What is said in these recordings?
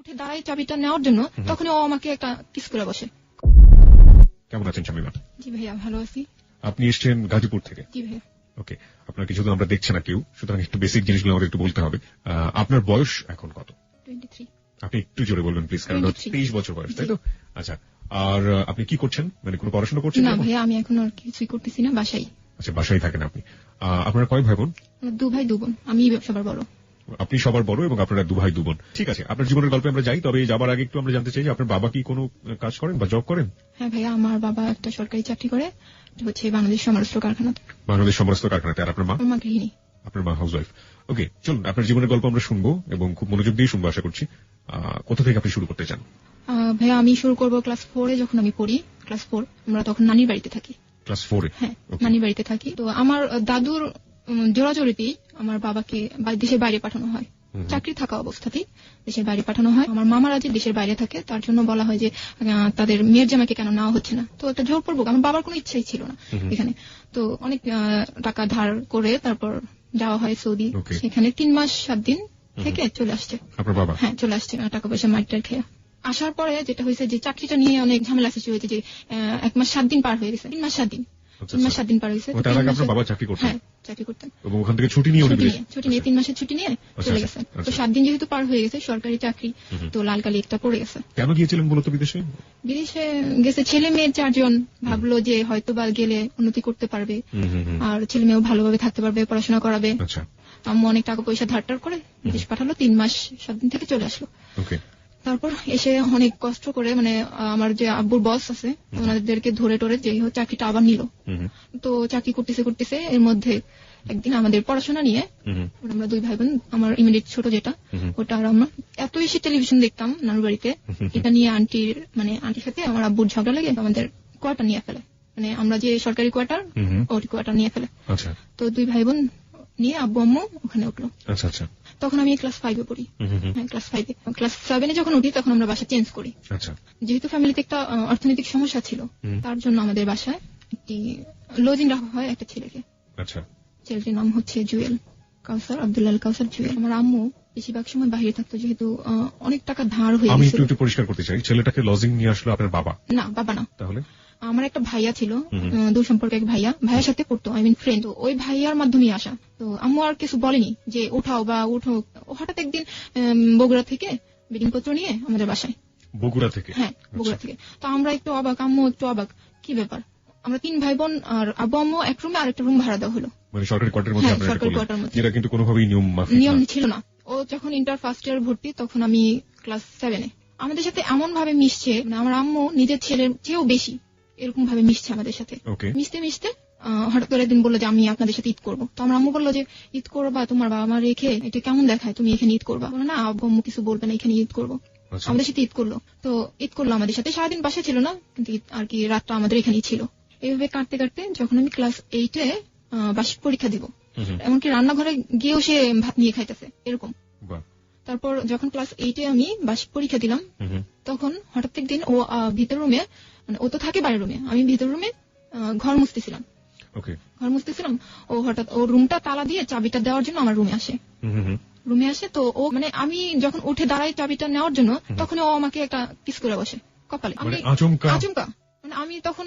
উঠে দাঁড়াই চাবিটা নেওয়ার জন্য, তখন ও আমাকে একটা কিস করে বসে। কেমন আছেন শামিমা? জি ভাইয়া, ভালো আছি। আপনি এসেছেন গাজীপুর থেকে। জি ভাইয়া। ওকে, আপনার কিছু তো আমরা দেখছি না কেউ, সুতরাং একটু বেসিক জিনিসগুলো আমাদের একটু বলতে হবে। আপনার বয়স এখন কত? 23। আপনি একটু জোরে বলবেন প্লিজ, কারণ 23 বছর বয়স, তাই তো? আচ্ছা, আর আপনি কি করছেন, মানে কোনো পড়াশোনা করছেন? না ভাইয়া, আমি এখন আর কিছুই করতেছি না, বাসায়। আচ্ছা, বাসায় থাকেন আপনি। আপনারা কয় ভাই বোন? 2 ভাই 2 বোন, আমি সবার বড়। আপনি সবার বড় এবং আপনারা 2 ভাই 2 বোন। ঠিক আছে, আপনার জীবনের গল্পে আমরা যাই, তবে যাবার আগে একটু আমরা জানতে চাই যে আপনার বাবা কি কোনো কাজ করেন বা জব করেন? হ্যাঁ ভাইয়া, আমার বাবা একটা সরকারি চাকরি করে, হচ্ছে বাংলাদেশ সমরাস্ত্র কারখানাতে। বাংলাদেশ সমরাস্ত্র কারখানাতে। আর আপনার মা? আমার মা গৃহিণী। আপনার মা হাউসওয়াইফ। ওকে, চলুন আপনার জীবনের গল্প আমরা শুনবো এবং খুব মনোযোগ দিয়ে শুনবো আশা করছি। কোথা থেকে আপনি শুরু করতে চান? ভাইয়া, আমি শুরু করবো ক্লাস 4-এ। যখন আমি পড়ি ক্লাস 4, আমরা তখন নানির বাড়িতে থাকি। ক্লাস 4-এ? হ্যাঁ, নানির বাড়িতে থাকি। তো আমার দাদুর জোরাজোরিতেই আমার বাবাকে দেশের বাইরে পাঠানো হয়। চাকরি থাকা অবস্থাতেই দেশের বাইরে পাঠানো হয়। আমার মামারা যে দেশের বাইরে থাকে, তার জন্য বলা হয় যে তাদের মেয়ের জামাইকে কেন নেওয়া হচ্ছে না। তো একটা জোরপূর্বক, আমার বাবার কোনো ইচ্ছাই ছিল না এখানে। তো অনেক টাকা ধার করে তারপর যাওয়া হয় সৌদি। সেখানে 3 মাস 7 দিন থেকে চলে আসছে আপনার বাবা। হ্যাঁ, চলে আসছে টাকা পয়সা মাইটার খেয়ে। আসার পরে যেটা হয়েছে যে চাকরিটা নিয়ে অনেক ঝামেলা সৃষ্টি হয়েছে, যে 1 মাস 7 দিন পার হয়ে গেছে। 3 মাস 7 দিন, 3 মাস 7 দিন পার হয়েছে। তার আগে আপনার বাবা চাকরি করতেন? হ্যাঁ, চাকরি করতেন। এবং ওখান থেকে ছুটি নিয়ে 3 মাসের ছুটি নিয়ে চলে গেছে। তো 7 দিন যেহেতু পার হয়ে গেছে, সরকারি চাকরি, তো লাল কালি একটা পড়ে গেছে। কেন গিয়েছিলেন মূলত বিদেশে? বিদেশে গেছে ছেলে মেয়ে 4 জন, ভাবলো যে হয়তো বা গেলে উন্নতি করতে পারবে, আর ছেলে মেয়েও ভালোভাবে থাকতে পারবে, পড়াশোনা করাবে। আচ্ছা। আম্মু অনেক টাকা পয়সা ধার করে বিদেশ পাঠালো। 3 মাস 7 দিন থেকে চলে আসলো। ওকে। তারপর এসে অনেক কষ্ট করে, মানে আমার যে আব্বুর বস আছে, ওনাদেরকে ধরে টরে যে চাকরিটা আবার নিল। তো চাকরি করতেছে এর মধ্যে একদিন আমাদের পড়াশোনা নিয়ে, আমরা 2 ভাই বোন, আমার ইমিডিয়েট ছোট যেটা, ওটা আর আমরা এত বেশি টেলিভিশন দেখতাম নানুর বাড়িতে। এটা নিয়ে আন্টির সাথে আমার আব্বুর ঝগড়া লেগে আমাদের কোয়ার্টার নিয়ে ফেলে, মানে আমরা যে সরকারি কোয়ার্টার, ওই কোয়ার্টার নিয়ে ফেলে। আচ্ছা। তো 2 ভাই বোন নিয়ে আব্বু আম্মু ওখানে উঠলো। আচ্ছা আচ্ছা। তখন আমি ক্লাস 5-এ পড়ি। হ্যাঁ, ক্লাস 5-এ। ক্লাস 7-এ যখন উঠি তখন আমরা বাসা চেঞ্জ করি। আচ্ছা। যেহেতু ফ্যামিলিতে একটা অর্থনৈতিক সমস্যা ছিল, তার জন্য আমাদের বাসায় একটি লজিং রাখা হয় একটা ছেলেকে। আচ্ছা। ছেলেটির নাম হচ্ছে জুয়েল কাউসার, আব্দুল্লাহ কাউসার জুয়েল। আমার আম্মু বেশিরভাগ সময় বাইরে থাকতো, যেহেতু অনেক টাকা ধার হয়ে গেছে। আমি একটু পরিষ্কার করতে চাই, ছেলেটাকে লজিং নিয়ে আসলো আপনার বাবা? না, বাবা না। তাহলে? আমার একটা ভাইয়া ছিল, দূর সম্পর্কে এক ভাইয়ার সাথে পড়তো, আই মিন ফ্রেন্ড। ওই ভাইয়ার মাধ্যমে আসা। তো আম্মু আর কিছু বলেনি যে উঠাও বা উঠো। হঠাৎ একদিন বগুড়া থেকে বেডিং পত্র নিয়ে আমাদের বাসায়। বগুড়া থেকে? হ্যাঁ, বগুড়া থেকে। তো আমরা একটু অবাক, আম্মু একটু অবাক, কি ব্যাপার। আমরা 3 ভাই বোন আর আব্বু আম্মু এক রুমে আরেকটা রুম ভাড়া দেওয়া হলো, মানে সরকারি কোয়ার্টারের মধ্যে। হ্যাঁ, সরকারি কোয়ার্টারের মধ্যে, যেটা কিন্তু কোনোভাবেই নিয়ম ছিল না। ও যখন ইন্টার ফার্স্ট ইয়ার ভর্তি, তখন আমি ক্লাস 7-এ। আমাদের সাথে এমন ভাবে মিশছে, মানে আমার আম্মু নিজের ছেলের চেয়েও বেশি এরকম ভাবে মিশছে আমাদের সাথে। মিশতে মিশতে হঠাৎ করে একদিন বললো যে আমি আপনাদের সাথে ঈদ করবো। তো আমার আম্মু বললো যে ঈদ করবা তোমার বাবা মা রেখে, এটা কেমন দেখায়, তুমি এখানে ঈদ করবা? বলো না, আব্বু আম্মু কিছু বলবে না, এখানে ঈদ করবো। আমাদের সাথে ঈদ করলো। তো ঈদ করলো আমাদের সাথে, সারাদিন বাসায় ছিল না, কিন্তু আর কি রাতটা আমাদের এখানেই ছিল। এইভাবে কাটতে কাটতে যখন আমি ক্লাস 8-এ বার্ষিক পরীক্ষা দিব, এমনকি রান্নাঘরে গিয়েও সে ভাত নিয়ে খাইতেছে এরকম। তারপর যখন ক্লাস 8-এ আমি বার্ষিক পরীক্ষা দিলাম, তখন হঠাৎ একদিন ও ভিতর রুমে, মানে ও তো থাকে বাইরের রুমে, আমি ভিতর রুমে ঘর মুছতেছিলাম। ও হঠাৎ ওর রুমটা তালা দিয়ে চাবিটা দেওয়ার জন্য আমার রুমে আসে। তো ও, মানে আমি যখন উঠে দাঁড়াই চাবিটা নেওয়ার জন্য, তখন ও আমাকে একটা কিস করে বসে কপালে। আমি আচমকা, মানে আমি তখন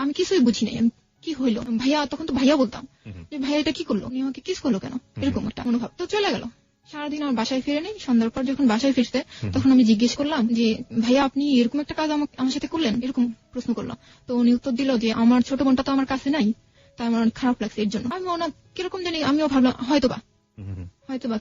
আমি কিছুই বুঝি নাই কি হইলো। ভাইয়া, তখন তো ভাইয়া বলতাম যে ভাইয়া এটা কি করলো, উনি আমাকে কিস করলো কেন, এরকম একটা অনুভব। তো চলে গেল। সারাদিন আমার বাসায় ফিরে নেই। সন্ধ্যার পর যখন বাসায় ফিরতে, তখন আমি জিজ্ঞেস করলাম যে ভাইয়া আপনি এরকম একটা কাজ আমার সাথে করলেন, এরকম প্রশ্ন করলাম। তো উনি উত্তর দিল যে আমার ছোট বোনটা তো আমার কাছে নাই, তাই আমার অনেক খারাপ লাগছে এর জন্য। আমি ওনার কিরকম জানি, আমিও ভাবলাম হয়তোবা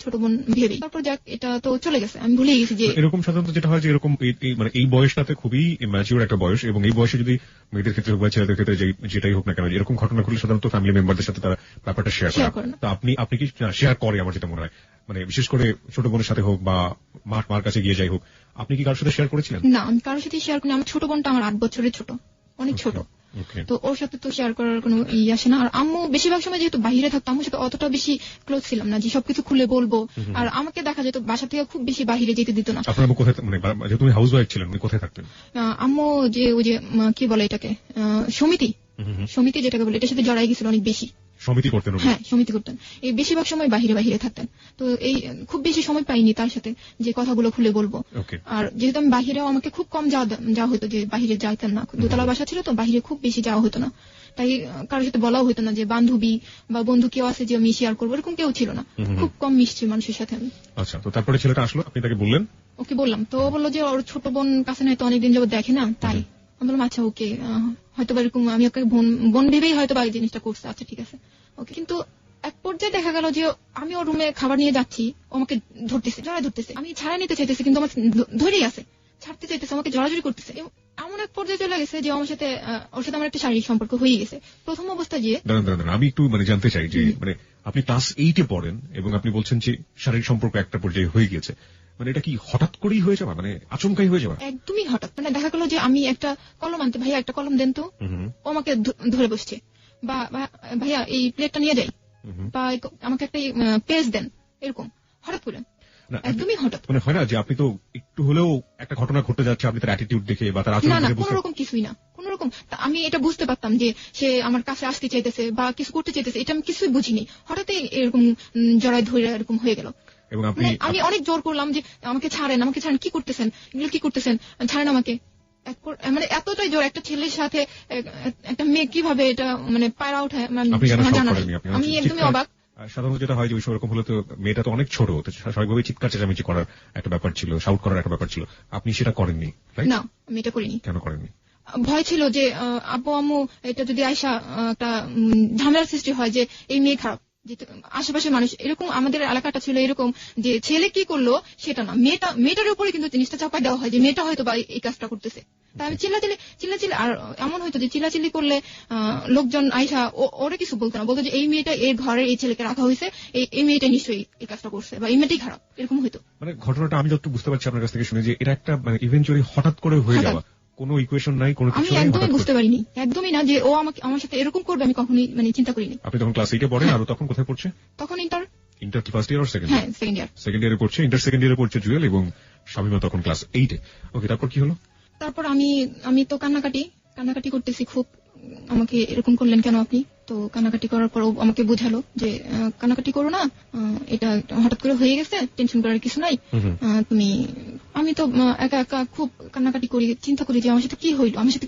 ছোট বোন ভেবে। তারপর যাক, এটা তো চলে গেছে, আমি ভুলে গেছি। যে এরকম সাধারণত যেটা হয় যে এরকম মানে এই বয়সটাতে খুবই ম্যাচিউর একটা বয়স, এবং এই বয়সে যদি মেয়েদের ক্ষেত্রে হোক বা ছেলেদের ক্ষেত্রে যেটাই হোক না কেন, এরকম ঘটনা ঘটলে সাধারণত ফ্যামিলি মেম্বারদের সাথে তারা ব্যাপারটা শেয়ার করে না। তো আপনি কি শেয়ার করে? আমার যেটা মনে হয়, মানে বিশেষ করে ছোট বোনের সাথে হোক বা মার কাছে গিয়ে যাই হোক, আপনি কি কারোর সাথে শেয়ার করেছিলেন? না, আমি কারোর সাথে শেয়ার করিনি। আমার ছোট বোনটা আমার 8 বছরের ছোট, অনেক ছোট। তো ওর সাথে তো শেয়ার করার কোনো আসে না। আর আম্মু বেশিরভাগ সময় যেহেতু বাইরে থাকতো, আম্মুর সাথে অতটা বেশি ক্লোজ ছিলাম না যে সবকিছু খুলে বলবো। আর আমাকে দেখা যেত বাসা থেকে খুব বেশি বাইরে যেতে দিত না। আপনার আম্মু কোথায়, মানে যেহেতু তুমি হাউস ওয়াইফ ছিলেন, উনি কোথায় থাকতেন? আম্মু যে ওই যে কি বলে এটাকে, সমিতি যেটাকে বলে, এটার সাথে জড়াই গেছিল অনেক বেশি। সমিতি করতেন? হ্যাঁ, সমিতি করতেন। এই বেশিরভাগ সময় বাহিরে থাকতেন। তো এই খুব বেশি সময় পাইনি তার সাথে যে কথাগুলো খুলে বলবো। আর যেহেতু আমি বাহিরেও আমাকে খুব কম যাওয়া হতো, যে বাহিরে যাইতাম না, দোতলা বাসা ছিল তো বাহিরে খুব বেশি যাওয়া হতো না, তাই কারোর সাথে বলাও হতো না যে বান্ধবী বা বন্ধু কেউ আছে যে আমি শেয়ার করবো, এরকম কেউ ছিল না। খুব কম মিশছি মানুষের সাথে আমি। আচ্ছা, তো তারপরে ছেলেটা আসলো, আপনি তাকে বললেন? ওকে বললাম, তো ও বললো যে ওর ছোট বোন কাছে নয়তো অনেকদিন যাবত দেখে না, তাই আমি বললাম আচ্ছা ওকে, হয়তো বা এরকম আমি ওকে বোন ভেবেই হয়তো বা এই জিনিসটা করছে, আচ্ছা ঠিক আছে ওকে। কিন্তু এক পর্যায়ে দেখা গেল যে আমি ওর রুমে খাবার নিয়ে যাচ্ছি, ও আমাকে জড়ায় ধরতেছে, আমি ছাড়াই নিতে চাইতেছি কিন্তু আমার ধরেই আছে, ছাড়তে চাইতেছে, আমাকে জড়াজড়ি করতেছে। এমন এক পর্যায়ে চলে গেছে যে আমার সাথে ওর সাথে আমার একটা শারীরিক সম্পর্ক হয়ে গেছে প্রথম অবস্থায়। যে আমি একটু জানতে চাই যে আপনি ক্লাস 8-এ পড়েন এবং আপনি বলছেন যে শারীরিক সম্পর্ক একটা পর্যায়ে হয়ে গেছে, এটা কি হঠাৎ করেই হয়ে যাওয়া, আচমকাই হয়ে যাওয়া? একদমই হঠাৎ। দেখা গেল যে আমি একটা কলম আনতে, ভাইয়া একটা কলম দেন তো, ও আমাকে ধরে বসছে, বা ভাইয়া এই প্লেটটা নিয়ে যাই, বা আমাকে একটা পেজ দেন, এরকম হঠাৎ করে, একদমই হঠাৎ। হয় না যে আপনি তো একটু হলেও একটা ঘটনা ঘটে যাচ্ছে, আপনি তার অ্যাটিটিউড দেখে বা তার আচরণ দেখে? কোনো রকম কিছুই না, কোনো রকম। আমি এটা বুঝতে পারতাম যে সে আমার কাছে আসতে চাইতেছে বা কিছু করতে চাইতেছে, এটা আমি কিছুই বুঝিনি, হঠাৎই এরকম জড়ায় ধরে এরকম হয়ে গেল। এবং আমি অনেক জোর করলাম যে আমাকে ছাড়েন, কি করতেছেন, এগুলো কি করতেছেন, ছাড়েন আমাকে। এতটাই জোর, একটা ছেলের সাথে একটা মেয়ে কিভাবে এটা পায়রা ওঠায়, আমি একদমই অবাক। সাধারণত যেটা হয় যে ওই সেরকম হলে তো মেয়েটা তো অনেক ছোট, স্বাভাবিকভাবে চিৎকার চেঁচামেচি করার একটা ব্যাপার ছিল, শাউট করার একটা ব্যাপার ছিল, আপনি সেটা করেননি? না, আমি এটা করিনি। কেন করেননি? ভয় ছিল যে আব্বু আম্মু এটা যদি আয়সা একটা ঝামেলার সৃষ্টি হয়, যে এই মেয়ে খারাপ, যে আশেপাশে মানুষ এরকম, আমাদের এলাকাটা ছিল এরকম যে ছেলে কি করলো সেটা না, মেয়েটার উপরে কিন্তু জিনিসটা চাপাই দেওয়া হয় যে মেয়েটা হয়তো বা এই কাজটা করতেছে। তাই আমি চিল্লাচিল্লি, আর এমন হয়তো যে চিল্লাচিল্লি করলে লোকজন আয়সা ওরা কিছু বলতো না, বলতো যে এই মেয়েটা এর ঘরে এই ছেলেকে রাখা হয়েছে, এই মেয়েটা নিশ্চয়ই এই কাজটা করছে, বা এই মেয়েটাই খারাপ, এরকম হয়তো। ঘটনাটা আমি যতটুকু বুঝতে পারছি আপনার কাছ থেকে শুনে যে এটা একটা ইভেন্চুয়ালি হঠাৎ করে হয়ে যাওয়া, কোনো ইকুয়েশন নাই, কোনো কিছু নাই, আমি একদমই বুঝতে পারিনি, একদমই না যে ও আমার সাথে এরকম করবে, আমি কখনোই চিন্তা করিনি। আপনি তখন ক্লাস 8-এ পড়েন, আর তখন কোথায় পড়ছে? তখন ইন্টার কি ফার্স্ট ইয়ার আর সেকেন্ড? হ্যাঁ, সেকেন্ড ইয়ার। সেকেন্ড ইয়ারে পড়ছে, ইন্টার সেকেন্ড ইয়ারে পড়ছে জুয়েল, এবং শামিমা তখন ক্লাস 8-এ। ওকে, তারপর কি হলো? তারপর আমি তো কান্নাকাটি করতেছি খুব, আমাকে এরকম করলেন কেন আপনি? তো কান্নাকাটি করার পর আমাকে বুঝালো যে কান্নাকাটি করো না, এটা হঠাৎ করে হয়ে গেছে, টেনশন করার কিছু নাই। আমি তো একা একা খুব কান্নাকাটি করি, চিন্তা করি যে আমার সাথে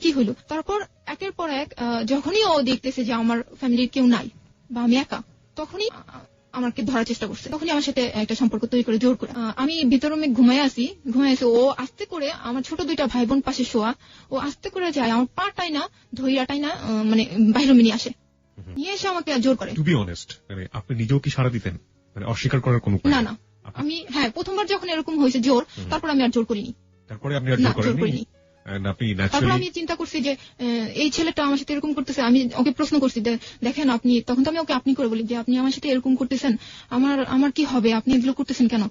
কি হইলো। তারপর একের পর এক যখনই ও দেখতেছে যে আমার ফ্যামিলির কেউ নাই বা আমি একা, তখনই আমাকে ধরার চেষ্টা করছে, তখনই আমার সাথে একটা সম্পর্ক তৈরি করে জোর করে। আমি ভিতর রুমে ঘুমায় আছি, ও আস্তে করে, আমার ছোট দুইটা ভাই বোন পাশে শোয়া, ও আস্তে করে যায় আমার পাটাই না ধৈরাটাই না বাইরে নিয়ে আসে, নিয়ে এসে আমাকে জোর করে। টু বি অনেস্ট, আপনি নিজেও কি সাড়া দিতেন? অস্বীকার করার কোনো উপায়? না, আমি প্রথমবার যখন এরকম হয়েছে জোর, তারপর আমি আর জোর করিনি। তারপরে আপনি আর জোর করেননি? তারপর আমি চিন্তা করছি যে এই ছেলেটা আমার সাথে এরকম করতেছে, আমি ওকে প্রশ্ন করছি, দেখেন আপনি, তখন তো আমি ওকে আপনি করে বলি যে আপনি আমার সাথে এরকম করতেছেন, আমার কি হবে, আপনি এগুলো করতেছেন কেন,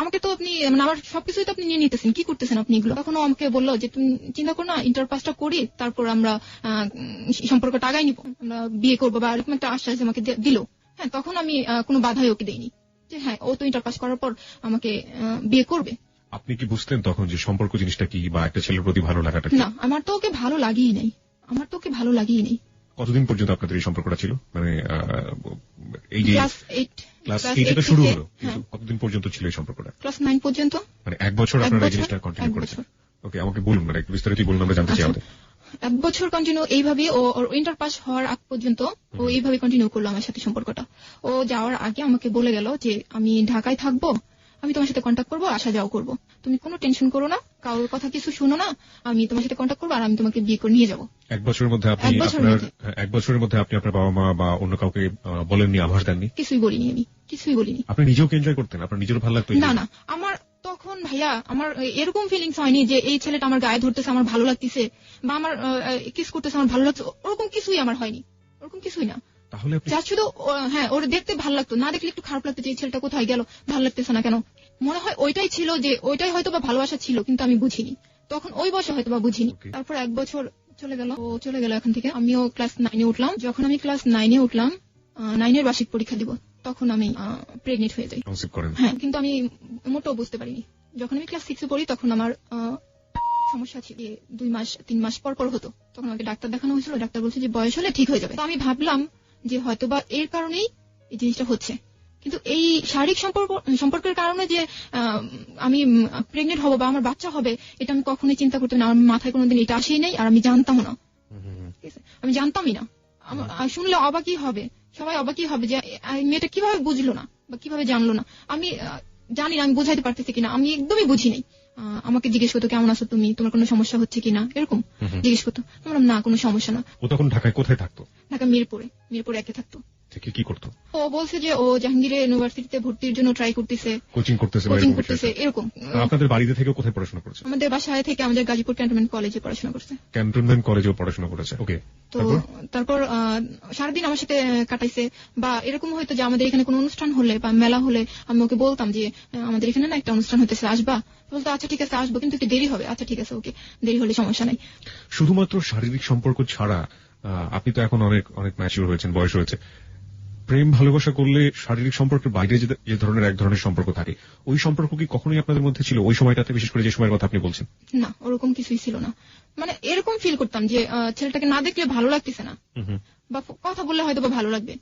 আমাকে তো আপনি আমার সবকিছুই তো আপনি নিয়ে নিতেছেন, কি করতেছেন আপনি এগুলো? তখন আমাকে বললো যে তুমি চিন্তা করো না, ইন্টার পাসটা করি, তারপর আমরা সম্পর্কটা আগাই নিব, আমরা বিয়ে করবো, বা এরকম একটা আশ্বাস আমাকে দিল। হ্যাঁ, তখন আমি কোনো বাধাই ওকে দেইনি, যে হ্যাঁ ও তো ইন্টার পাস করার পর আমাকে বিয়ে করবে। আপনি কি বুঝতেন তখন যে সম্পর্ক জিনিসটা কি, বা একটা ছেলের প্রতি ভালো লাগাটা? না, আমার তো ওকে ভালো লাগেই নাই। কতদিন পর্যন্ত আপনাদের এই সম্পর্কটা ছিল? এই যে ক্লাস 8 শুরু হলো, কতদিন পর্যন্ত ছিল এই সম্পর্কটা? ক্লাস 9 পর্যন্ত। 1 বছর আপনারা এই জিনিসটা কন্টিনিউ করেছেন? ওকে, আমাকে বলুন, একটু বিস্তারিত বলুন, আমরা জানতে চাই। 1 বছর কন্টিনিউ এইভাবে, ও ইন্টার পাস হওয়ার আগ পর্যন্ত ও এইভাবে কন্টিনিউ করলো আমার সাথে সম্পর্কটা। ও যাওয়ার আগে আমাকে বলে গেল যে আমি ঢাকায় থাকবো, আমি তোমার সাথে কন্ট্যাক্ট করবো, আসা যাওয়া করবো, তুমি কোনো টেনশন করো না, কারোর কথা কিছু শুনো না, আমি তোমার সাথে কন্ট্যাক্ট করবো, আর আমি তোমাকে বিয়ে করে নিয়ে যাবো। 1 বছরের মধ্যে আপনি আপনার বাবা মা বা অন্য কাউকে বলেননি, আভাস দেননি? কিছুই বলিনি। আপনি নিজেও এনজয় করতেন? আপনার নিজের ভালো লাগতো? না, আমার তখন ভাইয়া আমার এরকম ফিলিংস হয়নি যে এই ছেলেটা আমার গায়ে ধরতেছে আমার ভালো লাগতেছে, বা আমার কিস করতেছে আমার ভালো লাগছে, ওরকম কিছুই আমার হয়নি, ওরকম কিছুই না। তাহলে যা শুধু ওর দেখতে ভালো লাগতো, না দেখলে একটু খারাপ লাগতো যে এই ছেলেটা কোথায় গেল, ভালো লাগতেছে না কেন। মনে হয় ওইটাই ছিল, যে ওইটাই হয়তো বা ভালোবাসা ছিল, কিন্তু আমি বুঝিনি তখন, ওই বয়সে হয়তো বা বুঝিনি। তারপর 1 বছর চলে গেল এখান থেকে, আমিও ক্লাস 9-এ উঠলাম। যখন আমি ক্লাস 9-এ উঠলাম, 9-এর বার্ষিক পরীক্ষা দিব, তখন আমি প্রেগনেন্ট হয়ে যাই। হ্যাঁ, কিন্তু আমি মোটেও বুঝতে পারিনি। যখন আমি ক্লাস 6-এ পড়ি, তখন আমার সমস্যা ছিল, 2 মাস 3 মাস পর হতো, তখন আমাকে ডাক্তার দেখানো হয়েছিল, ডাক্তার বলছে যে বয়স হলে ঠিক হয়ে যাবে। তো আমি ভাবলাম যে হয়তোবা এর কারণেই এই জিনিসটা হচ্ছে। কিন্তু এই শারীরিক সম্পর্কের কারণে যে আমি প্রেগনেন্ট হব বা আমার বাচ্চা হবে, এটা আমি কখনোই চিন্তা করতাম না। আমার মাথায় কোনোদিন এটা আসেই নাই, আর আমি জানতামও না। আমি জানতামই না। শুনলে অবাকই হবে, সবাই অবাকই হবে যে মেয়েটা কিভাবে বুঝলো না বা কিভাবে জানলো না। আমি জানি না আমি বোঝাইতে পারতেছি কিনা, আমি একদমই বুঝি নাই। আমাকে জিজ্ঞেস করতো কেমন আছো তুমি, তোমার কোনো সমস্যা হচ্ছে কিনা, এরকম জিজ্ঞেস করতো। বললাম না, কোনো সমস্যা না। ও তখন ঢাকায় কোথায় থাকতো? ঢাকা মিরপুরে একে থাকতো। কি করতো? ও বলছে যে ও জাহাঙ্গীর ইউনিভার্সিটিতে ভর্তির জন্য ট্রাই করতেছে, কোচিং করতেছে এরকম। আপনাদের বাড়িতে থেকে কোথায় পড়াশোনা করেছে? আমাদের বাসায় থেকে আমাদের গাজীপুর ক্যান্টনমেন্ট কলেজে পড়াশোনা করছে। ক্যান্টনমেন্ট কলেজেও পড়াশোনা করেছে, ওকে। তো তারপর সারাদিন আমার সাথে কাটাইছে। বা এরকম হয়তো যে আমাদের এখানে কোনো অনুষ্ঠান হলে বা মেলা হলে আমি ওকে বলতাম যে আমাদের এখানে না একটা অনুষ্ঠান হতেছে, আসবা? বলতো আচ্ছা ঠিক আছে আসবো, কিন্তু একটু দেরি হবে। আচ্ছা ঠিক আছে, ওকে, দেরি হলে সমস্যা নাই। শুধুমাত্র শারীরিক সম্পর্ক ছাড়া আপনি তো এখন অনেক অনেক ম্যাচিউর হয়েছেন, বয়স হয়েছে। প্রেম ভালোবাসা করলে শারীরিক সম্পর্কের বাইরে যে ধরনের এক ধরনের সম্পর্ক থাকে, ওই সম্পর্ক কি কখনোই আপনাদের মধ্যে ছিল ওই সময়টাতে, বিশেষ করে যে সময়ের কথা আপনি বলছেন? না, ওরকম কিছুই ছিল না। মানে এরকম ফিল করতাম যে ছেলেটাকে না দেখলে ভালো লাগতেছে না, বা কথা বললে হয়তো বা ভালো লাগবে।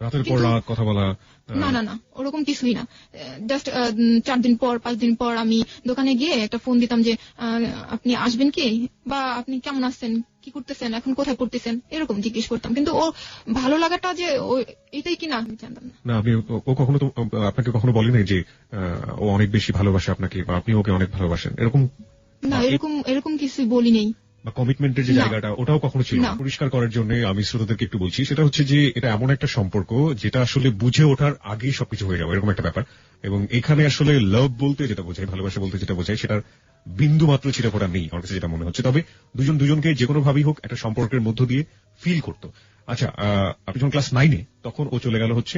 রাতের পর রাত কথা বলা? না, ওরকম কিছুই না। জাস্ট 4 দিন পর 5 দিন পর আমি দোকানে গিয়ে একটা ফোন দিতাম যে আপনি আসবেন কি, বা আপনি কেমন আছেন, কি করতেছেন, এখন কোথায় পড়তেছেন, এরকম জিজ্ঞেস করতাম। কিন্তু ও ভালো লাগাটা যে এটাই কিনা আমি জানতাম না। না, আপনি ও কখনো তো আপনাকে কখনো বলেনি যে ও অনেক বেশি ভালোবাসে আপনাকে, বা আপনি ওকে অনেক ভালোবাসেন, এরকম? না, এরকম কিছুই বলি নেই। বা কমিটমেন্টের যে জায়গাটা, ওটাও কখনো ছিল না? পরিষ্কার করার জন্য আমি শ্রোতাদেরকে একটু বলছি, সেটা হচ্ছে যে এটা এমন একটা সম্পর্ক যেটা আসলে বুঝে ওঠার আগেই সবকিছু হয়ে যাবে, এরকম একটা ব্যাপার। এবং এখানে আসলে লাভ বলতে যেটা বোঝায়, ভালোবাসা বলতে যেটা বোঝায়, সেটার বিন্দু মাত্র ছিটাফোঁটা নেই আমার কাছে যেটা মনে হচ্ছে। তবে দুজনকে যে কোনো ভাবেই হোক একটা সম্পর্কের মধ্য দিয়ে ফিল করতো। আচ্ছা, আপনি যখন ক্লাস 9-এ, তখন ও চলে গেল হচ্ছে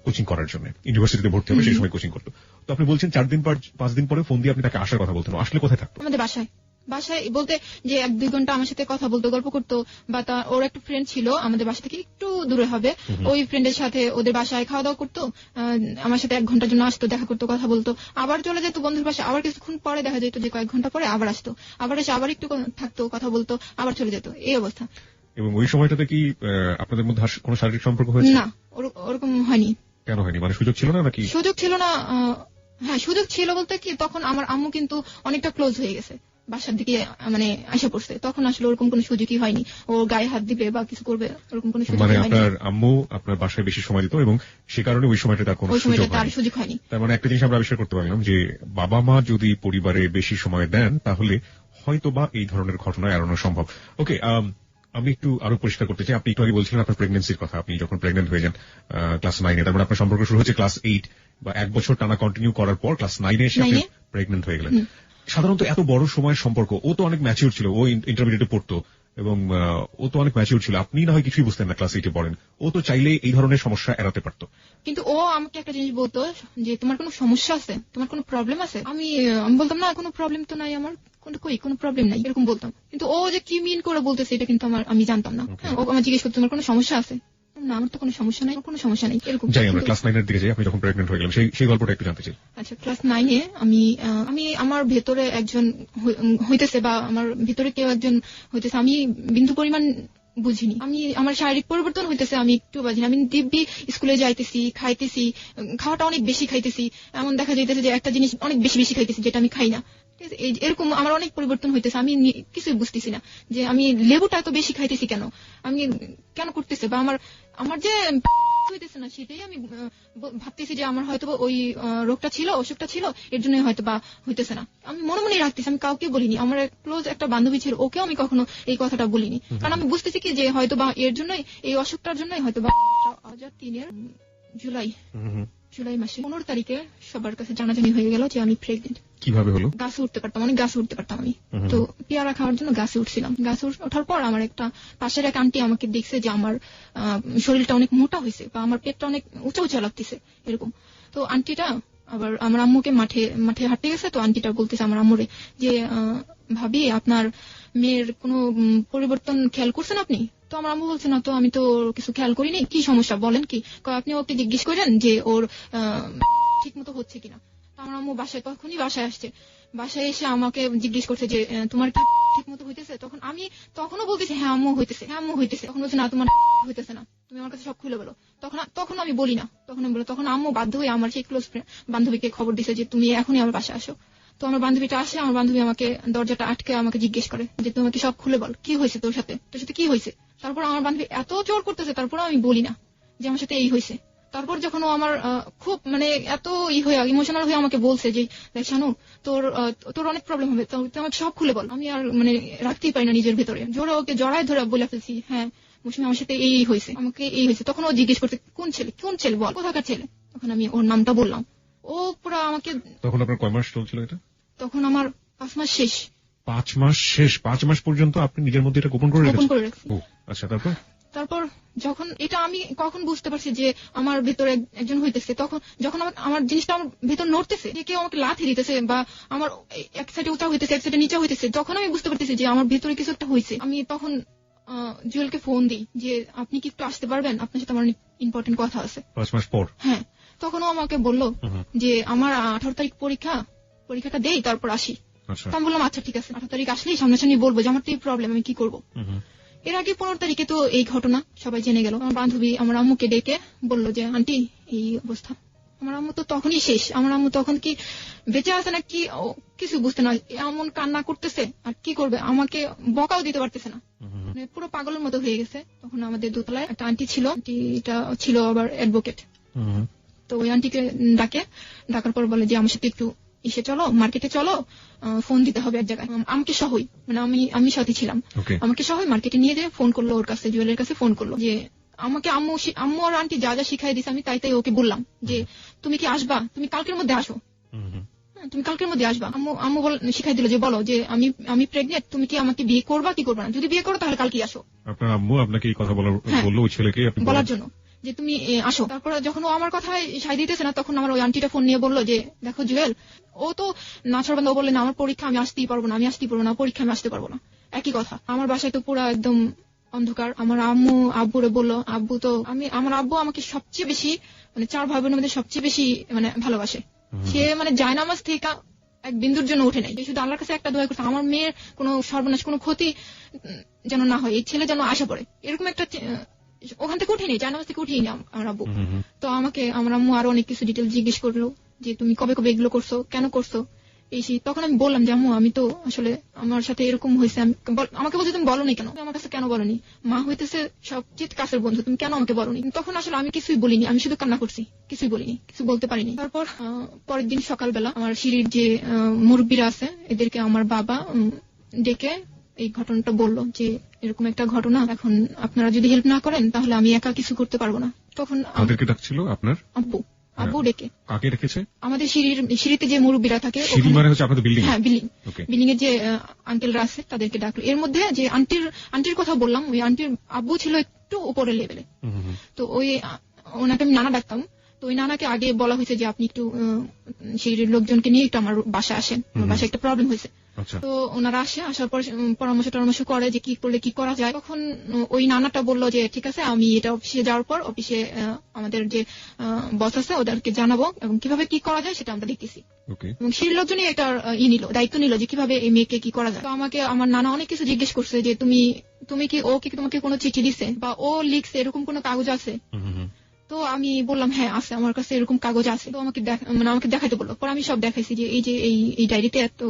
কোচিং করার জন্য, ইউনিভার্সিটিতে ভর্তি হবে, সেই সময় কোচিং করতো। তো আপনি বলছেন 4 দিন পর 5 দিন পরে ফোন দিয়ে আপনি তাকে আসার কথা বলতেন। আসলে কোথায় থাকতো? আমাদের বাসায় বলতে যে 1-2 ঘন্টা আমার সাথে কথা বলতো, গল্প করতো। বা ওর একটা ফ্রেন্ড ছিল আমাদের বাসা থেকে একটু দূরে হবে, ওই ফ্রেন্ডের সাথে ওদের বাসায় খাওয়া দাওয়া করতো। আমার সাথে 1 ঘন্টার জন্য আসতো, দেখা করতো, কথা বলতো, আবার চলে যেত বন্ধুর বাসায়। আবার কিছুক্ষণ পরে দেখা যেত যে কয়েক ঘন্টা পরে আবার আসতো, আবার এসে আবার একটু থাকতো, কথা বলতো, আবার চলে যেত, এই অবস্থা। এবং ওই সময়টাতে কি আপনাদের মধ্যে কোনো শারীরিক সম্পর্ক হয়েছে? না, ওরকম হয়নি। কেন হয়নি? মানে সুযোগ ছিল না নাকি? সুযোগ ছিল না। হ্যাঁ, সুযোগ ছিল বলতে কি, তখন আমার আম্মু কিন্তু অনেকটা ক্লোজ হয়ে গেছে, বাসার দিকে মানে আসা পড়ছে। তখন আসলে ওরকম কোনো সুযোগই হয়নি, ও গায়ে হাত দিবে বা কিছু করবে, ওরকম কোনো সুযোগ হয়নি। আপনার আম্মু আপনার বাসায় বেশি সময় দিত এবং সে কারণে ওই সময়টা তার কোনো সুযোগ হয়নি। তার মানে একটা জিনিস আমরা আবিষ্কার করতে পারলাম যে বাবা মা যদি পরিবারে বেশি সময় দেন, তাহলে হয়তো বা এই ধরনের ঘটনা এড়ানো সম্ভব। ওকে, আমি একটু আরো পরিষ্কার করতে চাই। আপনি একটু আগে বলছিলেন আপনার প্রেগন্যান্সির কথা। আপনি যখন প্রেগন্যান্ট হয়ে যান ক্লাস 9-এ, তারপর আপনার সম্পর্ক শুরু হচ্ছে ক্লাস 8 বা 1 বছর টানা কন্টিনিউ করার পর ক্লাস 9-এ এসে আপনি প্রেগন্যান্ট হয়ে গেলেন। সাধারণত এত বড় সময়ের সম্পর্ক, ও তো অনেক ম্যাচিউর ছিল, ও ইন্টারমিডিয়েটে পড়তো এবং ও তো অনেক ম্যাচিউর ছিল। আপনি না হয় কিছুই বুঝতেন না, ক্লাস 8-এ পড়েন। ও তো চাইলে এই ধরনের সমস্যা এড়াতে পারতো। কিন্তু ও আমাকে একটা জিনিস বলতো যে তোমার কোনো সমস্যা আছে, তোমার কোনো প্রবলেম আছে। আমি বলতাম না, কোনো প্রবলেম তো নাই আমার, কোনো প্রবলেম নাই, এরকম বলতাম। কিন্তু ও যে কি মিন করে বলতেছে এটা কিন্তু আমি জানতাম না। ও আমার জিজ্ঞেস করতো তোমার কোনো সমস্যা আছে, না আমার তো কোনো সমস্যা নাই, কোনো সমস্যা নেই, এরকম। যাই আমরা ক্লাস 9-এর দিকে যাই। আপনি যখন প্রেগন্যান্ট হয়ে গেলেন সেই গল্পটা একটু জানতে চাই। আচ্ছা, ক্লাস 9-এ আমি আমার ভেতরে একজন হইতেছে, বা আমার ভিতরে কেউ একজন হইতেছে, আমি বিন্দু পরিমাণ বুঝিনি। আমার শারীরিক পরিবর্তন হইতেছে আমি একটু বুঝিনি। আমি দিব্যি স্কুলে যাইতেছি, খাইতেছি, খাওয়াটা অনেক বেশি খাইতেছি, এমন দেখা যাইতেছে যে একটা জিনিস অনেক বেশি বেশি খাইতেছি যেটা আমি খাই না। এরকম আমার অনেক পরিবর্তন হইতেছে, আমি কিছুই বুঝতেছি না যে আমি লেবুটা এত বেশি খাইতেছি কেন, আমি কেন করতেছে, বা আমার যে হইতেছে না, সেটাই আমি ভাবতেছি যে আমার হয়তো ওই রোগটা ছিল, অসুখটা ছিল, এর জন্য হয়তো বা হইতেছে না। আমি মনে মনে রাখতেছি, আমি কাউকে বলিনি। আমার ক্লোজ একটা বান্ধবী ছিল, ওকেও আমি কখনো এই কথাটা বলিনি, কারণ আমি বুঝতেছি কি যে হয়তো বা এর জন্যই, এই অসুখটার জন্যই হয়তো বা 2003-এর জুলাই মাসে 15 তারিখে সবার কাছে জানাজানি হয়ে গেল যে আমি প্রেগনেন্ট। কিভাবে হলো? গাছে উঠতে পারতাম, অনেক গাছে উঠতে পারতাম আমি। তো পেয়ারা খাওয়ার জন্য গাছে উঠছিলাম। গাছে ওঠার পর আমার একটা পাশের এক আন্টি আমাকে দেখছে যে আমার শরীরটা অনেক মোটা হয়েছে, বা আমার পেটটা অনেক উঁচা উঁচা লাগতেছে, এরকম। তো আন্টিটা আবার আমার আম্মুকে মাঠে হাঁটতে গেছে। তো আন্টিটা বলতেছে আমার আম্মুরে যে ভাবি, আপনার মেয়ের কোনো পরিবর্তন খেয়াল করছেন আপনি? তো আমার আম্মু বলছে না তো, আমি তো কিছু খেয়াল করিনি। কি সমস্যা বলেন কি? আপনি ওকে জিজ্ঞেস করেন যে ওর ঠিক মতো হচ্ছে কিনা। আমার আম্মু তখনই বাসায় আসছে। বাসায় এসে আমাকে জিজ্ঞেস করছে যে তোমার কি ঠিক মতো হইতেছে, তখন আমি তখনও বলতেছি হ্যাঁ আম্মু হইতেছে, হ্যাঁ আম্মু হইতেছে, তখন বলছে না তোমার হইতেছে না, তুমি আমার কাছে সব খুলে বলো। তখন আমি বলি না, তখন আমি বলো, তখন আম্মু বাধ্য হয়ে আমার সেই ক্লোজ বান্ধবীকে খবর দিছে যে তুমি এখনই আমার বাসায় আসো। তো আমার বান্ধবীটা আসে, আমার বান্ধবী আমাকে দরজাটা আটকে আমাকে জিজ্ঞেস করে যে তোমাকে সব খুলে বল, কি হয়েছে তোর সাথে কি হয়েছে। তারপর আমার বান্ধবী এত জোর করতেছে, তারপর আমি বলি না যে আমার সাথে এই হয়েছে। তারপর যখন ও আমার খুব মানে এত হয়ে ইমোশনাল হয়ে আমাকে বলছে যে দেখ শানু তোর অনেক প্রবলেম হবে, তুই আমাকে সব খুলে বল, আমি আর মানে রাখতেই পারি না নিজের ভেতরে, জোরে ওকে জড়ায় ধরে বলে ফেলছি হ্যাঁ মৌসুমী আমার সাথে এই হয়েছে, আমাকে এই হয়েছে। তখন ও জিজ্ঞেস করতে কোন ছেলে বল, কোথাকার ছেলে। তখন আমি ওর নামটা বললাম, ও পুরো আমাকে। তখন আপনার কয় মাস চলছিল এটা? তখন আমার 5 মাস শেষ। 5 মাস শেষ? 5 মাস পর্যন্ত আপনি নিজের মধ্যে এটা গোপন করে রাখছেন? আচ্ছা, তারপর যখন এটা আমি কখন বুঝতে পারছি যে আমার ভেতরে একজন হইতেছে, তখন যখন আমার জিনিসটা আমার ভেতর নড়তেছে, যে কেউ আমাকে লাথি দিতেছে বা আমার এক সাইডে উঁচা হইতেছে এক সাইডে নিচা হইতেছে, যখন আমি বুঝতে পারতেছি যে আমার ভেতরে কিছু একটা হয়েছে, আমি তখন জুয়েলকে ফোন দিই যে আপনি কি একটু আসতে পারবেন, আপনার সাথে আমার ইম্পর্টেন্ট কথা আছে। 5 মাস পর? হ্যাঁ। তখন ও আমাকে বললো যে আমার 18 তারিখ পরীক্ষাটা দেই তারপর আসি। আমি বললাম আচ্ছা ঠিক আছে, 18 তারিখ আসলেই সামনাসামনি বলবো যে আমার তো এই প্রবলেম, আমি কি করবো। এর আগে 15 তারিখে তো এই ঘটনা সবাই জেনে গেল। আমার বান্ধবী আমার আম্মুকে ডেকে বললো যে আন্টি এই অবস্থা। আমার আম্মু তো তখনই শেষ, আমার আম্মু তখন কি বেঁচে আছে না কি কিছু বুঝতে না, এমন কান্না করতেছে আর কি করবে, আমাকে বকাও দিতে পারতেছে না, মানে পুরো পাগলের মতো হয়ে গেছে। তখন আমাদের দোতলায় একটা আন্টি ছিল, আন্টিটা ছিল আবার অ্যাডভোকেট। তো ওই আন্টিকে ডাকার পর বলে যে আমার সাথে একটু চলো মার্কেটে চলো, ফোন দিতে হবে এক জায়গায়, আমাকে সহই, মানে আমি সাথে ছিলাম, আমাকে সহই মার্কেটে নিয়ে যেয়ে ফোন করলো ওর কাছে, জুয়েলের কাছে ফোন করলো যে আমাকে আম্মু আর আন্টি যা যা শিখাই দিছে আমি তাই ওকে বললাম যে তুমি কি আসবা, তুমি কালকের মধ্যে আসো, তুমি কালকের মধ্যে আসবা। আম্মু শিখাই দিল যে বলো যে আমি প্রেগনেন্ট, তুমি কি আমাকে বিয়ে করবা কি করবা না, যদি বিয়ে করো তাহলে কালকে আসো। আপনার আম্মু আপনাকে এই কথা বললো ওই ছেলেকে বলার জন্য যে তুমি আসো। তারপর যখন ও আমার কথায় সাই দিতেছে না, তখন আমার ওই আন্টিটা ফোন নিয়ে বললো যে দেখো জুয়েল, ও তো নাছড়বান্ধা, ও বললে না আমার পরীক্ষা আমি আসতেই পারবো না, পরীক্ষা আমি আসতে পারবো না। একই কথা, আমার বাসায় তো পুরো একদম অন্ধকার। আমার আব্বুরে বললো, আমার আব্বু আমাকে সবচেয়ে বেশি মানে 4 ভাই বোনের মধ্যে সবচেয়ে বেশি মানে ভালোবাসে। সে মানে জায়নামাজ থেকে এক বিন্দুর জন্য উঠে নাই, শুধু আল্লাহর কাছে একটা দোয়া করছে আমার মেয়ের কোনো সর্বনাশ কোনো ক্ষতি যেন না হয়, এই ছেলে যেন আশা পড়ে, এরকম একটা ওখান থেকে উঠিনি, জায়নামাজ থেকে উঠিনি আমার আব্বু। তো আমাকে আমার আম্মু আরো অনেক কিছু ডিটেল জিজ্ঞেস করলো যে তুমি কবে এগুলো করছো, কেন করছো এই সেই। তখন আমি বললাম যে আম্মু আমি তো আসলে আমার সাথে এরকম হয়েছে। আমাকে বলছে তুমি বলোনি কেন, আমার কাছে কেন বলোনি, মা হইতেছে সবচেয়ে কাছের বন্ধু, তুমি কেন আমাকে বলোনি। তখন আসলে আমি কিছুই বলিনি, আমি শুধু কান্না করছি, কিছুই বলিনি, কিছু বলতে পারিনি। তারপর পরের দিন সকালবেলা আমার সিঁড়ির যে মুরব্বীরা আছে এদেরকে আমার বাবা ডেকে এই ঘটনাটা বললো যে এরকম একটা ঘটনা, এখন আপনারা যদি হেল্প না করেন তাহলে আমি একা কিছু করতে পারবো না। তখন আমাদেরকে ডাকছিল আপনার আব্বু ডেকে। কাকে রেখেছে? আমাদের সিঁড়িতে যে মুরব্বীরা থাকে, সিঁড়ি মানে হচ্ছে আপনাদের বিল্ডিং? হ্যাঁ বিল্ডিং এর যে আঙ্কেলরা আছে তাদেরকে ডাকলো। এর মধ্যে যে আন্টির কথা বললাম, ওই আন্টির আব্বু ছিল একটু উপরের লেভেলে, তো ওনাকে আমি নানা ডাকতাম। তো ওই নানাকে আগে বলা হয়েছে যে আপনি একটু সিঁড়ির লোকজনকে নিয়ে একটু আমার বাসায় আসেন, আমার বাসায় একটা প্রবলেম হয়েছে। তো ওনারা আসার পর পরামর্শ করে যে কি করলে কি করা যায়। তখন ওই নানাটা বললো যে ঠিক আছে, আমি এটা অফিসে যাওয়ার পর অফিসে আমাদের যে বস আছে ওদেরকে জানাবো এবং কিভাবে কি করা যায় সেটা আমরা দেখতেছি। এবং সেই লোকজনই একটা দায়িত্ব নিল যে কিভাবে এই মেয়েকে কি করা যায়। তো আমাকে আমার নানা অনেক কিছু জিজ্ঞেস করছে যে তুমি কি ও কি তোমাকে কোনো চিঠি দিছে বা ও লিখছে, এরকম কোনো কাগজ আছে? তো আমি বললাম হ্যাঁ আছে, আমার কাছে এরকম কাগজ আছে। তো আমাকে দেখাইতে বললো। পর আমি সব দেখাইছি যে এই ডায়েরিতে এত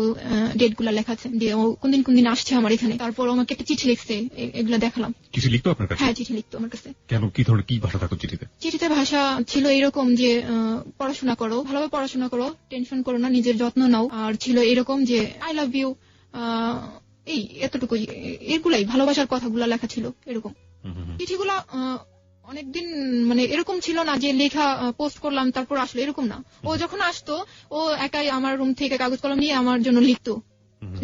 ডেট গুলা লেখা আছে যে ও কোনদিন আসছে আমার এখানে। তারপর আমাকে একটা চিঠি লিখছে, এগুলা দেখালাম। চিঠি লিখতো আপনার কাছে? হ্যাঁ চিঠি লিখতো আমার কাছে। কেন, কি ধরনের, কি ভাষা থাকতো চিঠিতে? চিঠিতে ভাষা ছিল এরকম যে পড়াশোনা করো, ভালোভাবে পড়াশোনা করো, টেনশন করো না, নিজের যত্ন নাও। আর ছিল এরকম যে আই লাভ ইউ, এই এতটুকুই, এগুলাই ভালোবাসার কথাগুলা লেখা ছিল এরকম। চিঠিগুলা অনেকদিন মানে এরকম ছিল না যে লেখা পোস্ট করলাম তারপর আসলো, এরকম না। ও যখন আসতো ও একাই আমার রুম থেকে কাগজ কলম নিয়ে আমার জন্য লিখতো,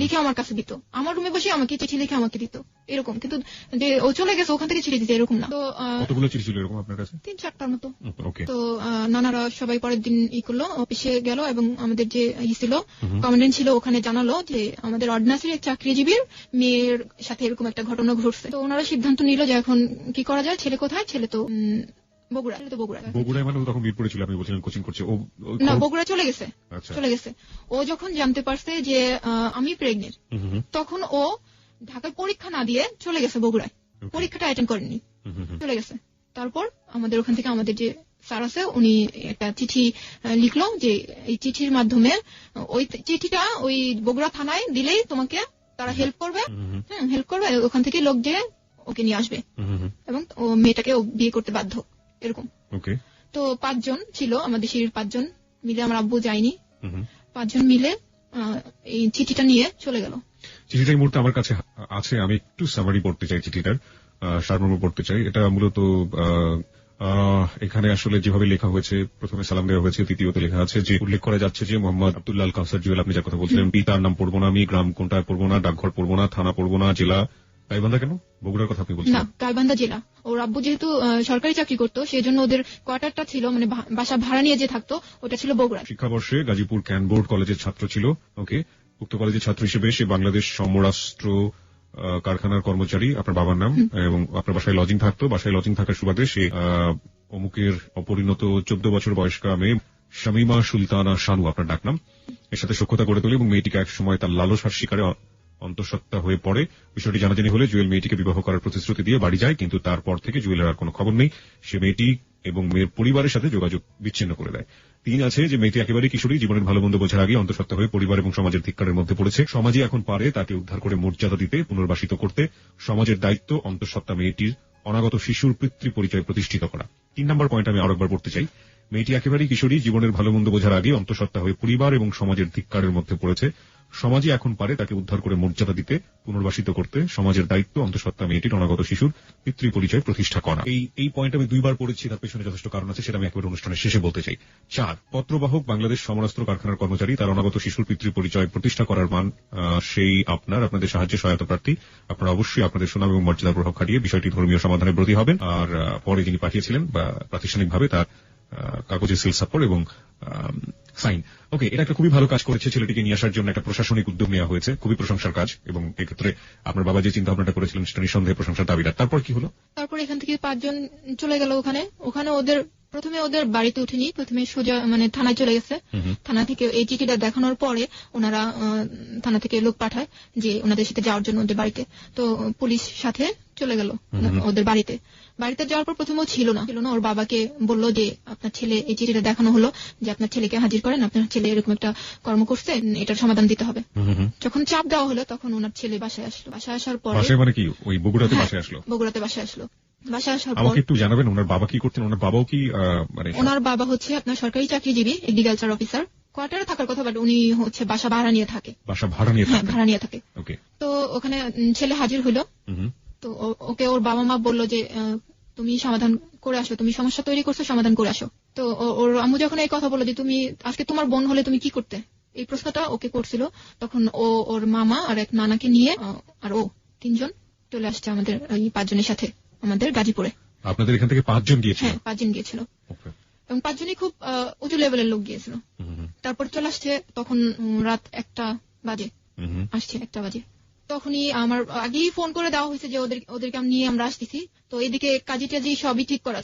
লিখে আমার কাছে দিত, আমার রুমে বসে আমাকে চিঠি লিখে আমাকে দিত এরকম। কিন্তু যে ও চলে গেছে ওখান থেকে চিঠি দিতে এরকম না। তো কতগুলো চিঠি ছিল এরকম আপনার কাছে? 3-4টার মতো। তো নানারা সবাই পরের দিন করলো, অফিসে গেল এবং আমাদের যে ছিল কমান্ডেন্ট ছিল ওখানে জানালো যে আমাদের অর্ডিন্যান্সের চাকরিজীবীর মেয়ের সাথে এরকম একটা ঘটনা ঘটছে। তো ওনারা সিদ্ধান্ত নিল যে এখন কি করা যায়, ছেলে কোথায়, ছেলে তো বগুড়া। বগুড়ায় মানে তখন মিরপুরে ছিল, আপনি বলছিলেন কোচিং করছে। ও না, বগুড়া চলে গেছে। চলে গেছে। ও যখন জানতে পারছে যে আমি প্রেগনেন্ট, তখন ও ঢাকায় পরীক্ষা না দিয়ে চলে গেছে বগুড়ায়। পরীক্ষাটা অ্যাটেন্ড করেনি, চলে গেছে। তারপর আমাদের ওখান থেকে আমাদের যে স্যার আছে উনি একটা চিঠি লিখলো যে এই চিঠির মাধ্যমে ওই চিঠিটা ওই বগুড়া থানায় দিলেই তোমাকে তারা হেল্প করবে, হেল্প করবে, ওখান থেকে লোক যে ওকে নিয়ে আসবে এবং ও মেয়েটাকে ও বিয়ে করতে বাধ্য, এরকম। তো 5 জন ছিল আমাদের সিঁড়ির, 5 জন মিলে, আমার আব্বু যায়নি, 5 জন মিলে এই চিঠিটা নিয়ে চলে গেল। চিঠিটা এই মুহূর্তে আমার কাছে আছে, আমি একটু সামারি পড়তে চাই, চিঠিটার সারমর্ম পড়তে চাই। এটা মূলত এখানে আসলে যেভাবে লেখা হয়েছে, প্রথমে সালাম দেওয়া হয়েছে, দ্বিতীয়তে লেখা আছে যে উল্লেখ করা যাচ্ছে যে মোহাম্মদ আব্দুল্লাহ আল কাউসার জুয়েল, আপনি যার কথা বলছিলেন, পিতার নাম পড়বো না আমি, গ্রাম কোনটা পড়বো না, ডাকঘর পড়বো না, থানা পড়বো না, জেলা গাইবান্ধা। কেন বগুড়ার কথা আপনি বলছেন? না, গাইবান্ধা জেলা। ওর আব্বু যেহেতু সরকারি চাকরি করতো, সেই জন্য ওদের কোয়ার্টারটা ছিল, মানে বাসা ভাড়া নিয়ে যে থাকতো, ওটা ছিল বগুড়া। শিক্ষাবর্ষে গাজীপুর ক্যানবোর্ড কলেজের ছাত্র ছিল। ওকে, উক্ত কলেজের ছাত্র হিসেবে সে বাংলাদেশ সমরাষ্ট্র কারখানার কর্মচারী, আপনার বাবার নাম, এবং আপনার বাসায় লজিং থাকতো। বাসায় লজিং থাকার সুবাদে সে অমুকের অপরিণত 14 বছর বয়স্কা মেয়ে শামীমা সুলতানা শানু, আপনার ডাকনাম, এর সাথে সখ্যতা গড়ে তোলে এবং মেয়েটিকে এক সময় তার লালসার শিকারে অন্তঃসত্ত্বা হয়ে পড়ে। বিষয়টি জানাজানি হলে জুয়েল মেয়েটিকে বিবাহ করার প্রতিশ্রুতি দিয়ে বাড়ি যায়, কিন্তু তারপর থেকে জুয়েলের আর কোনো খবর নেই। সে মেয়েটি এবং মেয়ের পরিবারের সাথে যোগাযোগ বিচ্ছিন্ন করে দেয়। 3 আছে যে মেয়েটি একেবারে কিশোরী, জীবনের ভালো মন্দ বোঝার আগে অন্তঃসত্ত্বা হয়ে পরিবার এবং সমাজের ধিক্কারের মধ্যে পড়েছে। সমাজে এখন পারে তাকে উদ্ধার করে মর্যাদা দিতে, পুনর্বাসিত করতে। সমাজের দায়িত্ব অন্তঃসত্ত্বা মেয়েটির অনাগত শিশুর পিতৃ পরিচয় প্রতিষ্ঠিত করা। 3 নম্বর পয়েন্ট আমি আরেকবার পড়তে চাই। মেয়েটি একেবারেই কিশোরী, জীবনের ভালো মন্দ বোঝার আগে অন্তঃসত্ত্বা হয়ে পরিবার এবং সমাজের ধিক্কারের মধ্যে পড়েছে। সমাজে এখন পারে তাকে উদ্ধার করে মর্যাদা দিতে, পুনর্বাসিত করতে। সমাজের দায়িত্ব অন্তঃসত্ত্বা মেয়েটির অনাগত শিশুর পিতৃ পরিচয় প্রতিষ্ঠা করা। এই পয়েন্ট আমি 2 বার পড়েছি, তার পেছনে যথেষ্ট কারণ আছে, সেটা আমি একেবারে অনুষ্ঠানের শেষে বলতে চাই। 4, পত্রবাহক বাংলাদেশ সমরাস্ত্র কারখানার কর্মচারী, তার অনাগত শিশুর পিতৃ পরিচয় প্রতিষ্ঠা করার মান সেই আপনাদের সাহায্যে সহায়তা প্রার্থী। আপনারা অবশ্যই আপনাদের সুনাম এবং মর্যাদার প্রভাব খাটিয়ে বিষয়টি ধর্মীয় সমাধানে ব্রতী হবেন। আর পরে যিনি পাঠিয়েছিলেন বা প্রাতিষ্ঠানিকভাবে তার কাগজে সিল সাপোর্ট এবং সাইন। ওকে, এটা একটা খুবই ভালো কাজ করেছে, ছেলেটিকে নিয়ে আসার জন্য একটা প্রশাসনিক উদ্যোগ নেওয়া হয়েছে, খুবই প্রশংসার কাজ। এবং এক্ষেত্রে আপনার বাবা যে চিন্তা ভাবনাটা করেছিলেন সেটা নিঃসন্দেহে প্রশংসার দাবিদার। তারপর কি হলো? তারপর এখান থেকে 5 জন চলে গেল ওখানে প্রথমে ওদের বাড়িতে উঠেনি, প্রথমে সোজা মানে থানায় চলে গেছে। থানা থেকে এই চিঠিটা দেখানোর পরে ওনারা থানা থেকে লোক পাঠায় যে ওনাদের সাথে যাওয়ার জন্য ওদের বাড়িতে। তো পুলিশ সাথে চলে গেল ওদের বাড়িতে যাওয়ার পর প্রথমেও ছিল না, ওর বাবাকে বললো যে আপনার ছেলে, এই চিঠিটা দেখানো হলো যে আপনার ছেলেকে হাজির করেন, আপনার ছেলে এরকম একটা কর্ম করছে, এটার সমাধান দিতে হবে। যখন চাপ দেওয়া হলো তখন ওনার ছেলে বাসায় আসলো। বাসায় আসার পরে মানে কি ওই বগুড়াতে বাসায় আসলো? বগুড়াতে বাসায় আসলো। বাসায় আসার পর আমাকে একটু জানাবেন ওনার বাবা কি করতেন? ওনার বাবাও কি মানে ওনার বাবা হচ্ছে আপনার সরকারি চাকরিজীবী, এগ্রিকালচার অফিসার, কোয়ার্টারে থাকার কথা, বাট উনি হচ্ছে বাসা ভাড়া নিয়ে থাকে। বাসা ভাড়া নিয়ে থাকে। ওকে। তো ওখানে ছেলে হাজির হইলো। তো ওকে ওর বাবা মা বললো যে তুমি সমাধান করে আসো, তুমি সমস্যা তৈরি করছো, সমাধান করে আসো। তো ওর আম্মু যখন এই কথা বললো যে তুমি আজকে তোমার বোন হলে তুমি কি করতে, এই প্রশ্নটা ওকে করছিল, তখন ওর মামা আর এক নানাকে নিয়ে আর 3 জন চলে আসছে আমাদের এই 5 জনের সাথে আমাদের গাজীপুরে। আপনাদের এখান থেকে 5 জন গিয়েছিল? হ্যাঁ, 5 জন গিয়েছিল এবং 5 জনই খুব উঁচু লেভেলের লোক গিয়েছিল। তারপর চলে আসছে তখন রাত 1টা বাজে, আসছে 1টা বাজে। তখনই আমার আগেই ফোন করে দেওয়া হয়েছে যে ওদেরকে নিয়ে আমরা আসতেছি। তো এদিকে কাজী টাজি সবই ঠিক করা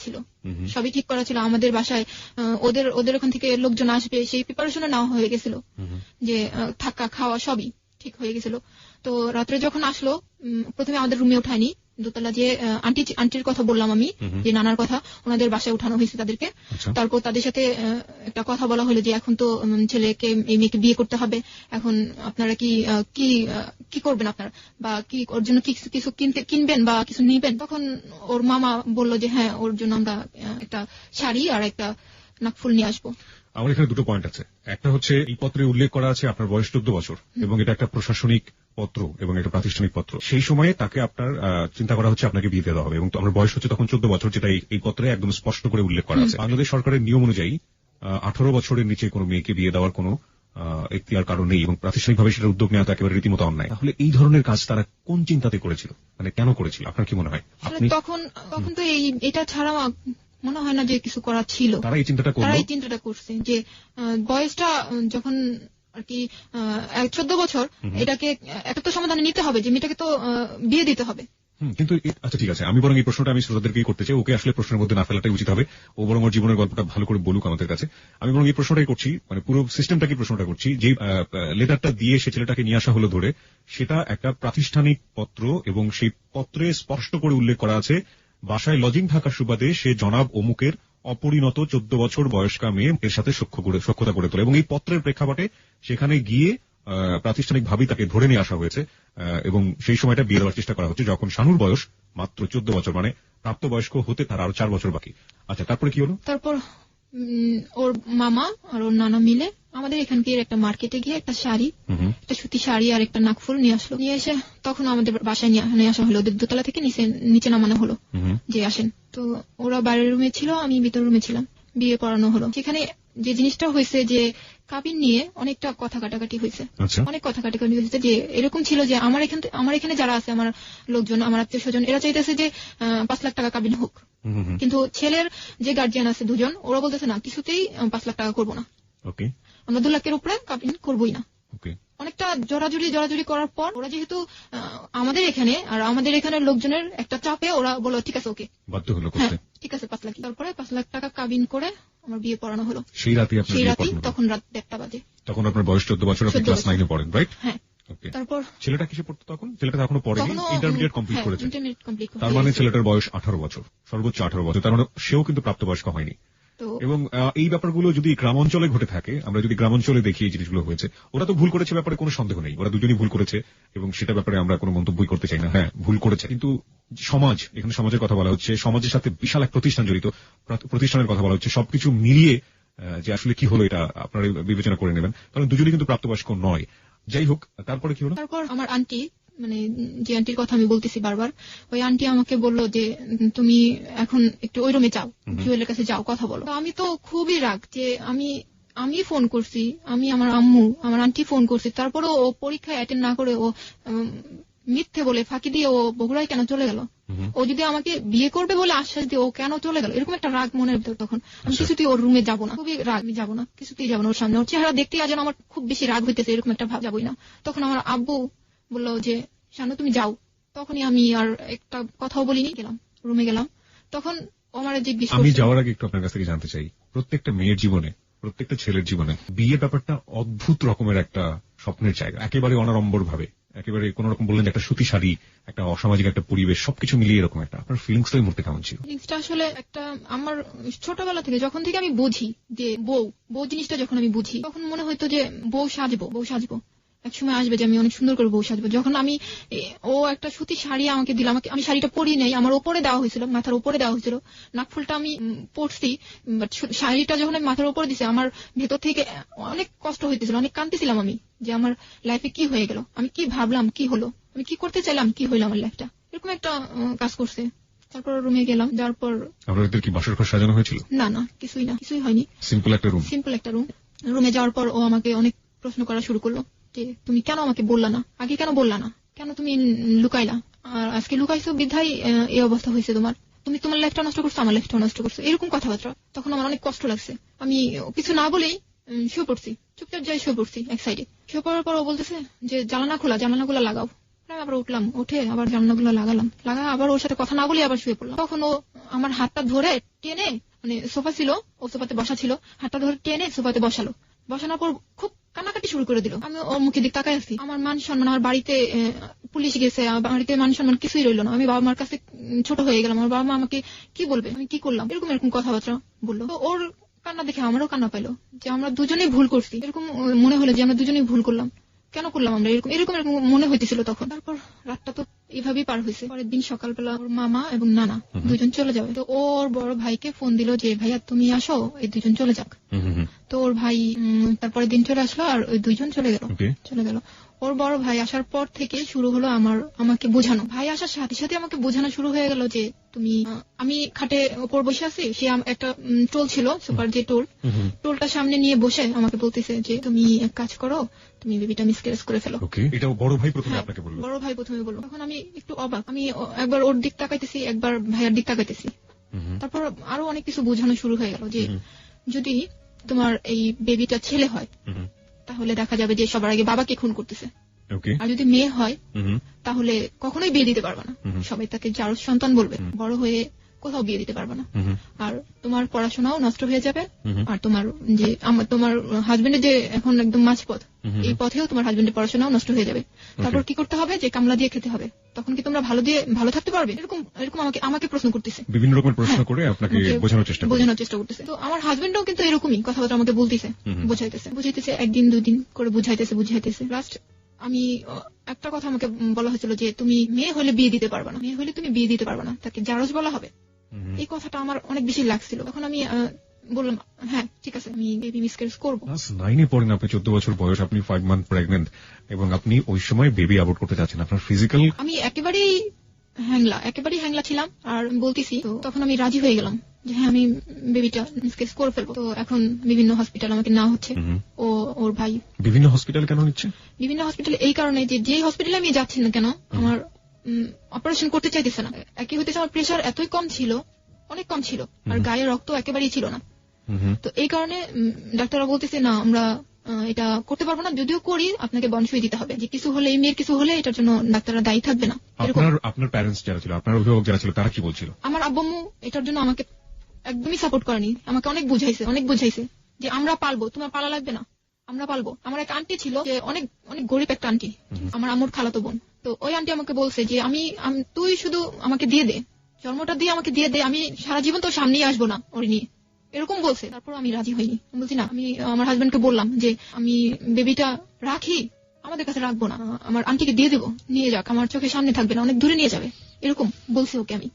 ছিল, আমাদের বাসায় ওদের ওখান থেকে লোকজন আসবে সেই প্রিপারেশনে নেওয়া হয়ে গেছিল, যে থাকা খাওয়া সবই ঠিক হয়ে গেছিল। তো রাত্রে যখন আসলো, প্রথমে আমাদের রুমে উঠায়নি, দোতলা যে আন্টির কথা বললাম আমি, যে নানার কথা, ওনাদের বাসায় উঠানো হয়েছে তাদেরকে। তারপর তাদের সাথে একটা কথা বলা হলো যে এখন তো ছেলেকে, এই মেয়েকে বিয়ে করতে হবে, এখন আপনারা কি করবেন আপনারা, বা কি ওর জন্য কিছু কিনবেন বা কিছু নিবেন? তখন ওর মামা বললো যে হ্যাঁ, ওর জন্য আমরা একটা শাড়ি আর একটা নাকফুল নিয়ে আসবো। আমার এখানে 2টো পয়েন্ট আছে। একটা হচ্ছে এই পত্রে উল্লেখ করা আছে আপনার বয়স 14 বছর এবং এটা একটা প্রশাসনিক পত্র এবং একটা প্রাতিষ্ঠানিক পত্র। সেই সময়ে তাকে আপনার চিন্তা করা হচ্ছে আপনাকে বিয়ে দেওয়া হবে এবং আমার বয়স হচ্ছে তখন 14 বছর, যেটা এই পত্রে একদম স্পষ্ট করে উল্লেখ করা আছে। বাংলাদেশ সরকারের নিয়ম অনুযায়ী 18 বছরের নিচে কোনো মেয়েকে বিয়ে দেওয়ার কোনো এখতিয়ার কারণ নেই এবং প্রাতিষ্ঠানিকভাবে সেটা উদ্যোগ নেওয়া একেবারে রীতিমতো অন্যায়। তাহলে এই ধরনের কাজ তারা কোন চিন্তাতে করেছিল, মানে কেন করেছিল, আপনার কি মনে হয়? তখন তো এটা ছাড়া মনে হয় না যে কিছু করা ছিল। তারা এই চিন্তাটা করছে যে বয়সটা যখন আর কি 14 বছর, এটাকে একটা তো সমাধানে নিতে হবে, যে মেয়েটাকে তো বিয়ে দিতে হবে। কিন্তু আচ্ছা ঠিক আছে, আমি বরং এই প্রশ্নটা আমি শ্রোতাদেরকেই করতে চাই, ওকে আসলে প্রশ্নের মধ্যে না ফেলাটাই উচিত হবে, ও বরং ওর জীবনের গল্পটা ভালো করে বলুক আমাদের কাছে। আমি বরং এই প্রশ্নটাই করছি, মানে পুরো সিস্টেমটাকে প্রশ্নটা করছি, যে লেটারটা দিয়ে সে ছেলেটাকে নিয়ে আসা হলো ধরে, সেটা একটা প্রাতিষ্ঠানিক পত্র এবং সেই পত্রে স্পষ্ট করে উল্লেখ করা আছে বাসায় লজিং থাকার সুবাদে সে জনাব অমুকের অপরিণত 14 বছর বয়স্কা মেয়ে এর সাথে সখ্যতা করে তোলে, এবং এই পত্রের প্রেক্ষাপটে সেখানে গিয়ে প্রাতিষ্ঠানিক ভাবেই তাকে ধরে নিয়ে আসা হয়েছে, এবং সেই সময়টা বিয়ে দেওয়ার চেষ্টা করা হচ্ছে যখন শানুর বয়স মাত্র 14 বছর, মানে প্রাপ্তবয়স্ক হতে তার আরো 4 বছর বাকি। আচ্ছা, তারপরে কি হলো? তারপর ওর মামা আর ওর নানা মিলে আমাদের এখানকে একটা মার্কেটে গিয়ে একটা শাড়ি, একটা সুতি শাড়ি আর একটা নাকফুল নিয়ে আসলো। নিয়ে এসে তখন আমাদের বাসায় নিয়ে আসা হলো, ওদের দোতলা থেকে নিচে নামানো হলো যে আসেন। তো ওরা বাইরের রুমে ছিল, আমি ভিতর রুমে ছিলাম। বিয়ে পড়ানো হলো। সেখানে যে জিনিসটা হয়েছে যে কাবিন নিয়ে অনেকটা কথা কাটাকাটি হয়েছে, অনেক কথা কাটাকাটি হয়েছে, যে এরকম ছিল যে আমার এখানে যারা আছে, আমার লোকজন, আমার আত্মীয় স্বজন, এরা চাইতেছে যে 5 লাখ টাকা কাবিন হোক, কিন্তু ছেলের যে গার্জিয়ান আছে দুজন, ওরা বলতেছে না, কিছুতেই 5 লাখ টাকা করবো না, আমরা 2 লাখের উপরে কাবিন করবোই না। অনেকটা জোরাজুরি করার পর ওরা যেহেতু আমাদের এখানে আর আমাদের এখানের লোকজনের একটা চাপে ওরা বলল ঠিক আছে, ওকে, বাধ্য হলো করতে, ঠিক আছে 5 লাখ। তারপরে 5 লাখ টাকা কাবিন করে আমার বিয়ে পড়ানো হলো। সেই রাতে তখন রাত 1:30 বাজে। তখন আপনার বয়স 14 বছর, আপনি ক্লাস 9 এ পড়েন, রাইট? হ্যাঁ। তারপর ছেলেটা কিসে পড়তো তখন? ছেলেটা এখনো পড়েনি, ইন্টারমিডিয়েট কমপ্লিট করেছে। তার মানে ছেলেটার বয়স 18 বছর, সর্বোচ্চ 18 বছর, তার মানে সেও কিন্তু প্রাপ্তবয়স্ক হয়নি। এবং এই ব্যাপারগুলো যদি গ্রামাঞ্চলে ঘটে থাকে, আমরা যদি গ্রামাঞ্চলে দেখি এই জিনিসগুলো হয়েছে, ওরা তো ভুল করেছে, ব্যাপারে কোনো সন্দেহ নেই, ওরা দুজনই ভুল করেছে এবং সেটা ব্যাপারে আমরা কোনো মন্তব্য করতে চাই না। হ্যাঁ, ভুল করেছে, কিন্তু সমাজ, এখানে সমাজের কথা বলা হচ্ছে, সমাজের সাথে বিশাল এক প্রতিষ্ঠান জড়িত, প্রতিষ্ঠানের কথা বলা হচ্ছে, সবকিছু মিলিয়ে যে আসলে কি হলো এটা আপনারা বিবেচনা করে নেবেন, কারণ দুজনই কিন্তু প্রাপ্তবয়স্ক নয়। যাই হোক, তারপরে কি হলো? তারপর আমার আন্টি, মানে যে আন্টির কথা আমি বলতেছি বারবার, ওই আন্টি আমাকে বললো যে তুমি এখন একটু ওই রুমে যাও, জুয়েলের কাছে যাও, কথা বলো। আমি তো খুবই রাগ যে আমি ফোন করছি, আমি আমার আম্মু, আমার আন্টি ফোন করছি, তারপরেও ও পরীক্ষায় অ্যাটেন্ড না করে ও মিথ্যে বলে ফাঁকি দিয়ে ও বগুড়ায় কেন চলে গেল? ও যদি আমাকে বিয়ে করবে বলে আশ্বাস দিয়ে ও কেন চলে গেল? এরকম একটা রাগ মনের ভিতর। তখন আমি কিছুতেই ওর রুমে যাবো না, খুবই রাগ, আমি যাবো না, কিছুতেই যাবো না ওর সামনে। ওর চেহারা দেখতেই আজ আমার খুব বেশি রাগ হইতেছে, এরকম একটা ভাব, যাবোই না। তখন আমার আব্বু বললো যে শানু তুমি যাও। তখনই আমি আর একটা কথাও বলিনি, গেলাম, রুমে গেলাম। তখন আমার জিজ্ঞেস, আমি যাওয়ার আগে একটু আপনার কাছ থেকে জানতে চাই, প্রত্যেকটা মেয়ের জীবনে, প্রত্যেকটা ছেলের জীবনে বিয়ে ব্যাপারটা অদ্ভুত রকমের একটা স্বপ্নের জায়গা, একেবারে অনাড়ম্বর ভাবে, একেবারে কোন রকম বললেন একটা সুতি শাড়ি, একটা অসামাজিক একটা পরিবেশ, সবকিছু মিলিয়ে এরকম একটা, আপনার ফিলিংসটা এই মুহূর্তে কেমন ছিল? ফিলিংসটা আসলে একটা, আমার ছোটবেলা থেকে যখন থেকে আমি বুঝি যে বউ জিনিসটা যখন আমি বুঝি, তখন মনে হইতো যে বউ সাজবো, এক সময় আসবে যে আমি অনেক সুন্দর করে বউ সাজবো। যখন ও একটা সুতি শাড়ি আমাকে দিল, আমি শাড়িটা পরি নাই, আমার উপরে দেওয়া হয়েছিল, মাথার উপরে দেওয়া হয়েছিল, নাকফুলটা আমি পরছি, বাট শাড়িটা যখন আমি মাথার উপরে দিছি, আমার ভেতর থেকে অনেক কষ্ট হইতেছিল, অনেক কাঁদতেছিলাম আমি, যে আমার লাইফে কি হয়ে গেল, আমি কি ভাবলাম, কি হলো, আমি কি করতে চাইলাম, কি হইলো আমার লাইফটা, এরকম একটা কাজ করছে। তারপর রুমে গেলাম, যাওয়ার পর আপনাদের কি বাসর ঘর সাজানো হয়েছিল? না, কিছুই হয়নি, সিম্পল একটা রুম। রুমে যাওয়ার পর ও আমাকে অনেক প্রশ্ন করা শুরু করলো যে তুমি কেন আমাকে বললা না, আগে কেন বললা না, কেন তুমি লুকাইলা, আর আজকে লুকাইছো বিধায় এই অবস্থা হয়েছে তোমার, তুমি তোমার লাইফটা নষ্ট করছো, আমার লাইফটা নষ্ট করছো, এরকম কথাবার্তা। তখন আমার অনেক কষ্ট লাগছে, আমি কিছু না বলেই শুয়ে পড়ছি, চুপচাপ যাই শুয়ে পড়ছি এক সাইডে। শুয়ে পড়ার পর ও বলতেছে যে জানালাগুলো লাগাও। আবার উঠলাম, উঠে আবার জানালাগুলো লাগালাম, আবার ওর সাথে কথা না বলে আবার শুয়ে পড়লাম। তখন ও আমার হাতটা ধরে টেনে, মানে সোফা ছিল, ও সোফাতে বসা ছিল, হাতটা ধরে টেনে সোফাতে বসানোর পর খুব কান্নাকাটি শুরু করে দিল। আমি ওর মুখে দিক তাকাই আছি, আমার মান সম্মান, আমার বাড়িতে পুলিশ গেছে, বাড়িতে মান সম্মান কিছুই রইল না, আমি বাবা মার কাছে ছোট হয়ে গেলাম, আমার বাবা মা আমাকে কি বলবে, আমি কি করলাম, এরকম কথাবার্তা বললো। তো ওর কান্না দেখে আমারও কান্না পাইলো, যে আমরা দুজনেই ভুল করছি, এরকম মনে হলো যে আমরা দুজনেই ভুল করলাম, কেন করলাম আমরা এরকম মনে হইতেছিল তখন। তারপর রাতটা তো এইভাবেই পার হয়েছে। পরের দিন সকালবেলা ওর মামা এবং নানা দুজন চলে যাবে। তো ওর বড় ভাইকে ফোন দিল যে ভাইয়া তুমি আসো, এই দুজন চলে যাক। তো ওর ভাই তারপরে দিন চলে আসলো, আর ওই দুইজন চলে গেল। ওর বড় ভাই আসার পর থেকে শুরু হলো আমাকে বোঝানো। ভাই আসার সাথে সাথে আমাকে বোঝানো শুরু হয়ে গেল যে তুমি, আমি খাটে ওপর বসে আছি, সে একটা টোল ছিল, সুপার যে টোলটা সামনে নিয়ে বসে আমাকে বলতেছে যে তুমি এক কাজ করো, তুমি বেবিটা মিসক্যারেজ করে ফেলো। এটা বড় ভাই প্রথমে আপনাকে বলল? বড় ভাই প্রথমে বলল। তখন আমি একটু অবাক, আমি একবার ওর দিক তাকাইতেছি, একবার ভাইয়ার দিক তাকাইতেছি। তারপর আরো অনেক কিছু বোঝানো শুরু হয়ে গেল যে যদি তোমার এই বেবিটা ছেলে হয়, তাহলে দেখা যাবে যে সবার আগে বাবাকে খুন করতেছে, আর যদি মেয়ে হয় তাহলে কখনোই বিয়ে দিতে পারবে না। সবাই তাকে যার সন্তান বলবে, বড় হয়ে কোথাও বিয়ে দিতে পারবে না। আর তোমার পড়াশোনাও নষ্ট হয়ে যাবে, আর তোমার হাজবেন্ডের যে এখন একদম মাঝপথ, এই পথেও তোমার হাজবেন্ডের পড়াশোনাও নষ্ট হয়ে যাবে। তারপর কি করতে হবে, যে কামলা দিয়ে খেতে হবে। তখন কি তোমরা ভালো থাকতে পারবে? এরকম আমাকে প্রশ্ন করতেছে, বিভিন্ন রকমের প্রশ্ন করে আপনাকে বোঝানোর চেষ্টা করতেছে। তো আমার হাজবেন্ডও কিন্তু এরকমই কথাবার্তা আমাকে বলতেছে, বুঝাইতেছে, একদিন দুদিন করে বুঝাইতেছে। লাস্ট আমি একটা কথা আমাকে বলা হয়েছিল যে তুমি মেয়ে হলে বিয়ে দিতে পারবে না, তুমি বিয়ে দিতে পারবে না, তাকে জারজ বলা হবে। এই কথাটা আমার অনেক বেশি লাগছিল। তখন আমি বললাম হ্যাঁ ঠিক আছে, আমি বেবি মিসক্যারেজ করবো। ক্লাস 9 পড়েন আপনি, 14 বছর বয়স, আপনি 5 মান্থ প্রেগন্যান্ট, এবং আপনি ওই সময় বেবি অ্যাবর্ট করতে যাচ্ছেন। আপনার ফিজিক্যাল, আমি একেবারেই হ্যাংলা ছিলাম, আর বলতেছি। তো তখন আমি রাজি হয়ে গেলাম যে হ্যাঁ আমি বেবিটা মিসক্যারেজ করে ফেলবো। তো এখন বিভিন্ন হসপিটাল আমাকে নেওয়া হচ্ছে। ওর ভাই বিভিন্ন হসপিটাল কেন নিচ্ছে? বিভিন্ন হসপিটাল এই কারণে যে হসপিটালে আমি যাচ্ছি না কেন, আমার অপারেশন করতে চাইতেছে না। একই হইতেছে আমার প্রেশার এতই কম ছিল, অনেক কম ছিল, আর গায়ে রক্ত একেবারেই ছিল না। তো এই কারণে ডাক্তাররা বলতেছে না আমরা এটা করতে পারবো না, যদিও করি আপনাকে বন্ডসই দিতে হবে, যে কিছু হলে, এই মেয়ের কিছু হলে এটার জন্য ডাক্তাররা দায়ী থাকবে না। আপনার প্যারেন্টস যারা ছিল, আপনার অভিভাবক যারা ছিল, তারা কি বলছিল? আমার আব্বু আম্মু এটার জন্য আমাকে একদমই সাপোর্ট করেনি, আমাকে অনেক বুঝাইছে যে আমরা পালবো, তোমার পালা লাগবে না, আমরা পালবো। আমার এক আন্টি ছিল, যে অনেক অনেক গরিব একটা আন্টি, আমার আম্মুর খালাতো বোন। তো ওই আন্টি আমাকে বলছে যে তুই শুধু আমাকে দিয়ে দে, জন্মটা দিয়ে আমাকে দিয়ে দে, আমি সারা জীবন তোর সামনেই আসবো না ওর নিয়ে, এরকম বলছে। তারপর আমি রাজি হইনি, বলছি না। আমি আমার হাজবেন্ডকে বললাম যে আমি বেবিটা রাখি, আমাদের কাছে রাখবো না, আমার আন্টিকে দিয়ে দেবো, নিয়ে যাক, আমার চোখের সামনে থাকবে না, অনেক দূরে নিয়ে যাবে, এরকম বলছে ওকে আমি।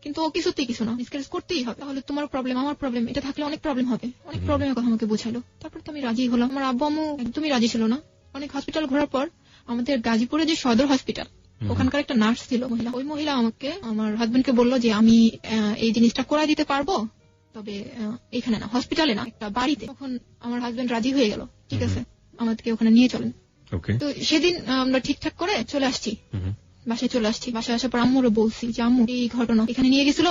কিন্তু ও কিছুতেই কিছু না, মিসক্যারেজ করতেই হবে, তাহলে তোমার প্রবলেম, আমার প্রবলেম, এটা থাকলে অনেক প্রবলেম হবে, অনেক প্রবলেমের কথা আমাকে বোঝালো। তারপর তো আমি রাজি হলাম। আমার আব্বু আম্মু একদমই রাজি ছিল না। অনেক হসপিটাল ঘোরার পর আমাদের গাজীপুরে যে সদর হসপিটাল, ওখানকার একটা নার্স ছিল মহিলা, ওই মহিলা আমাকে, আমার হাজবেন্ডকে বললো যে আমি এই জিনিসটা করাই দিতে পারবো, তবে এখানে না, হসপিটালে না, একটা বাড়িতে। তখন আমার হাজবেন্ড রাজি হয়ে গেল, ঠিক আছে আমাদেরকে ওখানে নিয়ে চলেন। তো সেদিন আমরা ঠিকঠাক করে চলে আসছি, বাসায় চলে আসছি। বাসায় আসার পর আম্মুরও বলছি যে আম্মু এই ঘটনা, এখানে নিয়ে গেছিল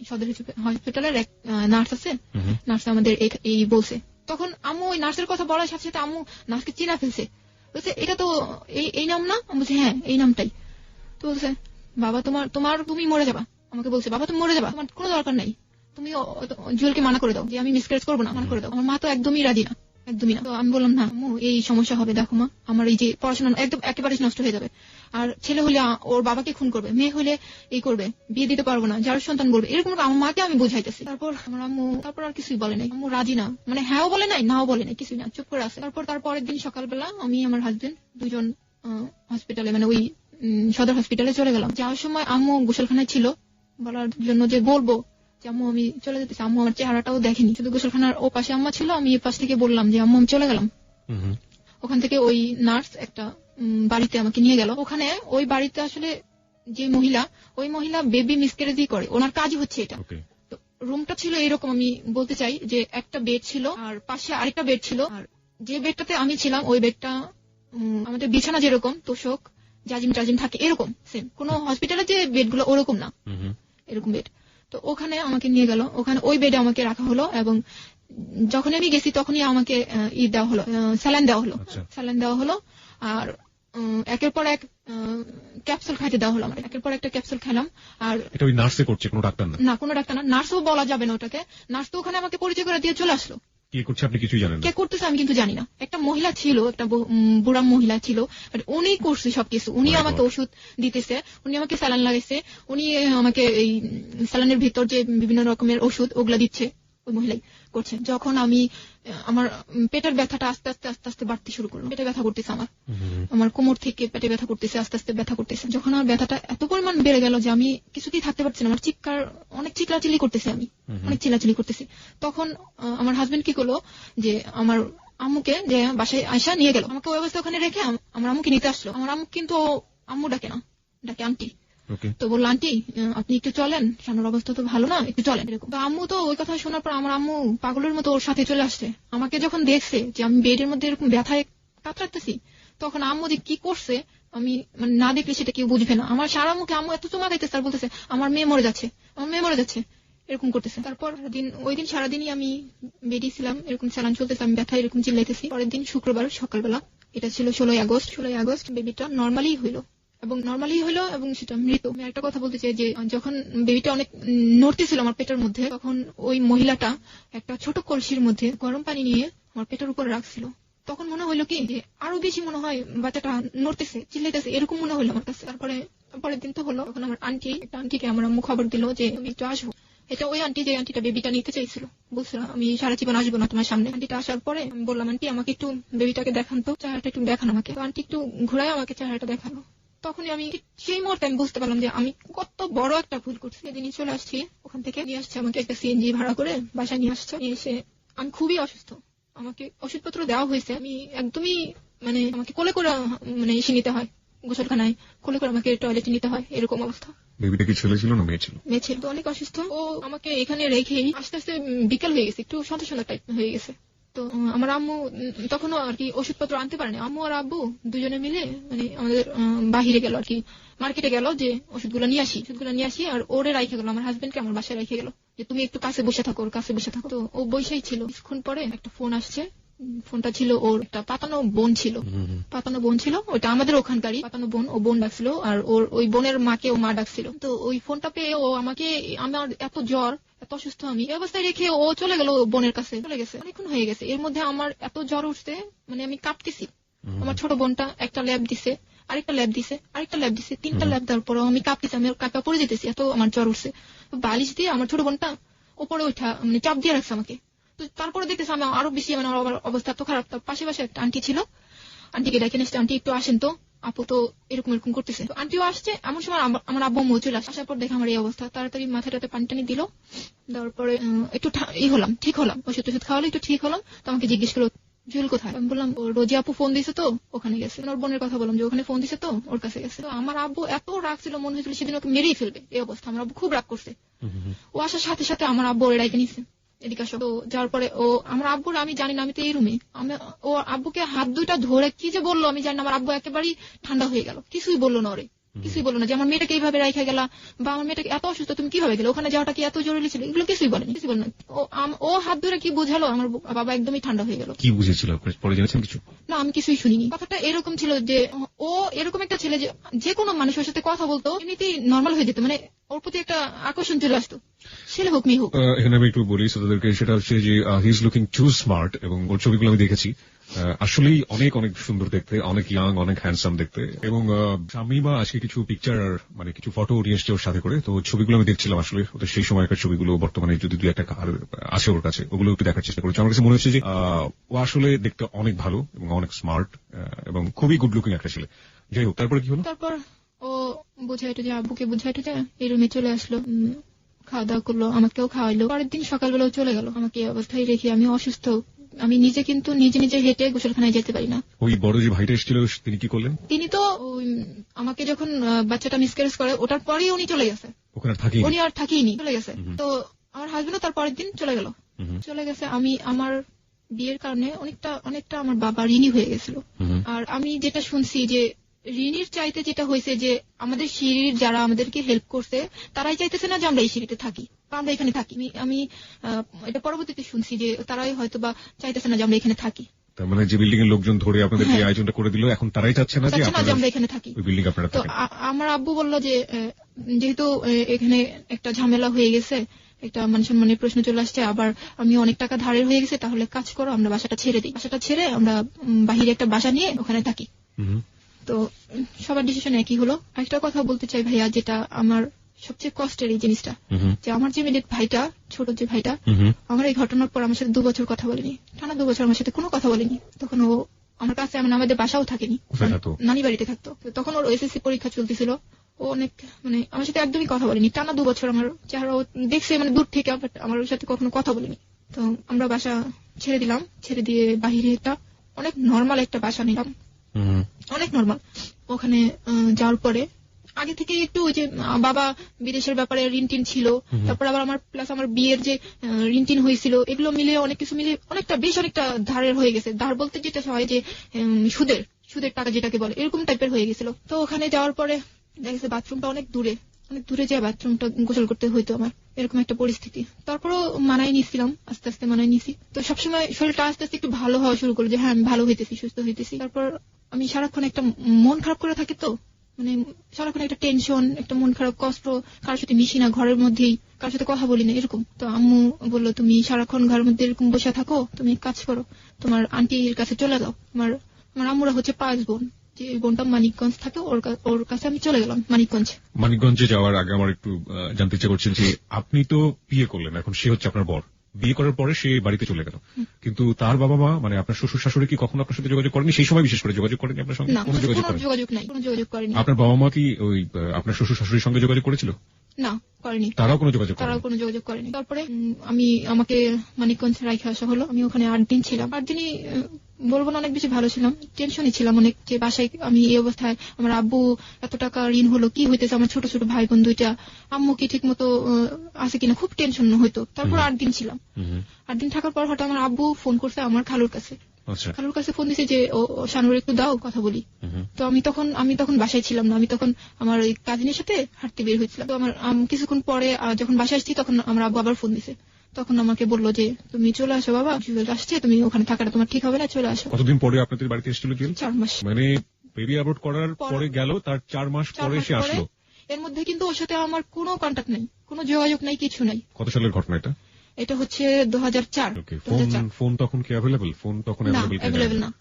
সদর হসপিটালের এক নার্স আছে, নার্স আমাদের এই বলছে। তখন আম্মু ওই নার্সের কথা বলার সাথে সাথে আম্মু নার্সকে চিনা ফেলছে, বলছে এটা তো এই নাম না? আমি বলছি হ্যাঁ এই নামটাই। তো বলছে বাবা তুমি মরে যাবা, আমাকে বলছে বাবা তুমি মরে যাবা, তোমার কোনো দরকার নাই, তুমি জুয়েলকে মানা করে দাও যে আমি মিসক্যারেজ করবো না, মানা করে দাও। আমার মা তো একদমই রাজি না, একদমই না। তো আমি বললাম না আম্মু এই সমস্যা হবে, দেখো মা আমার এই যে পড়াশোনা একদম একেবারে নষ্ট হয়ে যাবে, আর ছেলে হলে ওর বাবাকে খুন করবে, মেয়ে হলে এই করবে, বিয়ে দিতে পারবো না, যার সন্তান বলবে, এরকম আমার মাকে আমি বুঝাইতেছি। তারপর আমার আম্মু আর কিছুই বলে নাই, আম্মু রাজি না, মানে হ্যাঁও বলে নাই নাও বলে নাই, কিছুই না, চুপ করে আছে। তারপরের দিন সকালবেলা আমি আমার হাজবেন্ড দুজন হসপিটালে, মানে ওই সদর হসপিটালে চলে গেলাম। যাওয়ার সময় আম্মু গোসলখানায় ছিল, বলার জন্য যে বলবো যে আম্মু আমি চলে যেতেছি। আম্মু আমার চেহারাটাও দেখেনি, শুধু গোসলখানার ও পাশে আম্মা ছিল, আমি এই পাশ থেকে বললাম যে আম্মু আমি চলে গেলাম। ওখান থেকে ওই নার্স একটা বাড়িতে আমাকে নিয়ে গেল। ওখানে ওই বাড়িতে আসলে যে মহিলা, ওই মহিলা বেবি মিসক্যারেজই করে, ওনার কাজই হচ্ছে এটা। তো রুমটা ছিল এরকম, আমি বলতে চাই যে একটা বেড ছিল আর পাশে আরেকটা বেড ছিল, আর যে বেডটাতে আমি ছিলাম ওই বেডটা আমাদের বিছানা যেরকম তোষক জাজিম টাজিম থাকে এরকম সেম, কোন হসপিটালে যে বেডগুলো ওরকম না, এরকম বেড। তো ওখানে আমাকে নিয়ে গেল, ওখানে ওই বেডে আমাকে রাখা হলো, এবং যখন আমি গেছি তখনই আমাকে দেওয়া হলো, স্যালাইন দেওয়া হলো, আর একের পর এক ক্যাপসুল খাইতে দেওয়া হলো। আমার একের পর একটা ক্যাপসুল খেলাম। আর এটা ওই নার্সে করছে, কোনো ডাক্তার না, কোনো ডাক্তার না, নার্সও বলা যাবে না ওটাকে। নার্স তো ওখানে আমাকে পরিচয় করে দিয়ে চলে আসলো। কে করছে আপনি কিছুই জানেন না? কে করতেছে আমি কিন্তু জানি না। একটা মহিলা ছিল, একটা বুড়া মহিলা ছিল, উনি করছে সবকিছু। উনি আমাকে ওষুধ দিতেছে, উনি আমাকে স্যালাইন লাগাইছে, উনি আমাকে এই স্যালাইনের ভিতর যে বিভিন্ন রকমের ওষুধ ওগুলা দিচ্ছে, ওই মহিলাই করছে। যখন আমার পেটের ব্যথাটা আস্তে আস্তে বাড়তে শুরু করলো, পেটে ব্যথা করতেছে, আমার কোমর থেকে পেটে ব্যথা করতেছে, আস্তে আস্তে ব্যথা করতেছে। যখন আমার ব্যথাটা এত পরিমাণ বেড়ে গেল যে আমি কিছুতেই থাকতে পারছি না, আমার অনেক চিল্লাচিল্লি করতেছি, আমি অনেক চিল্লাচিল্লি করতেছি। তখন আমার হাজবেন্ড কি করলো, যে আমার আম্মুকে যে বাসায় আয়সা নিয়ে গেল, আমাকে ওই অবস্থা ওখানে রেখে আমার আম্মুকে নিতে আসলো। আমার আম্মু কিন্তু আম্মু ডাকে না, ডাকে আন্টি। তো বললো আন্টি আপনি একটু চলেন, শানুর অবস্থা তো ভালো না, একটু চলেন, এরকম। তো আম্মু তো ওই কথা শোনার পর আমার আম্মু পাগলের মতো ওর সাথে চলে আসছে। আমাকে যখন দেখছে যে আমি বেডের মধ্যে এরকম ব্যথায় কাতরাতেছি, তখন আম্মু যে কি করছে আমি মানে না দেখলে সেটা কেউ বুঝবে না। আমার সারা মুখে আম্মু এত চুমা খাইতেছে আর বলতেছে আমার মেয়ে মরে যাচ্ছে, আমার মেয়ে মরে যাচ্ছে, এরকম করতেছে। তারপর ওই দিন সারাদিনই আমি বেরিয়েছিলাম, এরকম স্যালাইন চলতেছে, আমি ব্যথা এরকম চিল্লাইতেছি। পরের দিন শুক্রবার সকালবেলা এটা ছিল 16 আগস্ট। 16 আগস্ট বেবিটা নর্মালি হইলো এবং সেটা মৃত। আমি একটা কথা বলতে চাই যে যখন বেবিটা অনেক নড়তেছিল আমার পেটের মধ্যে, তখন ওই মহিলাটা একটা ছোট কলসির মধ্যে গরম পানি নিয়ে আমার পেটের উপর রাখছিল। তখন মনে হইলো কি যে আরো বেশি মনে হয় বাচ্চাটা নড়তেছে, চিল্লাইতেছে, এরকম মনে হইলো আমার কাছে। তারপরে পরের দিন তো হলো, তখন আমার আন্টিকে আমার আম্মু খবর দিল যে তুমি একটু আসবো। এটা ওই আন্টি যে আন্টিটা বেবিটা নিতে চাইছিল, বলছিল আমি সারা জীবন আসবো না তোমার সামনে। আন্টিটা আসার পরে আমি বললাম, আন্টি আমাকে একটু বেবিটাকে দেখান তো, চেহারাটা একটু দেখান আমাকে। আন্টি একটু ঘুরাই আমাকে চেহারাটা দেখালো। তখনই আমি সেই মুহূর্তে আমি বুঝতে পারলাম যে আমি কত বড় একটা ভুল করছি। সেদিনই চলে আসছি, ওখান থেকে নিয়ে আসছে আমাকে একটা সিএনজি ভাড়া করে বাসায় নিয়ে আসছে। নিয়ে এসে আমি খুবই অসুস্থ, আমাকে ওষুধপত্র দেওয়া হয়েছে, আমি একদমই আমাকে কোলে করে এসে নিতে হয়, গোসলখানায় কোলে করে আমাকে টয়লেটে নিতে হয়, এরকম অবস্থা। বেবিটা কি ছেলে ছিল না মেয়ে ছিল? মেয়ে ছিল। তো অনেক অসুস্থ। ও আমাকে এখানে রেখেই আস্তে আস্তে বিকেল হয়ে গেছে, একটু সন্ধ্যা টাইপ হয়ে গেছে। তো আমার আম্মু তখনও আর কি ওষুধপত্র আনতে পারেনি। আম্মু আর আব্বু দুজনে মিলে আমাদের বাহিরে গেল আর কি, মার্কেটে গেল যে ওষুধগুলো নিয়ে আসি। আর ওরে রাইখে গেল, আমার হাজবেন্ডকে আমার বাসায় রেখে গেল যে তুমি একটু কাছে বসে থাকো, ওর কাছে বসে থাকো। তো ও বসেই ছিল। কিছুক্ষণ পরে একটা ফোন আসছে। ফোনটা ছিল ওর একটা পাতানো বোন ছিল, ওইটা আমাদের ওখানকারই পাতানো বোন। ও বোন ডাকছিল, আর ওর ওই বোনের মাকে ও মা ডাকছিল। তো ওই ফোনটা পেয়ে ও আমাকে, আমার এত জ্বর, এত অসুস্থ, আমি এই অবস্থায় রেখে ও চলে গেল বোনের কাছে। চলে গেছে, অনেকক্ষণ হয়ে গেছে। এর মধ্যে আমার এত জ্বর উঠছে, আমি কাঁপতেছি। আমার ছোট বোনটা একটা ল্যাব দিছে, আরেকটা ল্যাব দিছে, 3টা ল্যাব দেওয়ার পর আমি কাঁপতেছি, আমি কাঁপা পড়ে যেতেছি, এত আমার জ্বর উঠছে। বালিশ দিয়ে আমার ছোট বোনটা উপরে ওঠা চাপ দিয়ে রাখছে আমাকে। তো তারপরে দেখতেছি আমি আরো বেশি, আমার অবস্থা এত খারাপ। তার পাশে একটা আন্টি ছিল, আন্টিকে ডেকে নিয়েছে, আন্টি একটু আসেন তো, আপু তো এরকম করতেছে। তো আন্টিও আসছে। এমন সময় আমার আব্বু আম্মু চলে আসার পর দেখে আমার এই অবস্থা। তাড়াতাড়ি মাথাটাতে পানি টানি দিল, দেওয়ার পরে একটু ঠিক হলাম, ওষুধ খাওয়ালো, একটু ঠিক হলাম। তো আমাকে জিজ্ঞেস করলো জুয়েল কোথায়। আমি বললাম রোজি আপু ফোন দিছে তো ওখানে গেছে। ওর বোনের কথা বললাম যে ওখানে ফোন দিছে তো ওর কাছে গেছে। তো আমার আব্বু এত রাগ ছিল, মনে হয়েছিল সেদিন ওকে মেরেই ফেলবে, এই অবস্থা। আমার আব্বু খুব রাগ করছে। ও আসার সাথে সাথে আমার আব্বু ওর এড়াইতে নিছে, এদিকে আসো। তো যাওয়ার পরে ও আমার আব্বুর, আমি জানি না, আমি তো এই রুমে, ও আব্বুকে হাত দুইটা ধরে কি যে বললো আমি জানি না। আমার আব্বু একেবারেই ঠান্ডা হয়ে গেল, কিছুই বললো না ওরে, কিছুই বললো না যে আমার মেয়েটাকে এইভাবে রাখা গেলা, বা আমার মেয়েটাকে এত অসুস্থ তুমি কিভাবে গেলে, ওখানে যাওয়াটা কি এত জরুরি ছিল, এগুলো কিছুই বলেনি। ও হাত ধরে কি বোঝালো, আমার বাবা একদমই ঠান্ডা হয়ে গেল। কি বুঝেছিল পরে জেনেছেন কিছু? না, আমি কিছুই শুনিনি। কথাটা এরকম ছিল যে ও এরকম একটা ছেলে যে কোনো মানুষের সাথে কথা বলতো এমনিতেই নর্মাল হয়ে যেত, ওর প্রতি একটা আকর্ষণ চলে আসতো, ছেলে হোক মেয়ে হোক। এখানে আমি একটু বলি তাদেরকে, সেটা হচ্ছে যে he is looking to smart, এবং ওর ছবিগুলো আমি দেখেছি, আসলেই অনেক অনেক সুন্দর দেখতে, অনেক ইয়াং, অনেক হ্যান্ডসাম দেখতে। এবং শামিমা আজকে কিছু পিকচার কিছু ফটো নিয়ে এসছে ওর সাথে করে। তো ছবিগুলো আমি দেখছিলাম, আসলে ওদের সেই সময়কার ছবিগুলো, বর্তমানে যদি দুই একটা আছে ওর কাছে, ওগুলো একটু দেখার চেষ্টা করেছি। আমার কাছে মনে হচ্ছে যে ও আসলে দেখতে অনেক ভালো এবং অনেক স্মার্ট এবং খুবই গুড লুকিং একটা ছেলে। যাই হোক, তারপরে কি হলো? তারপর ও বুঝাইতো যে আব্বুকে বুঝাইতো যে এই রুমে চলে আসলো, খাওয়া দাওয়া করলো, আমাকেও খাওয়াইলো। পরের দিন সকালবেলাও চলে গেল, আমাকে এই অবস্থায় রেখে। আমি অসুস্থ, আমি নিজে কিন্তু নিজে হেঁটে গোসলখানায় যেতে পারি না। ওই বড় যে ভাইটা এসেছিল তিনি কি করলেন? তিনি তো আমাকে যখন বাচ্চাটা মিসক্যারেজ করে ওটার পরেই উনি চলে গেছে, উনি আর থাকিনি, চলে গেছে। তো আমার হাজবেন্ডও তার পরের দিন চলে গেছে। আমি আমার বিয়ের কারণে অনেকটা আমার বাবা ঋণী হয়ে গেছিল। আর আমি যেটা শুনছি যে ঋণীর চাইতে যেটা হয়েছে যে আমাদের সিঁড়ির যারা আমাদেরকে হেল্প করছে তারাই চাইতেছে না যে আমরা এই সিঁড়িতে থাকি বা আমরা এখানে থাকি। আমি এটা পরবর্তীতে শুনছি যে তারাই হয়তো বা চাইতেছে না যে আমরা এখানে থাকি। তার মানে যে বিল্ডিং এর লোকজন ধরে আপনাদের এই আয়োজনটা করে দিল, এখন তারাই চাচ্ছে না যে আমরা এখানে থাকি, ওই বিল্ডিং আপনারা থাকেন। তো আমার আব্বু বলল যে যেহেতু এখানে একটা ঝামেলা হয়ে গেছে, একটা মান সম্মানের প্রশ্ন চলে আসছে, আবার আমি অনেক টাকা ধারের হয়ে গেছে, তাহলে কাজ করো আমরা বাসাটা ছেড়ে দিই, বাসাটা ছেড়ে আমরা বাহিরে একটা বাসা নিয়ে ওখানে থাকি। তো সবার ডিসিশন একই হলো। একটা কথা বলতে চাই ভাইয়া, যেটা আমার সবচেয়ে কষ্টের এই জিনিসটা, যে আমার যে মেয়ের ভাইটা, ছোট যে ভাইটা, আমার এই ঘটনার পর আমার সাথে 2 বছর কথা বলেনি, টানা 2 বছর আমার সাথে কোনো কথা বলেনি। তখন ও আমার কাছে, আমাদের বাসাও থাকেনি, নানি বাড়িতে থাকতো। তখন ওর এসএসসি পরীক্ষা চলতেছিল। ও অনেক আমার সাথে একদমই কথা বলেনি, টানা 2 বছর। আমার চেহারা দেখছে দূর থেকে, আমার ওর সাথে কখনো কথা বলেনি। তো আমরা বাসা ছেড়ে দিলাম, ছেড়ে দিয়ে বাহিরে একটা অনেক নর্মাল একটা বাসা নিলাম, অনেক নর্মাল। ওখানে যাওয়ার পরে আগে থেকে একটু ওই যে বাবা বিদেশের ব্যাপারে ঋণ টিন ছিল, তারপর আবার আমার বিয়ের যে ঋণ টিন হয়েছিল, এগুলো মিলে অনেক কিছু মিলে অনেকটা ধারের হয়ে গেছে। ধার বলতে যেটা হয় যে সুদের টাকা যেটাকে বলে, এরকম টাইপের হয়ে গেছিল। তো ওখানে যাওয়ার পরে দেখা গেছে বাথরুমটা অনেক দূরে যায়, বাথরুমটা গোসল করতে হইতো আমার। এরকম একটা পরিস্থিতি। তারপরও মানায় নিয়েছিলাম, আস্তে আস্তে মানায় নিয়েছি। তো সবসময় শরীরটা আস্তে আস্তে একটু ভালো হওয়া শুরু করলো, যে হ্যাঁ আমি ভালো হইতেছি, সুস্থ হইতেছি। তারপর আমি সারাক্ষণ একটা মন খারাপ করে থাকি, তো মানে সারাক্ষণ একটা টেনশন, একটা মন খারাপ, কষ্ট, কারোর সাথে মিশি না, ঘরের মধ্যেই কারোর সাথে কথা বলি না, এরকম। তো আম্মু বললো, তুমি সারাক্ষণ ঘরের মধ্যে এরকম বসে থাকো, তুমি এক কাজ করো, তোমার আন্টির কাছে চলে যাও। আমার আম্মুরা হচ্ছে 5 বোন, যে বোনটা মানিকগঞ্জ থাকে, ওর কাছে আমি চলে গেলাম মানিকগঞ্জে যাওয়ার আগে আমার একটু জানতে ইচ্ছা করছেন যে আপনি তো বিয়ে করলেন, এখন সে হচ্ছে আপনার বর। বিয়ে করার পরে সে বাড়িতে চলে গেল, কিন্তু তার বাবা মা মানে আপনার শ্বশুর শাশুড়ি কি কখনো আপনার সাথে যোগাযোগ করেনি? সেই সময় বিশেষ করে যোগাযোগ করেনি আপনার সঙ্গে? কোনো যোগাযোগ করেনি। আপনার বাবা মা কি ওই আপনার শ্বশুর শাশুড়ির সঙ্গে যোগাযোগ করেছিল? না, করেনি। তারাও কোনো যোগাযোগ করেনি। তারপরে আমাকে মানিকগঞ্জ রাইখে আসা হলো। আমি ওখানে 8 দিন ছিলাম। 8 দিনই বলবো না, অনেক বেশি ভালো ছিলাম। টেনশনই ছিলাম অনেক, যে বাসায় আমি এই অবস্থায়, আমার আব্বু এত টাকা ঋণ হলো, কি হইতেছে, আমার ছোট ছোট ভাই বোন 2টা, আম্মু কি ঠিক মতো আছে কিনা, খুব টেনশন হইতো। তারপর 8 দিন ছিলাম। 8 দিন থাকার পর হঠাৎ আমার আব্বু ফোন করছে আমার খালুর কাছে ফোন দিছে যে শানুর একটু দাও, কথা বলি। তো আমি তখন বাসায় ছিলাম না, আমি তখন আমার ওই কাজিনের সাথে হাঁটতে বের হয়েছিলাম। তো আমার কিছুক্ষণ পরে যখন বাসায় আসছি, তখন আমার আব্বু আবার ফোন দিছে। তখন আমাকে বললো যে তুমি চলে আসো বাবা, জুয়েল আসছে, তুমি ওখানে থাকাটা তোমার ঠিক হবে না, চলে আসো। কতদিন পরে আপনাদের বাড়িতে এসেছিল জুয়েল? 4 মাস। মানে বেবি অ্যাবর্ট করার পরে গেল, তার 4 মাস পরে সে আসলো। এর মধ্যে কিন্তু ওর সাথে আমার কোনো কন্টাক্ট নাই, কোনো যোগাযোগ নাই, কিছু নাই। কত সালের ঘটনা এটা? এটা হচ্ছে 2004। ফোন তখন কি অ্যাভেলেবল? ফোন তখন অ্যাভেলেবল না।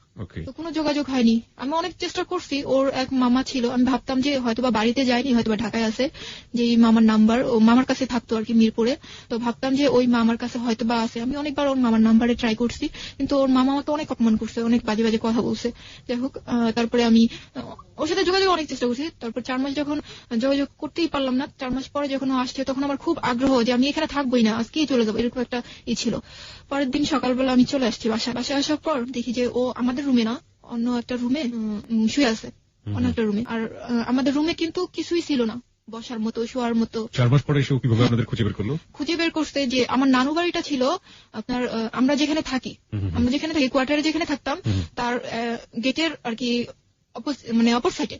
তো কোনো যোগাযোগ হয়নি। আমি অনেক চেষ্টা করছি। ওর এক মামা ছিল, আমি ভাবতাম যে হয়তোবা বাড়িতে যায়নি, হয়তোবা ঢাকায় আছে, যে মামার নাম্বার ও মামার কাছে থাকতো আর কি, মিরপুরে। তো ভাবতাম যে ওই মামার কাছে হয়তোবা আছে। আমি অনেকবার ওর মামার নাম্বারে ট্রাই করছি, কিন্তু ওর মামা আমাকে অনেক অপমান করছে, অনেক বাজে বাজে কথা বলছে। যাই হোক, তারপরে আমি ওর সাথে যোগাযোগ অনেক চেষ্টা করছি। তারপর 4 মাস যখন যোগাযোগ করতেই পারলাম না, 4 মাস পরে যখন ও আসছে, তখন আমার খুব আগ্রহ যে আমি এখানে থাকবোই না, আজকেই চলে যাবো, এরকম একটা ছিল। পরের দিন সকালবেলা আমি চলে আসছি বাসায় আসার পর দেখি যে ও আমাদের রুমে না, অন্য একটা রুমে শুয়ে আছে, অন্য একটা রুমে। আর আমাদের রুমে কিন্তু কিছুই ছিল না, বসার মতো, শোয়ার মতো। 4 মাস পরে এসে কিভাবে আপনাদের খুঁজে বের করলো? খুঁজে বের করছে যে আমার নানু বাড়িটা ছিল আপনার, আমরা যেখানে থাকি, কোয়ার্টারে যেখানে থাকতাম, তার গেটের আর কি মানে অপর সাইডে।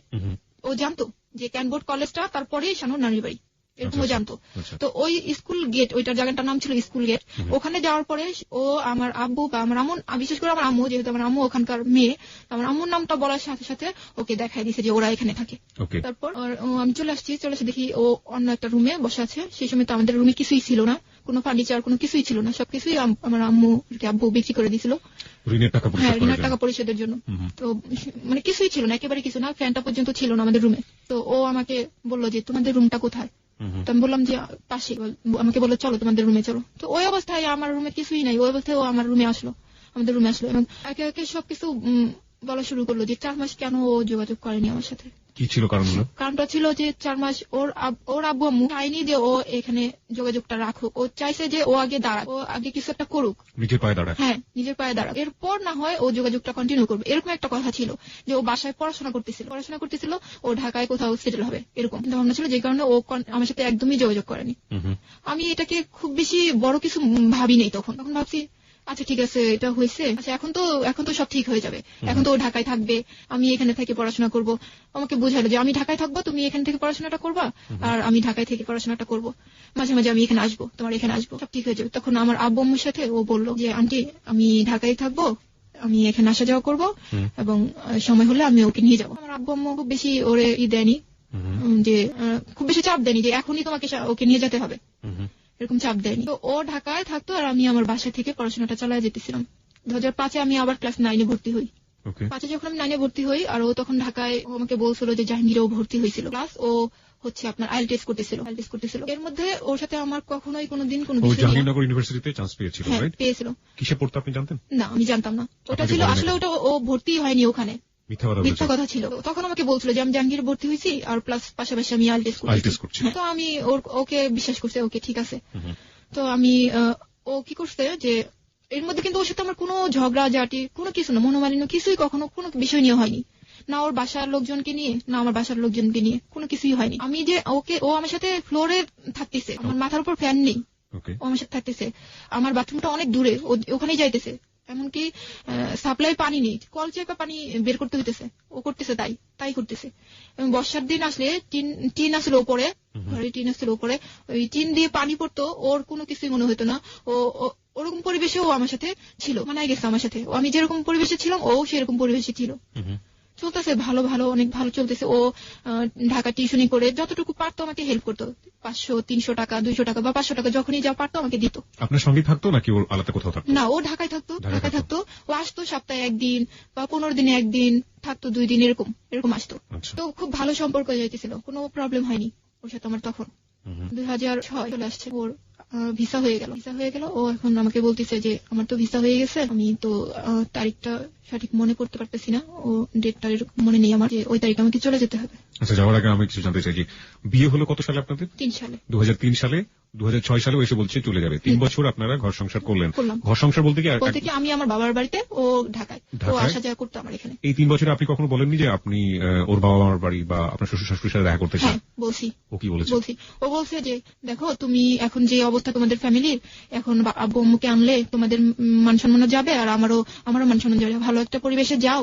ও জানতো যে ক্যানবোর্ড কলেজটা তারপরেই শানুর নানির বাড়ি, এরকম ও জানতো। তো ওই স্কুল গেট, ওইটার জায়গাটার নাম ছিল স্কুল গেট। ওখানে যাওয়ার পরে ও আমার আব্বু বা আমার আম্মু, বিশেষ করে আমার আম্মু, যেহেতু আমার আম্মু ওখানকার মেয়ে, আমার আম্মুর নামটা বলার সাথে সাথে ওকে দেখাই দিছে যে ওরা এখানে থাকে। তারপর আমি চলে এসে দেখি ও অন্য একটা রুমে বসে আছে। সেই সময় তো আমাদের রুমে কিছুই ছিল না, কোনো ফার্নিচার, কোনো কিছুই ছিল না, সবকিছুই আমার আব্বু বিক্রি করে দিয়েছিল ঋণের টাকা পরিশোধের জন্য। তো মানে কিছুই ছিল না, একেবারে কিছু না, ফ্যানটা পর্যন্ত ছিল না আমাদের রুমে। তো ও আমাকে বললো যে তোমাদের রুমটা কোথায়? তো আমি বললাম যে পাশে। আমাকে বললো চলো তোমাদের রুমে চলো। তো ওই অবস্থায় আমার রুমে কিছুই নাই, ওই অবস্থায় ও আমার রুমে আসলো, আমাদের রুমে আসলো, এবং একে একে সবকিছু বলা শুরু করলো যে 4 মাস কেন ও যোগাযোগ করেনি আমার সাথে। কি ছিল কারণগুলো? কারণটা ছিল যে 4 মাস ওর আব্বু আম্মু চাইনি যে ও এখানে যোগাযোগটা রাখুক। ও চাইছে যে ও আগে দাঁড়াক, ও আগে কিছু একটা করুক, নিজের পায়ে দাঁড়াক। হ্যাঁ, নিজের পায়ে দাঁড়াক, এরপর না হয় ও যোগাযোগটা কন্টিনিউ করবে, এরকম একটা কথা ছিল। যে ও বাসায় পড়াশোনা করতেছিল, ও ঢাকায় কোথাও সেটেল হবে, এরকম ভাবনা ছিল, যে কারণে ও আমার সাথে একদমই যোগাযোগ করেনি। আমি এটাকে খুব বেশি বড় কিছু ভাবি নাই তখন ভাবছি আচ্ছা ঠিক আছে, এটা হয়েছে, আচ্ছা এখন তো সব ঠিক হয়ে যাবে, এখন তো ও ঢাকায় থাকবে, আমি এখানে থেকে পড়াশোনা করব। আমাকে বোঝালো যে আমি ঢাকায় থাকবো, তুমি এখান থেকে পড়াশোনাটা করবা, আর আমি ঢাকায় থেকে পড়াশোনাটা করব, মাঝে মাঝে আমি এখানে আসবো, তোমার এখানে আসবো, সব ঠিক হয়ে যাবে। তখন আমার আব্বু আম্মুর সাথে ও বললো যে আন্টি আমি ঢাকায় থাকবো, আমি এখানে আসা যাওয়া করবো, এবং সময় হলে আমি ওকে নিয়ে যাবো। আমার আব্বু আম্মু খুব বেশি ওরে দেয়নি, যে খুব বেশি চাপ দেয়নি যে এখনই তোমাকে ওকে নিয়ে যেতে হবে, এরকম চাপ দেয়নি। তো ও ঢাকায় থাকতো আর আমি আমার বাসা থেকে পড়াশোনাটা চালিয়ে যেতেছিলাম। 2005-এ আমি আবার ক্লাস 9-এ ভর্তি হই। 5-এ যখন আমি 9-এ ভর্তি হই, আর ও তখন ঢাকায়, ও আমাকে বলছিল যে জাহাঙ্গীরেও ভর্তি হয়েছিল, প্লাস ও হচ্ছে আপনার আইএলটিএস করতেছিল। এর মধ্যে ওর সাথে আমার কখনোই কোনোদিন কোনো বিষয়, জাহাঙ্গীরনগর ইউনিভার্সিটিতে চান্স পেয়েছিল, রাইট? পেয়েছিল। কিসে পড়তে আপনি জানতেন? না, আমি জানতাম না। ওটা ছিল আসলে, ওটা ও ভর্তি হয়নি ওখানে, মিথ্যা কথা ছিল। তখন আমাকে বলছিল যে আমি জাহাঙ্গীরে ভর্তি হয়েছি, আর প্লাস পাশাপাশি আমি আইএলটিএস করছি। তো আমি ওকে বিশ্বাস করছি, ওকে ঠিক আছে। তো আমি ও কি করছে যে এর মধ্যে কিন্তু ওর সাথে আমার কোনো ঝগড়াঝাটি, কোনো কিছু না, মনোমালিন্য কিছুই কখনো কোনো বিষয় নিয়ে হয়নি, না ওর বাসার লোকজনকে নিয়ে, না আমার বাসার লোকজনকে নিয়ে, কোনো কিছুই হয়নি। আমি যে ও আমার সাথে ফ্লোরে থাকতেছে, আমার মাথার উপর ফ্যান নেই, ও আমার সাথে থাকতেছে, আমার বাথরুমটা অনেক দূরে, ওখানেই যাইতেছে, এমনকি সাপ্লাই পানি নেই, কল চেপে পানি বের করতে হইতেছে, ও করতেছে তাই। তাই করতেছে। এবং বর্ষার দিন আসলে টিন আসলে উপরে, ঘরে টিন আসলে উপরে, ওই টিন দিয়ে পানি পড়তো, ওর কোনো কিছুই মনে হতো না। ওরকম পরিবেশে ও আমার সাথে ছিল, মানায় গেছে আমার সাথে। আমি যেরকম পরিবেশে ছিলাম ও সেরকম পরিবেশে ছিল। চলতেছে ভালো ভালো, অনেক ভালো চলতেছে। ও ঢাকা টিউশনি করে যতটুকু পারতো আমাকে হেল্প করতো। 500, 300 টাকা, 200 টাকা বা 500 টাকা যখনই যা পারতো আমাকে দিত। আপনার সঙ্গে থাকতো নাকি ওর আলাদা কোথাও থাকতো? না, ও ঢাকায় থাকতো। ও আসতো সপ্তাহে 1 দিন বা 15 দিনে 1 দিন থাকতো, 2 দিন এরকম আসতো। তো খুব ভালো সম্পর্ক যাইতেছিল, কোনো প্রবলেম হয়নি ওর সাথে আমার। তখন 2006 চলে আসছে, ওর ভিসা হয়ে গেল। ও এখন আমাকে বলতেছে যে আমার তো ভিসা হয়ে গেছে, আমি তো তারিখটা সঠিক মনে করতে পারতেছি না, ও ডেটটা মনে নেই আমার, যে ওই তারিখে আমাকে চলে যেতে হবে। আচ্ছা, যাওয়ার আগে আমি কিছু জানতে চাই যে বিয়ে হলো কত সালে আপনাদের? 3 সালে। 2003 সালে 2006 সালে এসে বলছে চলে যাবে। 3 বছর আপনারা ঘর সংসার করলেন। ঘর সংসার বলতে কি আমি আমার বাবার বাড়িতে, ও ঢাকায়, ও আসা যাওয়া করতো আমার এখানে। এই 3 বছরে আপনি কখনো বলেননি যে আপনি ওর বাবা মার বাড়ি বা আপনার শ্বশুর শাশুড়ির সাথে দেখা করতে চান? বলছি। ও কি বলেছে? ও বলছে যে দেখো তুমি এখন যে অবস্থা তোমাদের ফ্যামিলির, এখন আব্বু আম্মুকে আনলে তোমাদের মান সম্মান যাবে, আর আমারও মান সম্মান যাবে। ভালো একটা পরিবেশে যাও,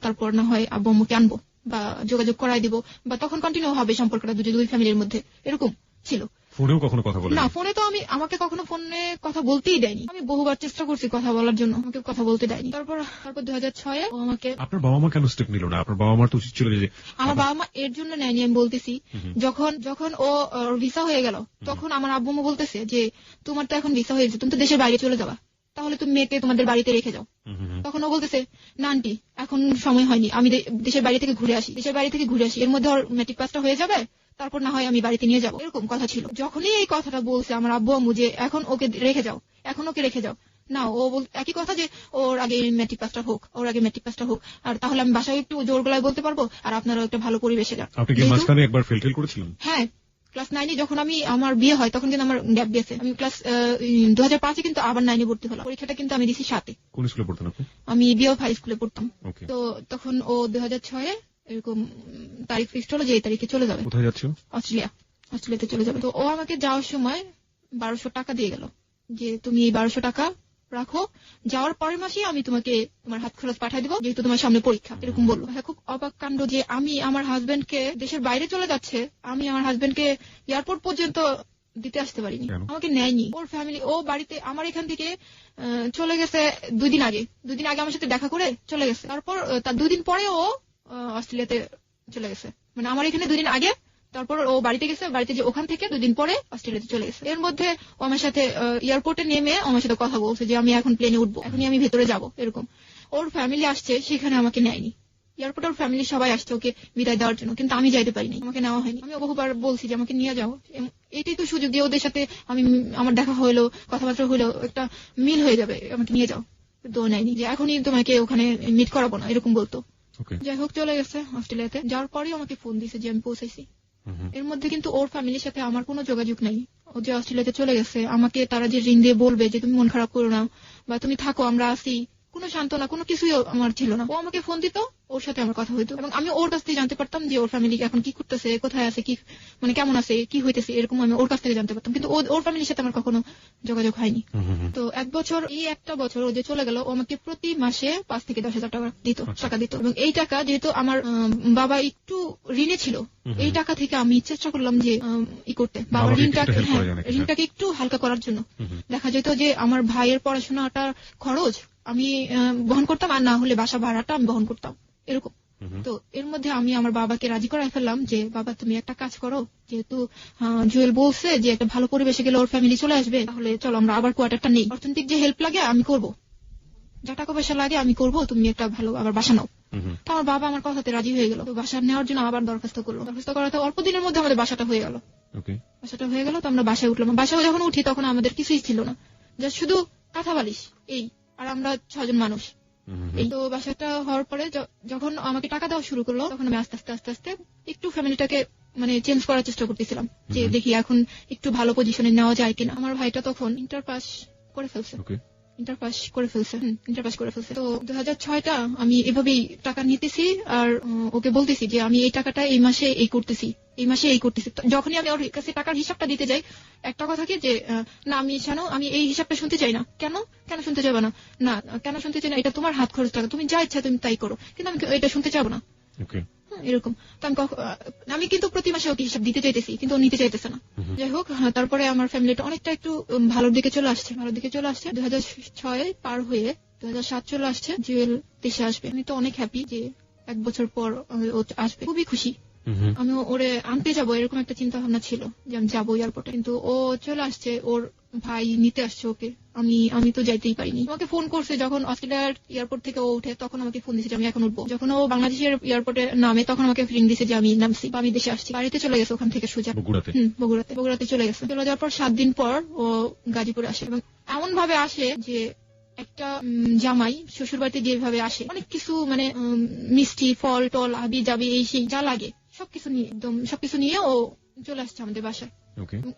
তারপর না হয় আব্বু আম্মুকে আনবো বা যোগাযোগ করাই দিব, বা তখন কন্টিনিউ হবে সম্পর্কটা দুই ফ্যামিলির মধ্যে। এরকম ছিল। ফোনেও কখনো কথা বলেন? না, ফোনে তো আমাকে কখনো ফোনে কথা বলতেই দেয়নি। আমি বহুবার চেষ্টা করছি কথা বলার জন্য, আমাকে কথা বলতে দেয়নি। তারপর 2006 ও আমাকে। আপনার বাবা মা কেন স্টেপ নিল না? আপনার বাবা মার তো উচিত ছিল যে। আমার বাবা মা এর জন্য নেয়নি, আমি বলতেছি। যখন ও ভিসা হয়ে গেল, তখন আমার আব্বু আম্মু বলতেছে যে তোমার তো এখন ভিসা হয়ে গেছে, তুমি তো দেশের বাইরে চলে যাবা, তাহলে তুমি মেয়েকে তোমাদের বাড়িতে রেখে যাও। তখন ও বলতেছে না আন্টি, এখন সময় হয়নি, আমি দেশের বাইরে থেকে ঘুরে আসি, এর মধ্যে ওর ম্যাট্রিক পাসটা হয়ে যাবে, তারপর না হয় আমি বাড়িতে নিয়ে যাবো। এরকম কথা ছিল। যখনই এই কথাটা বলছে আমার আব্বু আম্মু যে এখন ওকে রেখে যাও, না, ও একই কথা যে ওর আগে ম্যাট্রিক পাসটা হোক, আর তাহলে আমি বাসায় একটু জোর গলায় বলতে পারবো, আর আপনারাও একটা ভালো পরিবেশে যান। আপনি কি মাঝখানে একবার ফেল করেছিলেন? হ্যাঁ, ক্লাস 9 যখন আমার বিয়ে হয়, তখন কিন্তু আমার গ্যাপ গেছে। আমি ক্লাস 2005 কিন্তু আবার 9 ভর্তি হলাম। পরীক্ষাটা কিন্তু আমি দিছি 7-এ। কোন স্কুলে পড়তেন আপনি? আমি বিএফ হাই স্কুলে পড়তাম। তো তখন ও 2006 এরকম তারিখ ফিক্সড হলো যে এই তারিখে চলে যাবে। কোথায় যাচ্ছ? অস্ট্রেলিয়াতে চলে যাবে। তো ও আমাকে যাওয়ার সময় 1200 টাকা দিয়ে গেল, যে তুমি এই 1200 টাকা রাখো, যাওয়ার পরের মাসেই আমি তোমাকে তোমার হাত খরচ পাঠিয়ে দিব, যেহেতু তোমার সামনে পরীক্ষা। এরকম বললো। খুব অবাক কাণ্ড যে আমি আমার হাজবেন্ডকে, দেশের বাইরে চলে যাচ্ছে, আমি আমার হাজবেন্ডকে এয়ারপোর্ট পর্যন্ত দিতে আসতে পারিনি। আমাকে নেয়নি। ওর ফ্যামিলি, ও বাড়িতে আমার এখান থেকে চলে গেছে 2 দিন আগে আমার সাথে দেখা করে চলে গেছে। তারপর তার 2 দিন পরে ও অস্ট্রেলিয়াতে চলে গেছে। মানে আমার এখানে 2 দিন আগে, তারপর ও বাড়িতে গেছে, বাড়িতে যে ওখান থেকে 2 দিন পরে অস্ট্রেলিয়াতে চলে গেছে। এর মধ্যে ও আমার সাথে এয়ারপোর্টে নেমে আমার সাথে কথা বলছে যে আমি এখন প্লেনে উঠবো, এখনই আমি ভেতরে যাব। এরকম ওর ফ্যামিলি আসছে, সেখানে আমাকে নেয়নি। এয়ারপোর্টে ওর ফ্যামিলি সবাই আসছে ওকে বিদায় দেওয়ার জন্য, কিন্তু আমি যাইতে পারিনি, আমাকে নেওয়া হয়নি। আমি বহুবার বলছি যে আমাকে নিয়ে যাও, এটাই তো সুযোগ যে ওদের সাথে আমার দেখা হইলো, কথাবার্তা হইলো, একটা মিল হয়ে যাবে, আমাকে নিয়ে যাও। তো নেয়নি, যে এখনই তোমাকে ওখানে মিট করাবো না, এরকম বলতো। যাই হোক, চলে গেছে অস্ট্রেলিয়াতে। যাওয়ার পরেই আমাকে ফোন দিয়েছে যে আমি পৌঁছাইছি। এর মধ্যে কিন্তু ওর ফ্যামিলির সাথে আমার কোনো যোগাযোগ নাই। ও যে অস্ট্রেলিয়াতে চলে গেছে, আমাকে তারা যে রিং দিয়ে বলবে যে তুমি মন খারাপ করো না, বা তুমি থাকো, আমরা আসি, কোনো সান্ত্বনা, কোনো কিছুই আমার ছিল না। ও আমাকে ফোন দিত, ওর সাথে আমার কথা হইতো, এবং আমি ওর কাছ থেকে জানতে পারতাম যে ওর ফ্যামিলি এখন কি করতেছে, কোথায় আছে, কি মানে কেমন আছে, কি হইতেছে, এরকম আমি ওর কাছ থেকে জানতে পারতাম। কিন্তু ওর ফ্যামিলির সাথে আমার কখনো যোগাযোগ হয়নি। তো একটা বছর ও যে চলে গেল, ও আমাকে প্রতি মাসে 5 থেকে 10,000 টাকা দিত। এবং এই টাকা যেহেতু আমার বাবা একটু ঋণে ছিল, এই টাকা থেকে আমি চেষ্টা করলাম যে করতে, বাবার ঋণটাকে একটু হালকা করার জন্য। দেখা যেত যে আমার ভাইয়ের পড়াশোনাটার খরচ আমি বহন করতাম, আর না হলে বাসা ভাড়াটা আমি বহন করতাম, এরকম। তো এর মধ্যে আমি আমার বাবাকে রাজি করাই ফেললাম যে বাবা তুমি একটা কাজ করো, যেহেতু জুয়েল বলছে যে একটা ভালো পরিবেশে গেলে ওর ফ্যামিলি চলে আসবে, তাহলে চলো আমরা আবার কোয়ার্টারটা নেই। অর্থনৈতিক যে হেল্প লাগে আমি করব, যা টাকা পয়সা লাগে আমি করব, তুমি একটা ভালো আবার বাসা নাও। তো আমার বাবা আমার কথাতে রাজি হয়ে গেল। তো বাসা নেওয়ার জন্য আবার দরখাস্ত করলো। দরখাস্ত করাতে অল্প দিনের মধ্যে আমাদের বাসাটা হয়ে গেল। তো আমরা বাসায় উঠলাম। বাসায় যখন উঠি তখন আমাদের কিছুই ছিল না, যা শুধু কাঁথা বালিশ, এই, আর আমরা 6 জন মানুষ। এই তো বাসাটা হওয়ার পরে যখন আমাকে টাকা দেওয়া শুরু করলো, তখন আমি আস্তে আস্তে একটু ফ্যামিলিটাকে মানে চেঞ্জ করার চেষ্টা করতেছিলাম, যে দেখি এখন একটু ভালো পজিশনে নেওয়া যায় কিনা। আমার ভাইটা তখন ইন্টার পাস করে ফেলছে। তো 2006টা আমি এভাবেই টাকা নিতেছি, আর ওকে বলতেছি যে আমি এই টাকাটা এই মাসে এই করতেছি। যখনই আমি ওর কাছে টাকার হিসাবটা দিতে যাই, একটা কথা কি যে না আমি এই হিসাবটা শুনতে চাই না। কেন শুনতে চাইবো না? কেন শুনতে চাই না? এটা তোমার হাত খরচ টাকা, তুমি যা ইচ্ছা তুমি তাই করো, কিন্তু আমি এটা শুনতে চাবো না। এরকম। তো আমি কিন্তু প্রতি মাসে ওকে হিসাব দিতে চাইতেছি, কিন্তু ও নিতে চাইতেছে না। যাই হোক, তারপরে আমার ফ্যামিলিটা অনেকটা একটু ভালোর দিকে চলে আসছে। 2006 পার হয়ে 2007 চলে আসছে, জুয়েল দেশে আসবে। আমি তো অনেক হ্যাপি যে 1 বছর পর ও আসবে, খুবই খুশি। আমি ওরে আনতে যাবো এরকম একটা চিন্তা ভাবনা ছিল যে আমি যাবো এয়ারপোর্টে, কিন্তু ও চলে আসছে, ওর ভাই নিতে আসছে ওকে। আমি তো যাইতেই পারিনি। আমাকে ফোন করছে যখন অস্ট্রেলিয়ার এয়ারপোর্ট থেকে ও উঠে, তখন আমাকে ফোন দিয়েছে যে আমি এখন উঠবো। যখন ও বাংলাদেশের এয়ারপোর্টে নামে তখন আমাকে রিং দিয়েছে যে আমি নামছি বা আমি দেশে আসছি। বাড়িতে চলে গেছে ওখান থেকে সোজা বগুড়াতে চলে গেছে। চলে যাওয়ার পর 7 দিন পর ও গাজীপুরে আসে, এবং এমন ভাবে আসে যে একটা জামাই শ্বশুর বাড়িতে যেভাবে আসে, অনেক কিছু মানে মিষ্টি ফল টল আবি যাবি এই সেই যা লাগে সবকিছু নিয়ে ও চলে আসছে আমাদের বাসায়।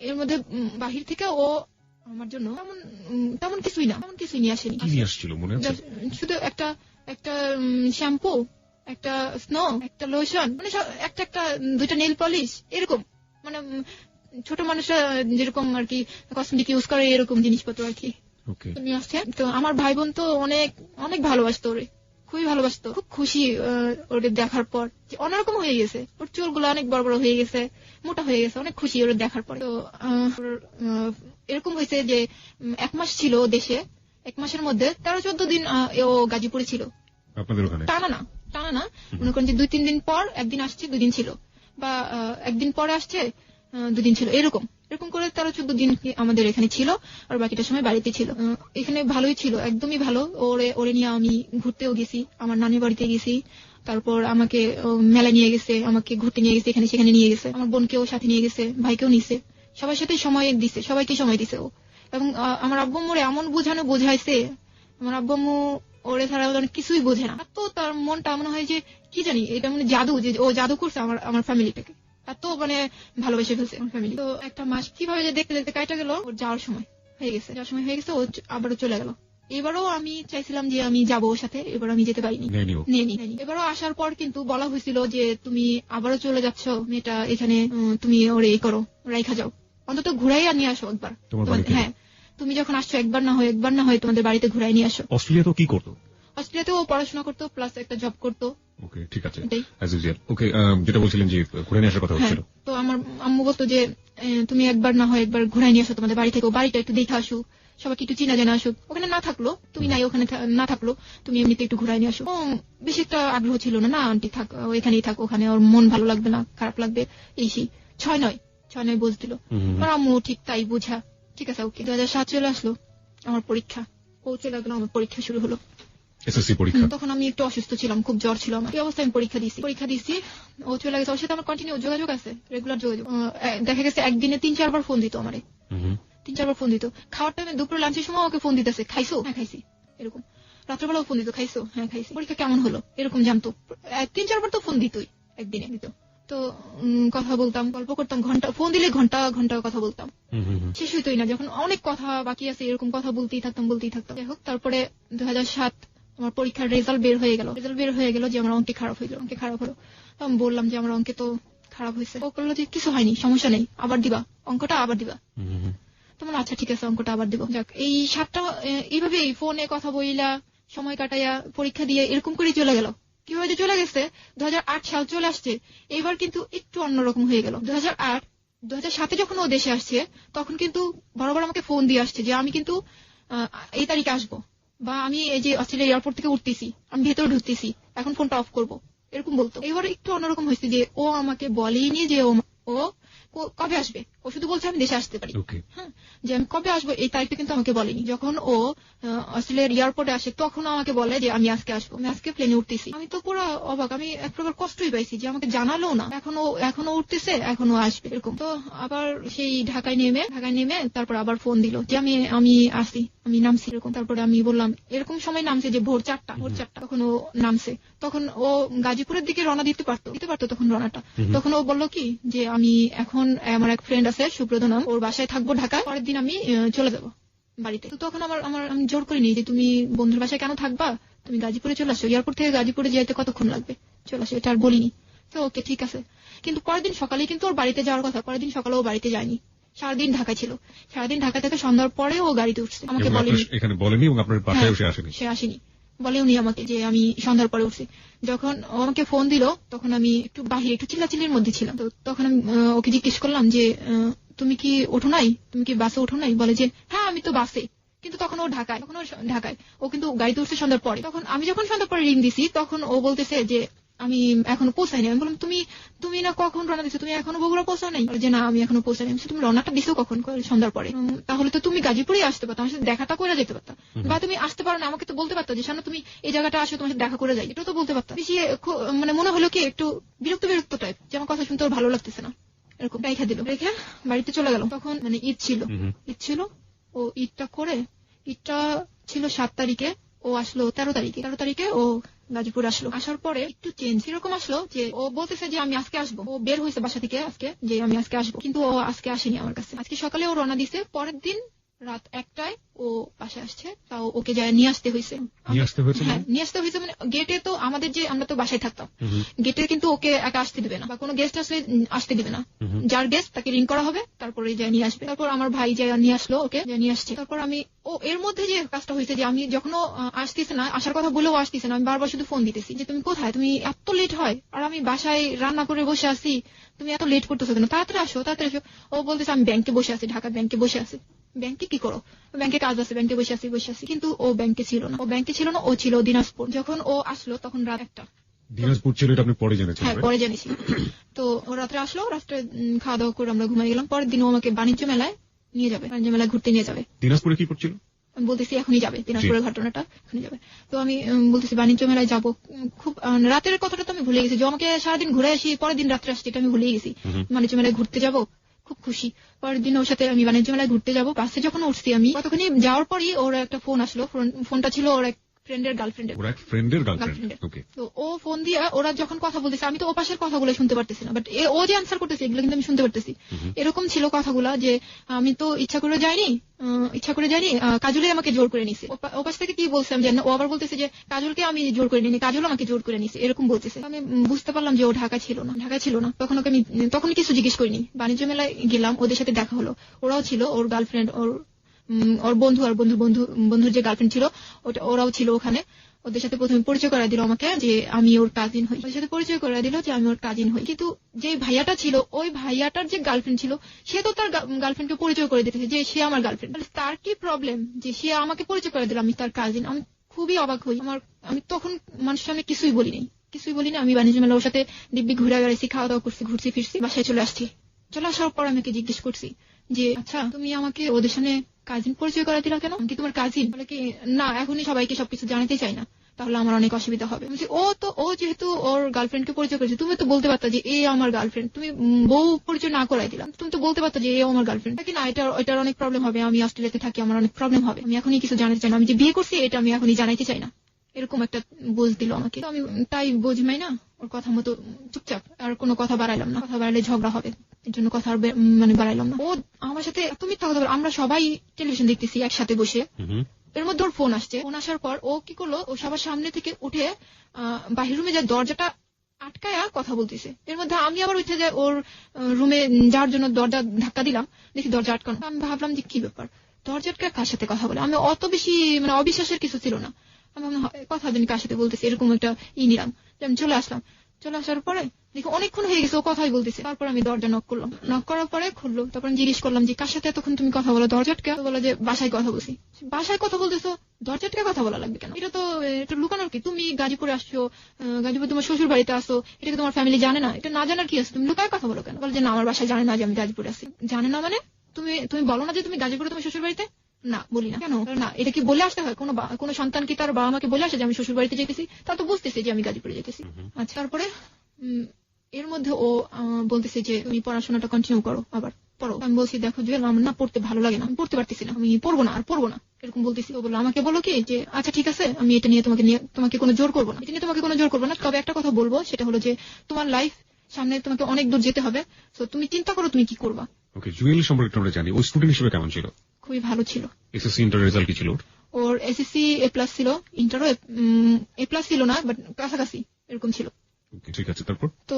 এর মধ্যে বাহির থেকে ও আমার জন্য তেমন কিছুই নিয়ে আসেনি। শুধু একটা শ্যাম্পু, একটা স্নো, একটা লোশন, মানে একটা 2টা নেল পলিশ, এরকম মানে ছোট মানুষরা যেরকম আর কি কসমেটিক ইউজ করে এরকম জিনিসপত্র আর কি নিয়ে আসছে। তো আমার ভাই বোন তো অনেক ভালোবাসতো ওরে, খুবই ভালোবাসতো। খুব খুশি ওরে দেখার পর, যে অন্যরকম হয়ে গেছে, ওর চুলগুলো অনেক বড় বড় হয়ে গেছে, মোটা হয়ে গেছে, অনেক খুশি ওরে দেখার পর। তো এরকম হয়েছে যে 1 মাস ছিল দেশে, 1 মাসের মধ্যে 13-14 দিন ও গাজীপুরে ছিল। টানা না, মনে করেন যে 2-3 দিন পর একদিন আসছে 2 দিন ছিল, বা একদিন পরে আসছে 2 দিন ছিল, এরকম করে 13-14 দিন আমাদের এখানে ছিল, আর বাকিটা সময় বাড়িতে ছিল। এখানে ভালোই ছিল, একদমই ভালো। ওরে নিয়ে আমি ঘুরতেও গেছি, আমার নানির বাড়িতে গেছি, তারপর আমাকে মেলা নিয়ে গেছে, আমাকে ঘুরতে নিয়ে গেছে, এখানে সেখানে নিয়ে গেছে, আমার বোনকেও সাথে নিয়ে গেছে, ভাইকেও নিছে, সবার সাথে সবাইকে সময় দিছে ও। এবং আমার আব্বু আম্মুরে এমন বোঝাইছে, আমার আব্বু আম্মু ওরে ছাড়া অনেক কিছুই বোঝে না। তো তার মনটা মনে হয় যে কি জানি, এটা মানে জাদু, যে ও জাদু করছে আমার ফ্যামিলিটাকে, এত মানে ভালোবেসে ফেলছে আমার ফ্যামিলি। তো একটা মাস কিভাবে যে দেখতে দেখতে কাটা গেল, ওর যাওয়ার সময় হয়ে গেছে, ও আবারও চলে গেল। এবারও আমি চাইছিলাম যে আমি যাবো ওর সাথে, এবার আমি যেতে পারিনি। এবারও আসার পর কিন্তু বলা হয়েছিল যে তুমি আবারও চলে যাচ্ছ, মেয়েটা এখানে তুমি ওরে এই করো, রাইখা যাও, অন্তত ঘুরাইয়া নিয়ে আসো একবার। হ্যাঁ, তুমি যখন আসছো একবার না হয় তোমাদের বাড়িতে ঘুরাই নিয়ে আসো। অস্ট্রেলিয়াতে কি করতো? অস্ট্রেলিয়াতেও পড়াশোনা করতো, প্লাস একটা জব করতো। ওকে, ঠিক আছে। যেটা বলছিলেন যে ঘুরে নিয়ে আসার কথা হচ্ছিল, তো আমার আম্মু বলতো যে তুমি একবার ঘুরাই নিয়ে আসো তোমাদের বাড়ি থেকে, বাড়িটা একটু দেখে আসুক, সবাইকে একটু চিনা জানা আসুক, ওখানে না থাকলো তুমি নাই, ওখানে না থাকলো তুমি এমনিতে একটু ঘুরাই নিয়ে আসো। বেশি একটা আগ্রহ ছিল না আন্টি থাক, এখানেই থাক, ওখানে ওর মন ভালো লাগবে না, খারাপ লাগবে, এই সেই। 6-9 বুঝ দিল আমার আম্মু, ঠিক তাই বুঝা, ঠিক আছে ওকে। 2007 চলে আসলো, আমার পরীক্ষা পৌঁছে লাগলো, আমার পরীক্ষা শুরু হলো, এসএসসি পরীক্ষা। তখন আমি একটু অসুস্থ ছিলাম, খুব জ্বর ছিল আমার। এই অবস্থায় আমি পরীক্ষা দিছি, ও চলে গেছে। ওর সাথে আমার কন্টিনিউ যোগাযোগ আছে, রেগুলার যোগাযোগ। দেখা গেছে একদিনে 3-4 বার ফোন দিত আমারে, 3-4 বার ফোন দিত। খাওয়ার টাইমে, দুপুর লাঞ্চের সময় ওকে ফোন দিতেছে, খাইছো? হ্যাঁ খাইছি, এরকম। রাত্রেবেলাও ফোন দিত, খাইছো? হ্যাঁ খাইছি। পরীক্ষা কেমন হলো এরকম জানতো। 3-4 বার তো ফোন দিতই একদিনে দিত। তো কথা বলতাম, গল্প করতাম, ফোন দিলে ঘন্টা কথা বলতাম, শেষ হইতোই না। যখন অনেক কথা বাকি আছে এরকম কথা বলতেই থাকতাম। যাই হোক, তারপরে 2007 আমার পরীক্ষার রেজাল্ট বের হয়ে গেল যে আমার অঙ্কে খারাপ হলো। তো আমি বললাম যে আমার অঙ্কে তো খারাপ হয়েছে। ও বললো যে কিছু হয়নি, সমস্যা নেই, আবার দিবা, অঙ্কটা আবার দিবা। তোমার আচ্ছা ঠিক আছে, অঙ্কটা আবার দিব। যাক, এই 7টা এইভাবে ফোনে কথা বইলা সময় কাটাইয়া পরীক্ষা দিয়ে এরকম করে চলে গেল। কিভাবে চলে গেছে, 2008 সাল চলে আসছে। এবার কিন্তু একটু অন্যরকম হয়ে গেল। 2007 যখন ও দেশে আসছে, তখন কিন্তু বরাবর আমাকে ফোন দিয়ে আসছে যে আমি কিন্তু এই তারিখে আসবো, বা আমি এই যে অস্ট্রেলিয়া এয়ারপোর্ট থেকে উঠতেছি, আমি ভেতরে ঢুকতেছি, এখন ফোনটা অফ করবো, এরকম বলতো। এবার একটু অন্যরকম হয়েছে যে ও আমাকে বলেনি যে ও কবে আসবে, ও শুধু বলছে আমি দেশে আসতে পারি। হ্যাঁ, যে আমি কবে আসবো এই তারিখটা কিন্তু আমাকে বলেনি। যখন ও অস্ট্রেলিয়ার এয়ারপোর্টে আসে তখন আমাকে বলে যে আমি আজকে আসবো, আমি আজকে প্লেনে উঠতেছি। আমি তো পুরো অবাক, আমি এক প্রকার কষ্টই পাইছি যে আমাকে জানালো না, এখনো উঠতেছে, এখনো আসবে, এরকম। তো আবার সেই ঢাকায় নেমে তারপর আবার ফোন দিল যে আমি আসি, আমি নামছি, এরকম। তারপরে আমি বললাম, এরকম সময় নামছে যে ভোর 4টা, তখন ও নামছে। তখন ও গাজীপুরের দিকে রওনা দিতে পারতো তখন রওনাটা। তখন ও বললো কি যে আমি এখন, আমার এক ফ্রেন্ড আছে সুব্রত নাম, ওর বাসায় থাকবো ঢাকায়, পরের দিন আমি চলে যাবো বাড়িতে। তো তখন আমি জোর করিনি যে তুমি বন্ধুর বাসায় কেন থাকবা, তুমি গাজীপুরে চলে আসো, এয়ারপোর্ট থেকে গাজীপুরে যেতে কতক্ষণ লাগবে, চলে আসো, এটা আর বলিনি। তো ওকে ঠিক আছে। কিন্তু পরের দিন সকালে কিন্তু ওর বাড়িতে যাওয়ার কথা, পরের দিন সকালে ও বাড়িতে যায়নি, সারাদিন ঢাকায় ছিল। সারাদিন ঢাকা থেকে সন্ধ্যার পরে ও গাড়িতে উঠছে, আমাকে বলেনি, এখানে বলেনি এবং আপনার বাসায় সে আসেনি। সে আসেনি। বলেও নি আমাকে যে আমি সন্ধ্যার পরে উঠছি। যখন ও আমাকে ফোন দিল তখন আমি একটু বাহিরে একটু চিল্লাচিল্লির মধ্যে ছিলাম। তো তখন আমি ওকে জিজ্ঞেস করলাম যে তুমি কি ওঠো নাই, তুমি কি বাসে ওঠো নাই? বলে যে হ্যাঁ আমি তো বাসে, কিন্তু তখন ও ঢাকায়, ও কিন্তু গাড়িতে উঠছে সন্ধ্যার পরে। তখন আমি যখন সন্ধ্যার পরে রিং দিছি তখন ও বলতেছে যে আমি এখনো পৌঁছাইনি। আমি বললাম তুমি না কখন রওনা দিছো, তুমি এখনো বগুড়া পৌঁছাও নাই? যে না আমি এখনো পৌঁছাইনি। তুমি রওনাটা দিছো কখন? সন্ধ্যার পরে। তাহলে তো তুমি গাজীপুরে আসতে পারতো, আমার সাথে দেখাটা করে যেতে পারতা, বা তুমি আসতে পারো না আমাকে তো বলতে পারতো যে শানু তুমি এই জায়গাটা আসো, তোমার সাথে দেখা করে যাই, এটা তো বলতে পারতা। বেশি মানে মনে হলো কি একটু বিরক্ত টাইপ, যে আমার কথা শুনতে ওর ভালো লাগতেছে না, এরকম রেখে দিল। রেখে বাড়িতে চলে গেল। তখন মানে ঈদ ছিল ও ঈদটা ছিল 7 তারিখে, ও আসলো 13 তারিখে ও গাজীপুর আসলো। আসার পরে একটু চেঞ্জ এরকম আসলো যে ও বলতেছে যে আমি আজকে আসবো। ও বের হয়েছে বাসা থেকে আজকে যে আমি আজকে আসবো, কিন্তু ও আজকে আসেনি আমার কাছে। আজকে সকালে ও রওনা দিছে, পরের দিন রাত 1টায় ও বাসায় আসছে। তাও ওকে যায় নিয়ে আসতে হয়েছে। হ্যাঁ, নিয়ে আসতে হয়েছে মানে গেটে তো আমাদের যে আমরা তো বাসায় থাকতাম, গেটে কিন্তু ওকে একা আসতে দিবে না, বা কোনো গেস্ট আসলে আসতে দিবে না। যার গেস্ট তাকে রিং করা হবে, তারপরে যায় নিয়ে আসবে। তারপর আমার ভাই যায় নিয়ে আসলো, ওকে নিয়ে আসছে। তারপর আমি এর মধ্যে যে কাজটা হয়েছে যে আমি যখন আসতেছে না, আসার কথা বলেও আসতেছে না, আমি বারবার শুধু ফোন দিতেছি যে তুমি কোথায়, তুমি এত লেট হয়, আর আমি বাসায় রান্না করে বসে আছি, তুমি এত লেট করতেছো কেন, তাড়াতাড়ি আসো। ও বলতেছে আমি ব্যাংকে বসে আছি, ঢাকা ব্যাংকে বসে আছি। ব্যাংকে কি করো? ব্যাংকে কাজ আছে, ব্যাংকে বসে আছি। কিন্তু ও ব্যাংকে ছিল না, ও ছিল দিনাজপুর। যখন ও আসলো তখন রাত 1টা। দিনাজপুর ছিল, এটা আপনি পরে জেনেছেন? হ্যাঁ, পরে জেনেছি। তো ও রাত্রে আসলো, রাত্রে খাওয়া দাওয়া করে আমরা ঘুমাই গেলাম। পরের দিন ও আমাকে বাণিজ্য মেলায় নিয়ে যাবে, বাণিজ্য মেলায় ঘুরতে নিয়ে যাবে। দিনাজপুরে কি করছিল? আমি বলতেছি এখনই যাবে, দিনাজপুরের ঘটনাটা এখনই যাবে। তো আমি বলতেছি বাণিজ্য মেলায় যাবো। খুব রাতের কথাটা তো আমি ভুলে গেছি, যে আমাকে সারাদিন ঘুরে আসি, পরের দিন রাত্রে আসছি, এটা আমি ভুলে গেছি। বাণিজ্য মেলায় ঘুরতে যাবো, খুব খুশি। পরের দিন ওর সাথে আমি বাণিজ্য মেলায় ঘুরতে যাবো। বাসে যখন উঠছি আমি, কতক্ষণ যাওয়ার পরই ওর একটা ফোন আসলো। ফোনটা ছিল ওর এক ফ্রেন্ডের গার্লফ্রেন্ডের। তো ও ফোন দিয়ে ওরা যখন কথা বলতেছে, আমি তো ও পাশের কথাগুলো শুনতে পারতেছি না, বাট ও যে অ্যান্সার করতেছে এগুলো কিন্তু আমি শুনতে পারতেছি। এরকম ছিল কথাগুলা যে আমি তো ইচ্ছা করে যাইনি, কাজলে আমাকে জোর করে নিছে। ও পাশ থেকে কি বলছে আমি জানি না। ও আবার বলতেছে যে কাজলকে আমি জোর করে নিনি, কাজল আমাকে জোর করে নিছে, এরকম বলতেছে। আমি বুঝতে পারলাম যে ও ঢাকা ছিল না। তখন ওকে আমি তখন কিছু জিজ্ঞেস করিনি। বাণিজ্য মেলায় গেলাম, ওদের সাথে দেখা হলো। ওরাও ছিল, ওর গার্লফ্রেন্ড, ওর বন্ধু আর বন্ধুর যে গার্লফ্রেন্ড ছিল ওরাও ছিল ওখানে। ওদের সাথে প্রথমে পরিচয় করা দিল আমাকে যে আমি ওর কাজিন হই। ওদের সাথে পরিচয় করা দিল যে আমি ওর কাজিন হই। কিন্তু যে ভাইয়াটা ছিল, ওই ভাইয়াটার যে গার্লফ্রেন্ড ছিল, সে তো তার গার্লফ্রেন্ডকে পরিচয় করে দিতেছে যে সে আমার গার্লফ্রেন্ড। তার কি প্রবলেম যে সে আমাকে পরিচয় করে দিল আমি তার কাজিন? আমি খুবই অবাক হই। আমি তখন মানুষের সামনে কিছুই বলিনি। আমি বাণিজ্য মেলা ওর সাথে দিব্যি ঘুরে বেড়াইছি, খাওয়া দাওয়া করছি, ঘুরছি ফিরছি, বাসায় চলে আসার পর আমাকে জিজ্ঞেস করছি যে আচ্ছা তুমি আমাকে ওদের সামনে কাজিন পরিচয় করা দিলা কেন? কি তোমার কাজিন? বলে কি না, এখনই সবাইকে সবকিছু জানাতে চাই না, তাহলে আমার অনেক অসুবিধা হবে। ও যেহেতু ওর গার্লফ্রেন্ডকে পরিচয় করেছে, তুমি তো বলতে পারতা যে এ আমার গার্লফ্রেন্ড। তুমি বউ পরিচয় না করাই দিলাম, তুমি তো বলতে পারতা যে এ আমার গার্লফ্রেন্ড। কি না, এটার অনেক প্রবলেম হবে, আমি অস্ট্রেলিয়াতে থাকি, আমার অনেক প্রবলেম হবে, আমি এখনই কিছু জানাতে চাই না, আমি যে বিয়ে করছি এটা আমি এখনই জানাইতে চাই না, এরকম একটা বোঝ দিল আমাকে। আমি তাই বুঝমাই না, ওর কথা মতো চুপচাপ, আর কোনো কথা বাড়াইলাম না। কথা বাড়াইলে ঝগড়া হবে, এর জন্য কথা আর বাড়াইলাম না। ও আমার সাথে তুমি কথা বল, আমরা সবাই টেলিভিশন দেখতেছি একসাথে বসে, এর মধ্যে ওর ফোন আসছে। ফোন আসার পর ও কি করলো, ও সবার সামনে থেকে উঠে বাহির রুমে যায়, দরজাটা আটকায়া কথা বলতেছে। এর মধ্যে আমি আবার উঠে যাই ওর রুমে যাওয়ার জন্য, দরজা ধাক্কা দিলাম, দেখি দরজা আটকানো। আমি ভাবলাম যে কি ব্যাপার, দরজা আটকা কার সাথে কথা বলে? আমি অত বেশি অবিশ্বাসের কিছু ছিল না। আমি ভাবলাম কথা জানি কার সাথে বলতেছে, এরকম একটা নিলাম। আমি চলে আসার পরে দেখি অনেকক্ষণ হয়ে গেছে ও কথাই বলতেছে। তারপর আমি দরজা নক করলাম, নক করার পরে খুললো। তারপর জিজ্ঞেস করলাম যে কার সাথে এতক্ষণ তুমি কথা বলো? দরজা আটকা? বলো যে বাসায় কথা বলছি। বাসায় কথা বলতেছো, দরজা আটকা কথা বলা লাগবে কেন? এটা তো লুকানোর কি? তুমি গাজীপুরে আসছো, গাজীপুর তোমার শ্বশুর বাড়িতে আসো, এটাকে তোমার ফ্যামিলি জানে না? এটা না জানার কি আছে? তুমি লুকায় কথা বলো কেন? বলে যে না, আমার বাসায় জানে না যে আমি গাজীপুরে আছি। জানে না মানে? তুমি বলো না যে তুমি গাজীপুরে তোমার শ্বশুর বাড়িতে? না, বলি না। কেন? না, এটা কি বলে আসতে হয়? কোনো সন্তান কি তার বাবা মাকে বলে আসে যে আমি শ্বশুর বাড়িতে যেতেছি? তা তো বুঝতেছি যে আমি গাজীপুরে যেতেছি। আচ্ছা, তারপরে এর মধ্যে ও বলতেছে যে তুমি পড়াশোনাটা কন্টিনিউ করো, আবার পড়ো। আমি বলছি দেখো জুয়েল, আমার না পড়তে ভালো লাগে না, আমি পড়তে পারতেছি না, আমি পড়বো না, এরকম বলতেছি। ও বললো আমাকে বলো কি যে আচ্ছা ঠিক আছে, আমি এটা নিয়ে তোমাকে কোনো জোর করবো না, তবে একটা কথা বলবো, সেটা হলো যে তোমার লাইফ সামনে, তোমাকে অনেক দূর যেতে হবে, তো তুমি চিন্তা করো তুমি কি করবা। ওকে, জুয়েল সম্পর্কে আমরা জানি, ও স্টুডেন্ট হিসেবে কেমন ছিল? খুবই ভালো ছিল। এসএসসি ইন্টার রেজাল্ট কি ছিল ওর? এসএসসি A+ ছিল, ইন্টারও A+ ছিল না, বাট কাছাকাছি এরকম ছিল। ঠিক আছে, তারপর তো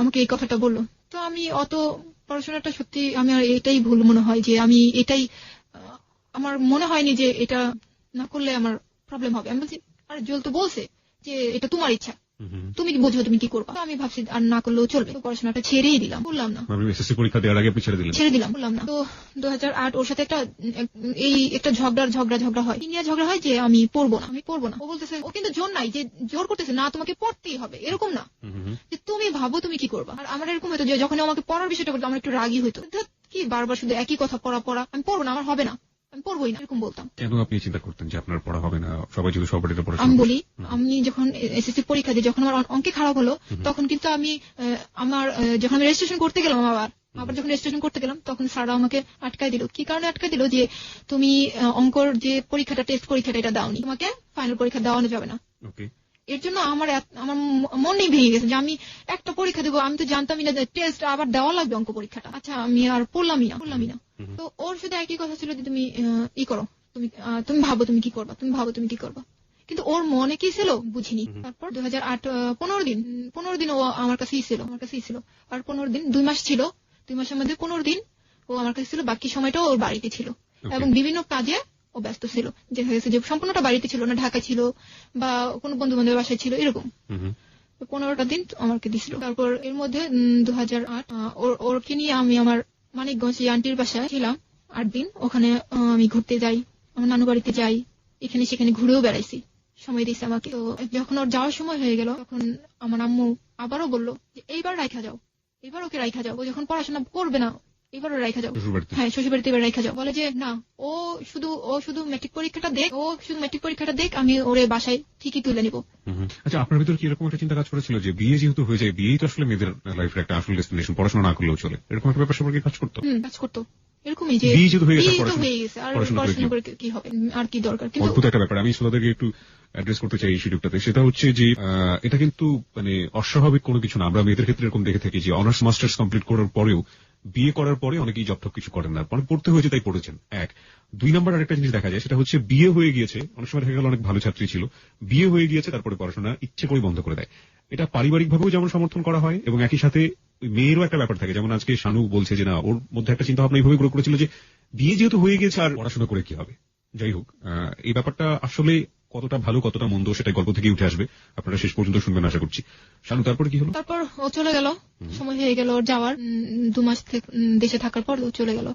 আমাকে এই কথাটা বললো। তো আমি অত পড়াশোনাটা সত্যি আমার এটাই ভুল মনে হয়, যে আমি এটাই আমার মনে হয়নি যে এটা না করলে আমার প্রবলেম হবে। আমি বলছি আর জুয়েল তো বলছে যে এটা তোমার ইচ্ছা, তুমি বোঝো তুমি কি করবা। আমি ভাবছি আর না করলেও চলবে, তো পড়াশোনাটা ছেড়েই দিলাম, বললাম না। এসএসসি পরীক্ষা দেওয়ার আগে আপনি ছেড়ে দিলাম, বললাম না। তো 2008 ওর সাথে একটা ঝগড়া হয়, ইন্ডিয়া ঝগড়া হয় যে আমি পড়বো না। ও বলতেছে, ও কিন্তু জোর নাই যে জোর করতেছে না তোমাকে পড়তেই হবে, এরকম না, যে তুমি ভাবো তুমি কি করবা। আর আমার এরকম হয়তো যে যখন আমাকে পড়ার বিষয়টা করতো আমার একটু রাগই হইতো, কি বারবার শুধু একই কথা, পড়া, আমি পড়বো না, আমার হবে না, আমি পড়বোই না, এরকম বলতাম। কেন আপনি চিন্তা করতেন যে আপনার পড়া হবে না, সবাই যদি সবার এটা পড়া? আমি বলি, আমি যখন এসএসসি পরীক্ষা দিই, যখন আমার অঙ্কে খারাপ হলো, তখন কিন্তু আমি যখন আমি রেজিস্ট্রেশন করতে গেলাম, আবার যখন রেজিস্ট্রেশন করতে গেলাম, তখন স্যাররা আমাকে আটকাই দিল। কি কারণে আটকাই দিল? যে তুমি অঙ্কর যে পরীক্ষাটা, টেস্ট পরীক্ষাটা, এটা দাওনি, তোমাকে ফাইনাল পরীক্ষা দেওয়ানো যাবে না। এর জন্য আমার মনেই ভেঙে গেছে যে আমি একটা পরীক্ষা দেবো, আমি তো জানতামই না যে টেস্ট আবার দেওয়া লাগবে অঙ্ক পরীক্ষাটা। আচ্ছা, আমি আর পড়লামই না। তো ওর সাথে একই কথা ছিল যে তুমি করো, তুমি ভাবো তুমি কি করবা। কিন্তু ওর মনে কি ছিল বুঝিনি। তারপর 2008 15 দিন ও আমার কাছেই ছিল। আর 15 দিন, 2 মাস ছিল, 2 মাসের মধ্যে 15 দিন ও আমার কাছে ছিল, বাকি সময়টা ওর বাড়িতে ছিল এবং বিভিন্ন কাজে ও ব্যস্ত ছিল। যে হয়েছে যে সম্পূর্ণটা বাড়িতে ছিল না, ঢাকা ছিল বা কোনো বন্ধু বান্ধবের বাসায় ছিল, এরকম। 15টা দিন আমাকে দিছিল। তারপর এর মধ্যে 2008 ওরকে নিয়ে আমি আমার মানিকগঞ্জ আন্টির বাসায় ছিলাম 8 দিন। ওখানে আমি ঘুরতে যাই, আমার নানু বাড়িতে যাই, এখানে সেখানে ঘুরেও বেড়াইছি, সময় দিয়েছে আমাকে। তো যখন ওর যাওয়ার সময় হয়ে গেল, তখন আমার আম্মু আবারও বললো যে এইবার রাইখা যাও, ওকে রাইখা যাও, ও যখন পড়াশোনা করবে না এবারও রাইখা যাও। হ্যাঁ, শ্বশুর বাড়িতে এবার রাইখা যাও। বলে যে না, ও শুধু মেট্রিক পরীক্ষাটা দেখ, আমি ওরে বাসায় ঠিকই তুলে নিব। আচ্ছা, আপনার ভিতরে কি এরকম একটা চিন্তা কাজ করেছিল যে বিয়ে যেহেতু হয়ে যায়, বিয়েই তো আসলে মেয়েদের লাইফের একটা আসল ডেস্টিনেশন, পড়াশোনা না করলেও চলে, এরকম একটা ব্যাপার সম্পর্কে কাজ করতো? এরকমই যে বিয়ে যেহেতু হয়ে গেছে, আর পড়াশোনা করে কি হবে, আর কি দরকার। কিন্তু অদ্ভুত একটা ব্যাপার, আমি শ্রোতাদেরকে একটু অ্যাড্রেস করতে চাই এই সুযোগটাতে। সেটা হচ্ছে যে এটা কিন্তু মানে অস্বাভাবিক কোনো কিছু না। আমরা মেয়েদের ক্ষেত্রে এরকম দেখে থাকি যে অনার্স মাস্টার্স কমপ্লিট করার পরেও, বিয়ে করার পরে অনেকেই জবটপ কিছু করেন না, পড়তে হয়েছে তাই পড়েছেন। 1 2 নম্বর আরেকটা জিনিস দেখা যায়, সেটা হচ্ছে বিয়ে হয়ে গিয়েছে, অনেক সময় দেখা গেল অনেক ভালো ছাত্রী ছিল, বিয়ে হয়ে গিয়েছে, তারপরে পড়াশোনা ইচ্ছে করে বন্ধ করে দেয়। এটা পারিবারিক ভাবেও যেমন সমর্থন করা হয়, এবং একই সাথে মেয়েরও একটা ব্যাপার থাকে। যেমন আজকে শানু বলছে যে না, ওর মধ্যে একটা চিন্তা ভাবনা এইভাবে গ্রো করেছিল যে বিয়ে যেহেতু হয়ে গিয়েছে আর পড়াশোনা করে কি হবে। যাই হোক, এই ব্যাপারটা আসলে কতটা ভালো কতটা মন্দ সেটাই গল্প থেকে উঠে আসবে, আপনারা শেষ পর্যন্ত শুনবেন আশা করছি। শানু, তারপরে কি হলো? তারপর ও চলে গেল, সময় হয়ে গেল ওর যাওয়ার। 2 মাস দেশে থাকার পর ও চলে গেল।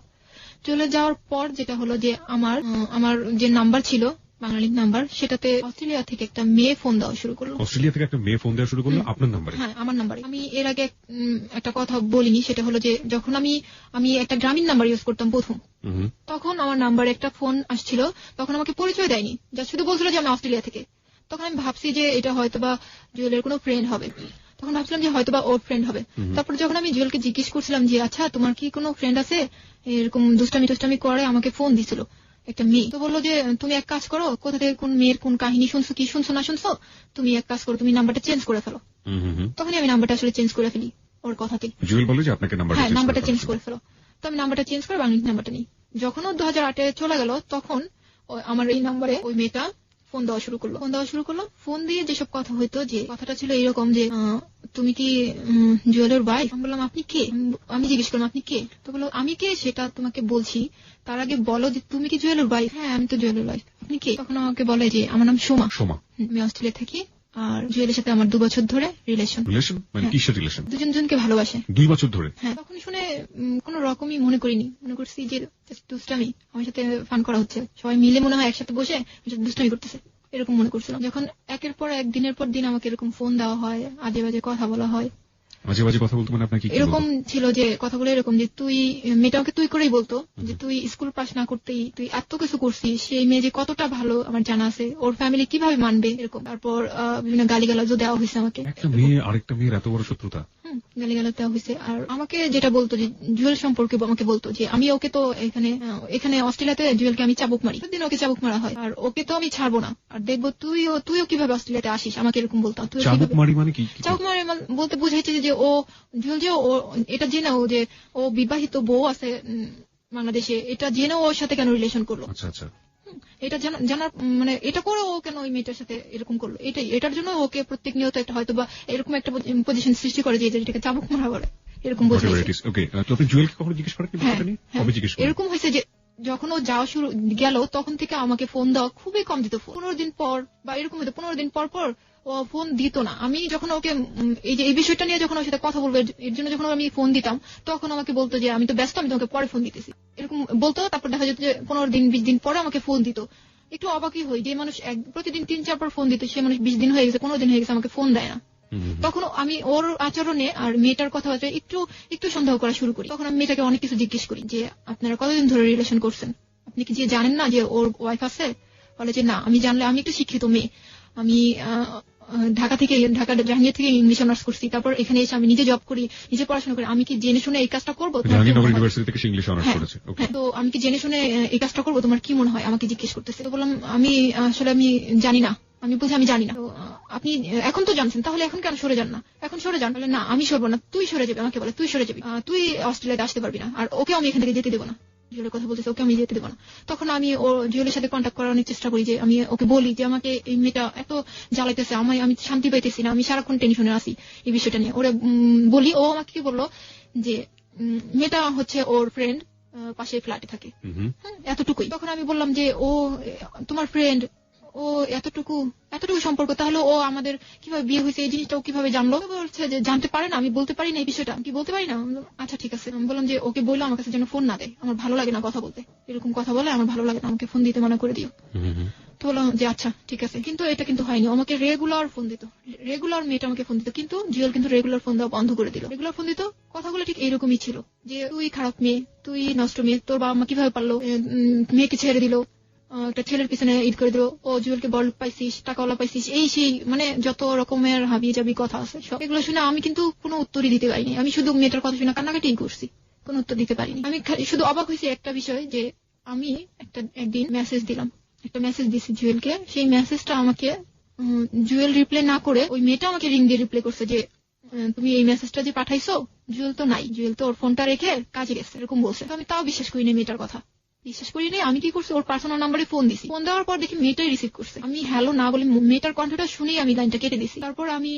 চলে যাওয়ার পর যেটা হলো যে আমার যে নাম্বার ছিল, বাঙালি নাম্বার, সেটাতে অস্ট্রেলিয়া থেকে একটা মেয়ে ফোন দেওয়া শুরু করলো। অস্ট্রেলিয়া থেকে একটা মেয়ে ফোন দেওয়া শুরু করলো আপনার নাম্বারে? হ্যাঁ, আমার নাম্বারে। আমি এর আগে একটা কথা বলিনি, সেটা হলো যে যখন আমি একটা গ্রামীণ নাম্বার ইউজ করতাম প্রথম, তখন আমার নাম্বারে একটা ফোন আসছিল। তখন আমাকে পরিচয় দেয়নি, যা শুধু বলছিল যে আমি অস্ট্রেলিয়া থেকে। তখন আমি ভাবছি যে এটা হয়তো বা জুয়েলের কোনো ফ্রেন্ড হবে, তখন ভাবছিলাম যে হয়তো বা ওর ফ্রেন্ড হবে। তারপর যখন আমি জুয়েলকে জিজ্ঞেস করছিলাম যে আচ্ছা তোমার কি কোনো ফ্রেন্ড আছে, এরকম দুষ্টামি করে আমাকে ফোন দিছিল একটা মেয়ে। তো বললো যে তুমি এক কাজ করো, কোথা থেকে কোন মেয়ের কোন কাহিনী শুনছো, কি শুনছো না শুনছো, তুমি এক কাজ করো, তুমি নাম্বারটা চেঞ্জ করে ফেলো। তখনই আমি নাম্বারটা আসলে চেঞ্জ করে ফেলি ওর কথাতে। জুয়েল বলে যে আপনাকে নাম্বারটা চেঞ্জ করে ফেলো। তো আমি নাম্বারটা চেঞ্জ করে বাংলাদেশ নাম্বারটা নিই। যখন ও 2008 চলে গেল, তখন আমার এই নাম্বারে ওই মেয়েটা ফোন দেওয়া শুরু করলো। ফোন দিয়ে যেসব কথা হইতো, যে কথাটা ছিল এরকম যে তুমি কি জুয়েলের ওয়াইফ? আমি বললাম আপনি কে? আমি জিজ্ঞেস করলাম আপনি কে? তো বললো আমি কে সেটা তোমাকে বলছি, তার আগে বলো যে তুমি কি জুয়েলের ওয়াইফ? হ্যাঁ, আমি তো জুয়েলের ওয়াইফ। আপনি কে? তখন আমাকে বলে যে আমার নাম সোমা, আমি অস্ট্রেলিয়া থাকি, আর জুয়েলের সাথে আমার 2 বছর ধরে রিলেশন। মানে কিসের রিলেশন? দুজনকে ভালোবাসে 2 বছর ধরে? হ্যাঁ। তখন শুনে কোনো রকমই মনে করিনি, মনে করছি যে দুষ্টামি, আমার সাথে ফান করা হচ্ছে, সবাই মিলে মনে হয় একসাথে বসে দুষ্টামি করতেছে, এরকম মনে করছিলাম। যখন একের পর এক দিনের পর দিন আমাকে এরকম ফোন দেওয়া হয়, আজে বাজে কথা বলা হয়। মাঝে মাঝে কথা বলতো মানে আপনাকে এরকম ছিল যে কথাগুলো এরকম যে তুই, মেয়েটাকে তুই করেই বলতো যে তুই স্কুল পাস না করতেই তুই এত কিছু করছিস, সেই মেয়ে যে কতটা ভালো আমার জানা আছে, ওর ফ্যামিলি কিভাবে মানবে, এরকম। তারপর বিভিন্ন গালিগালাজও দেওয়া হয়েছে আমাকে। একটা মেয়ে আরেকটা মেয়ের এত বড় শত্রুতা? গালিগালাজ দেওয়া হয়েছে। আর আমাকে যেটা বলতো যে জুয়েল সম্পর্কে আমাকে বলতো যে আমি ওকে তো এখানে অস্ট্রেলিয়াতে জুয়েলকে আমি চাবুক মারি, দিন ওকে চাবুক মারা হয়, আর ওকে তো আমি ছাড়বো না, আর দেখবো তুইও কিভাবে অস্ট্রেলিয়াতে আসিস, আমাকে এরকম বলতো। চাবুক মারি মানে কি? চাবুক মারি বলতে বুঝাইছে যে ও জুয়েল যে ও এটা জেনে যে ও বিবাহিত বউ আছে বাংলাদেশে, এটা জেনে ওর সাথে কেন রিলেশন করলো। আচ্ছা, এটা জানার মানে এটা করে ও কেন ওই মেয়েটার সাথে এরকম করলো, এটার জন্য ওকে প্রত্যেক নিয়ত একটা হয়তো বা এরকম একটা পজিশন সৃষ্টি করে যে এটাকে চাবুক মারা বলে, এরকম বোঝাইছে। ওকে, তো আপনি জুয়েলকে কখনো জিজ্ঞেস করেন কি বিষয়টা নিয়ে? কবে জিজ্ঞেস করেন? এরকম হয়েছে যখন ও যাওয়া শুরু গেল তখন থেকে আমাকে ফোন দেওয়া খুবই কম দিত। 15 দিন পর বা এরকম হতো, 15 দিন পর পর ও ফোন দিত না। আমি যখন ওকে এই বিষয়টা নিয়ে যখন ওর সাথে কথা বলবো এর জন্য যখন আমি ফোন দিতাম তখন আমাকে বলতো যে আমি তো ব্যস্ত, আমি তোমাকে পরে ফোন দিতেছি, এরকম বলতো। তারপর দেখা যেত যে 15 দিন 20 দিন পরে আমাকে ফোন দিত। একটু অবাকই হই যে মানুষ প্রতিদিন 3-4 বার ফোন দিত, সে মানুষ 20 দিন হয়ে গেছে, 15 দিন হয়ে গেছে আমাকে ফোন দেয় না। তখন আমি ওর আচরণে আর মেয়েটার কথাবার্তা একটু সন্দেহ করা শুরু করি। তখন আমি মেয়েটাকে অনেক কিছু জিজ্ঞেস করি যে আপনারা কতদিন ধরে রিলেশন করছেন, আপনি কি যে জানেন না যে ওর ওয়াইফ আছে? বলে যে না, আমি জানলে, আমি একটু শিক্ষিত মেয়ে, আমি ঢাকা জাহাঙ্গীর থেকে ইংলিশ অনার্স করছি, তারপর এখানে এসে আমি নিজে জব করি, নিজে পড়াশোনা করি, আমি কি জেনে শুনে এই কাজটা করবো? তো আমি কি জেনে শুনে এই কাজটা করবো? তোমার কি মনে হয়? আমাকে জিজ্ঞেস করতেছে। তো বললাম আমি জানি না। আমি বলছি আমি জানি না। তো আপনি এখন তো জানছেন, তাহলে এখন কেন সরে যান না? এখন সরে যান। বলে না আমি সরবো না, তুই সরে যাবি। আমাকে বলে তুই সরে যাবি, তুই অস্ট্রেলিয়াতে আসতে পারবি না, আর ওকে আমি এখান থেকে যেতে দেবো না। জুয়েলের কথা বলতেছে, ওকে আমি যেতে দেবো না। তখন আমি জুয়েলের সাথে কন্ট্যাক্ট করার অনেক চেষ্টা করি, যে আমি ওকে বলি যে আমাকে এই মেয়েটা এত জ্বালাইতেছে, আমি শান্তি পাইতেছি না, আমি সারাক্ষণ টেনশনে আছি এই বিষয়টা নিয়ে। ওরা বলি, ও আমাকে কি বললো যে মেয়েটা হচ্ছে ওর ফ্রেন্ড, পাশে ফ্ল্যাটে থাকে, এতটুকুই। তখন আমি বললাম যে ও তোমার ফ্রেন্ড, ও এতটুকু সম্পর্ক, তাহলে ও আমাদের কিভাবে বিয়ে হয়েছে এই জিনিসটা ও কিভাবে জানলো? বলছে যে জানতে পারে না, আমি বলতে পারি না এই বিষয়টা, কি বলতে পারি না। আচ্ছা ঠিক আছে। আমি বললাম যে ওকে বললো আমার কাছে যেন ফোন না দেয়, আমার ভালো লাগে না কথা বলতে, এরকম কথা বলে আমার ভালো লাগে না, আমাকে ফোন দিতে মানা করে দিও। তো বললাম যে আচ্ছা ঠিক আছে। কিন্তু এটা কিন্তু হয়নি, আমাকে রেগুলার ফোন দিত, রেগুলার মেয়েটা আমাকে ফোন দিত, কিন্তু জুয়েল কিন্তু রেগুলার ফোন দেওয়া বন্ধ করে দিল। রেগুলার ফোন দিত, কথাগুলো ঠিক এইরকমই ছিল যে তুই খারাপ মেয়ে, তুই নষ্ট মেয়ে, তোর বাবা মা কিভাবে পারলো, মেয়েকে ছেড়ে দিল, একটা ছেলের পিছনে ঈদ করে দিল, ও জুয়েলকে বল পাইছিস, টাকাওয়ালা পাইছিস, এই সেই মানে যত রকমের হাবি জাবি কথা আছে সব। এগুলো শুনে আমি কিন্তু কোনো উত্তরই দিতে পারিনি। আমি শুধু মেয়েটার কথা শুনে কান্নাকাটিই করছি, কোনো উত্তর দিতে পারিনি। আমি শুধু অবাক হয়েছি একটা বিষয়, যে আমি একদিন একটা মেসেজ দিছি জুয়েলকে। সেই মেসেজটা আমাকে জুয়েল রিপ্লাই না করে ওই মেয়েটা আমাকে রিং দিয়ে রিপ্লাই করছে যে তুমি এই মেসেজটা যে পাঠাইছো, জুয়েল তো নাই, জুয়েল তো ওর ফোনটা রেখে কাজে গেছে, এরকম বলছে। আমি তাও বিশ্বাস করিনি, মেয়েটার কথা বিশ্বাস করিনি। আমি কি করছি, ওর পার্সোনাল নাম্বারে ফোন দিছি। ফোন দেওয়ার পর দেখি মেয়েটাই রিসিভ করছে। আমি হ্যালো না বলে মেয়েটার কণ্ঠটা শুনেই আমি লাইনটা কেটে দিছি। তারপর আমি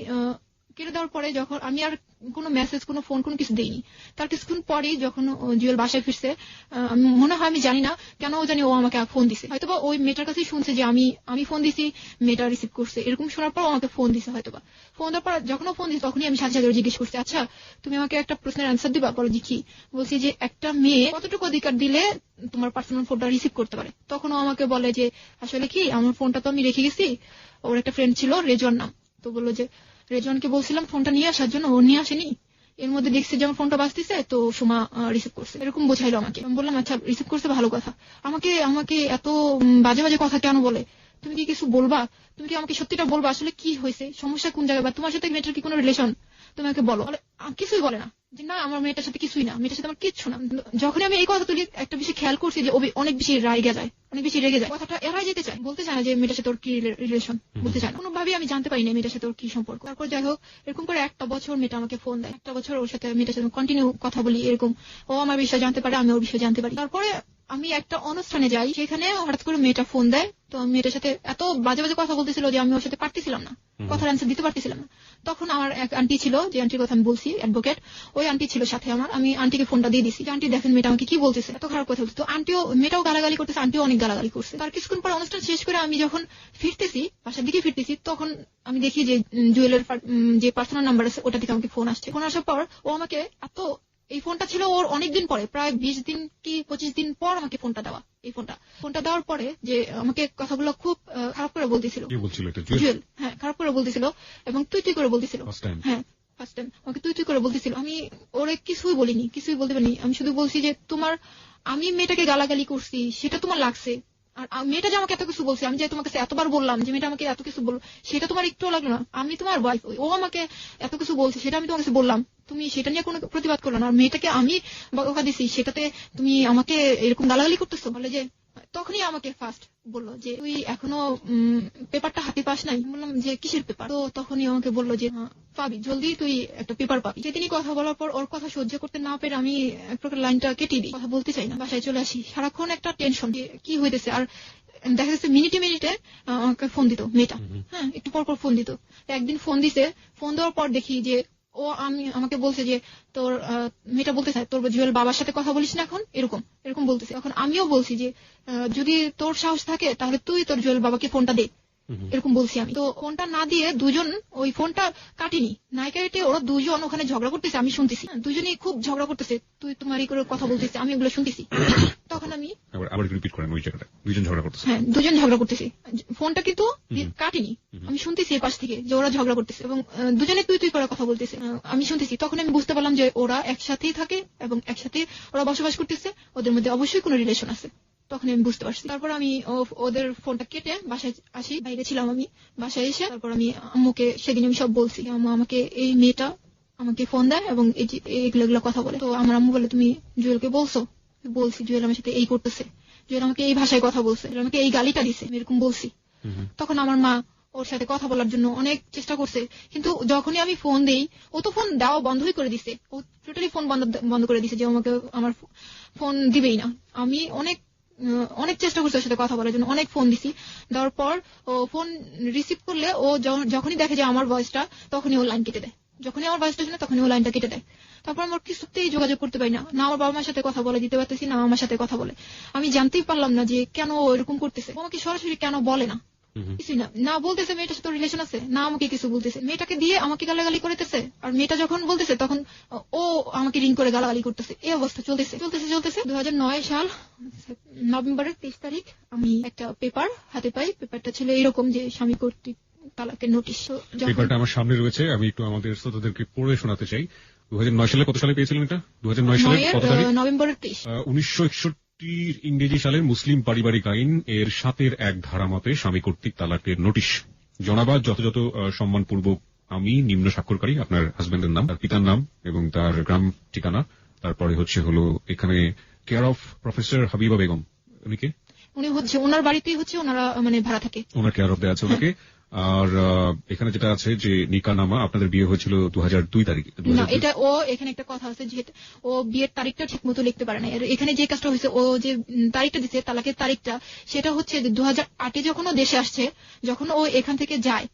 কেটে দেওয়ার পরে যখন আমি আর কোনো মেসেজ, কোনো ফোন, কোনো কিছু দেইনি। তার কিছুক্ষণ পরেই যখন জুয়েল বাসায় ফিরছে, মনে হয় আমি জানি না কেন জানি ও আমাকে ফোন দিছে, হয়তোবা ওই মেয়েটার কাছেই শুনছে যে আমি ফোন দিছি, মেয়েটা রিসিভ করছে, এরকম শোনার পর আমাকে ফোন দিছে হয়তোবা। ফোন দেওয়ার পর যখন ও ফোন দিছে তখনই আমি সাথে সাথে জিজ্ঞেস করছি, আচ্ছা তুমি আমাকে একটা প্রশ্নের অ্যান্সার দিবা? বলো যে কি? বলছি যে একটা মেয়ে কতটুকু অধিকার দিলে তোমার পার্সোনাল ফোনটা রিসিভ করতে পারে? তখন ও আমাকে বলে যে আসলে কি, আমার ফোনটা তো আমি রেখে গেছি, ওর একটা ফ্রেন্ড ছিল রেজওয়ান নাম, তো বললো যে রেজওয়ানকে বলছিলাম ফোনটা নিয়ে আসার জন্য, ও নিয়ে আসেনি, এর মধ্যে দেখছি যে আমার ফোনটা বাজতেছে, তো সুমা রিসিভ করছে, এরকম বোঝাইলো আমাকে। আমি বললাম আচ্ছা রিসিভ করছে ভালো কথা, আমাকে এত বাজে বাজে কথা কেন বলে? তুমি কি কিছু বলবা? তুমি কি আমাকে সত্যিটা বলবা আসলে কি হয়েছে, সমস্যা কোন জায়গায়, বা তোমার সাথে মেয়েটার কি কোনো রিলেশন, তোমাকে বলো। কিছুই বলে না, যে না আমার মেয়েটার সাথে কিছুই না, মেয়েটার সাথে আমার কিচ্ছু না। যখনই আমি এই কথা তুলি একটা বিষয় খেয়াল করছি যে অনেক বেশি রেগে যায়, কথাটা এড়াই যেতে চায়, বলতে চায় না যে মেয়েটার সাথে ওর কি রিলেশন, বলতে চায় না। কোনোভাবেই আমি জানতে পারি না মেয়েটার সাথে ওর কি সম্পর্ক। তারপর যাই হোক, এরকম করে 1 বছর মেয়েটা আমাকে ফোন দেয়, 1 বছর ওর সাথে মেয়েটার সাথে কন্টিনিউ কথা বলি, এরকম ও আমার বিষয় জানতে পারে, আমি ওর বিষয় জানতে পারি। তারপরে আমি একটা অনুষ্ঠানে যাই, সেখানে হঠাৎ করে মেয়েটা ফোন দেয়, তো মেয়েটার সাথে এত বাজে বাজে কথা বলতেছিল যে আমি ওর সাথে পারতেছিলাম না, কথার অ্যান্সার দিতে পারতেছিলাম না। তখন আমার এক আন্টি ছিল, যে আন্টির কথা আমি বলছি, অ্যাডভোকেট, ওই আন্টি ছিল সাথে আমার। আমি আন্টিকে ফোনটা দিয়ে দিছি, আন্টি দেখেন মেয়েটা আমাকে কি বলতেছে, এত খারাপ কথা বলছে। তো মেয়েটাও গালাগালি করতেছে, আন্টিও অনেক গালাগালি করছে। তার কিছুক্ষণ পর অনুষ্ঠান শেষ করে আমি যখন বাসার দিকে ফিরতেছি, তখন আমি দেখি যে জুয়েলের যে পার্সোনাল নাম্বার আছে ওটা থেকে আমাকে ফোন আসছে। ফোন আসার পর ও আমাকে এই ফোনটা ছিল ওর অনেকদিন পরে, প্রায় 20 দিন কি 25 দিন পর আমাকে ফোনটা দেওয়া। এই ফোনটা দেওয়ার পরে যে আমাকে কথাগুলো খুব খারাপ করে বলতেছিল। জুয়েল, হ্যাঁ, খারাপ করে বলতেছিল এবং তুই করে বলতেছিল। হ্যাঁ, ফার্স্ট টাইম আমাকে তুই করে বলতেছিল। আমি ওরে কিছুই বলিনি, কিছুই বলতে পারিনি। আমি শুধু বলছি যে আমি মেয়েটাকে গালাগালি করছি, সেটা তোমার লাগছে, আর মেয়েটা যে আমাকে এত কিছু বলছে, আমি যে তোমার কাছে এতবার বললাম যে মেয়েটা আমাকে এত কিছু বললো, সেটা তোমার একটু লাগলো না? আমি তোমার ওয়াইফ, ও আমাকে এত কিছু বলছে, সেটা আমি তোমার কাছে বললাম, তুমি সেটা নিয়ে কোনো প্রতিবাদ করলো না। আর মেয়েটাকে আমি বকা দিছি, সেটাতে তুমি আমাকে এরকম গালাগালি করতেছো। বলে যে তখনই আমাকে ফার্স্ট বললো যে তুই এখনো পেপারটা হাতে পাস নাই। বললাম যে কিসের পেপার? তো তখনই আমাকে বললো যে পাবি, জলদি তুই একটা পেপার পাবি। সেদিনই কথা বলার পর ওর কথা সহ্য করতে না পেরে আমি এক প্রকার লাইনটা কেটে দিই, কথা বলতে চাই না, বাসায় চলে আসি। সারাক্ষণ একটা টেনশন, কি হইতেছে। আর দেখা যাচ্ছে মিনিটে আমাকে ফোন দিত মেয়েটা, হ্যাঁ, একটু পর ফোন দিত। একদিন ফোন দিছে, ফোন দেওয়ার পর দেখি যে আমাকে বলছে যে তোর মেয়েটা বলতেছে তোর জুয়েল বাবার সাথে কথা বলিস না এখন, এরকম এরকম বলতেছে। এখন আমিও বলছি যে যদি তোর সাহস থাকে তাহলে তুই তোর জুয়েল বাবাকে ফোনটা দে, এরকম বলছি আমি। তো ফোনটা না দিয়ে দুজন ওই ফোনটা কাটিনি, নাই কেটে ওরা দুজন ওখানে ঝগড়া করতেছে, আমি শুনতেছি। দুজনেই খুব ঝগড়া করতেছে, তুই তোমার এই করে কথা বলতেছে, আমি ওগুলো শুনতেছি। তখন আমি আবার রিপিট করেন ওই জায়গাটা, দুজন ঝগড়া করতেছে। হ্যাঁ, দুজন ঝগড়া করতেছে, ফোনটা কিন্তু কাটিনি, আমি শুনতেছি এই পাশ থেকে যে ওরা ঝগড়া করতেছে এবং দুজনে তুই তুই করে কথা বলতেছে, আমি শুনতেছি। তখন আমি বুঝতে পারলাম যে ওরা একসাথেই থাকে এবং একসাথে ওরা বসবাস করতেছে, ওদের মধ্যে অবশ্যই কোনো রিলেশন আছে। তখন আমি বুঝতে পারছি। তারপর আমি ওদের ফোনটা কেটে বাসায় আসি, বাইরে ছিলাম আমি। বাসায় এসে তারপর আমি আম্মুকে সেদিন আমি সব বলছি, আম্মু আমাকে এই মেয়েটা আমাকে ফোন দেয় এবং এগুলো কথা বলে। তো আমার আম্মু বলে তুমি জুয়েলকে বলছো? বলছি, জুয়েল আমার সাথে এই করতেছে, জুয়েল আমাকে এই ভাষায় কথা বলছে, আমাকে এই গালিটা দিছে, এরকম বলছি। তখন আমার মা ওর সাথে কথা বলার জন্য অনেক চেষ্টা করছে, কিন্তু যখনই আমি ফোন দেই ও তো ফোন দেওয়া বন্ধই করে দিছে, ও টোটালি ফোন বন্ধ করে দিছে যে আমাকে আমার ফোন দিবেই না। আমি অনেক চেষ্টা করছি ওর সাথে কথা বলার জন্য, অনেক ফোন দিছি। দেওয়ার পর ও ফোন রিসিভ করলে ও যখনই দেখে যে আমার ভয়েসটা, তখনই ও লাইন কেটে দেয়। যখনই আমার ভয়েসটা শুনে তখনই ও লাইনটা কেটে দেয়। তারপর আমার কিছুতেই যোগাযোগ করতে পারি না, না আমার বাবা মার সাথে কথা বলে দিতে পারতেছি, না আমার সাথে কথা বলে। আমি জানতেই পারলাম না যে কেন ও এরকম করতেছে, আমাকে সরাসরি কেন বলে না, কিছুই না বলতেছে মেয়েটার সাথে রিলেশন আছে, না আমাকে কিছু বলতেছে, মেয়েটাকে দিয়ে আমাকে গালাগালি করতেছে। আর মেয়েটা যখন বলতেছে তখন ও আমাকে রিং করে গালাগালি করতেছে। এই অবস্থা চলতেছে 2009 সাল নভেম্বরের 23 তারিখ আমি একটা পেপার হাতে পাই। পেপারটা ছিল এরকম যে স্বামী কর্তৃক তালাকের নোটিশ। পেপারটা আমার সামনে রয়েছে, আমি একটু আমাদের শ্রোতাদেরকে পড়ে শোনাতে চাই। 2009 সালে কত সালে পেয়েছিলেন এটা? 2009 সালের কত তারিখ? নভেম্বরের 23। 1961 ইংরেজি সালের মুসলিম পারিবারিক আইন এর 7-1 ধারা মতে স্বামী কর্তৃক তালাকের নোটিশ। জনাবাদ, যথাযথ সম্মানপূর্বক আমি নিম্ন স্বাক্ষরকারী, আপনার হাজবেন্ডের নাম, তার পিতার নাম এবং তার গ্রাম ঠিকানা, তারপরে হলো এখানে care of professor Habiba Begum. উনি ওনার বাড়িতেই ওনারা মানে ভাড়া থাকে, ওনার কেয়ার অফ দেওয়া আছে ওনাকে। আর এখানে যেটা আছে যে নিকা নামা, আপনাদের বিয়ে হয়েছিল 2002 তারিখে। না, এটা ও এখানে একটা কথা আছে যে ও বিয়ের তারিখটা ঠিক মতো লিখতে পারে না। এখানে যে কাজটা হয়েছে, ও যে তারিখটা দিচ্ছে তালাকের তারিখটা, সেটা হচ্ছে 2008-এ যখন ও দেশে আসছে, যখন ও এখান থেকে যায়,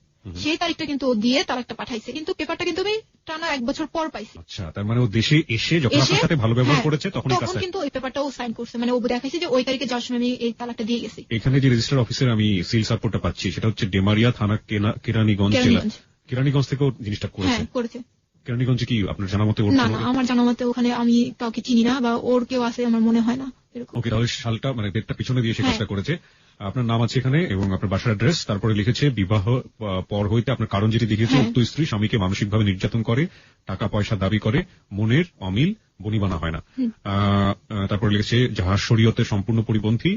সেই তারিখটা কিন্তু ও দিয়ে তালাকটা পাঠাইছে, কিন্তু পেপারটা কিন্তু আমি টানা 1 বছর পর পাইছি। আচ্ছা, তার মানে ও দেশে এসে যখন আপনার সাথে ভালো ব্যবহার করেছে তখন কিন্তু ওই পেপারটা ও সাইন করছে, মানে ও দেখাইছে যে ওই তারিখে যাওয়ার সময় আমি এই তালাকটা দিয়ে গেছি। এখানে যে রেজিস্ট্রার অফিসের আমি সিল সাপোর্টটা পাচ্ছি, সেটা হচ্ছে ডেমারিয়া থানা, কেরানীগঞ্জ জেলা। কেরানীগঞ্জ থেকেও জিনিসটা করেছে। কেরানীগঞ্জে কি আপনার জানা মতে? না, আমার জানা মতে ওখানে আমি কাউকে চিনি না বা ওর কেউ আছে আমার মনে হয় না। ওকে, তাহলে সালটা মানে ডেটটা পিছনে দিয়ে সে কাজটা করেছে। আপনার নাম আছে এখানে এবং আপনার বাসার অ্যাড্রেস, তারপরে লিখেছে বিবাহ পর হইতে আপনার কারণ যেটি দেখিয়েছে, উক্ত স্ত্রী স্বামীকে মানসিকভাবে নির্যাতন করে, টাকা পয়সা দাবি করে, মনের অমিল বনিবানা হয় না। তারপরে লিখেছে যাহা শরীয়তের সম্পূর্ণ পরিপন্থী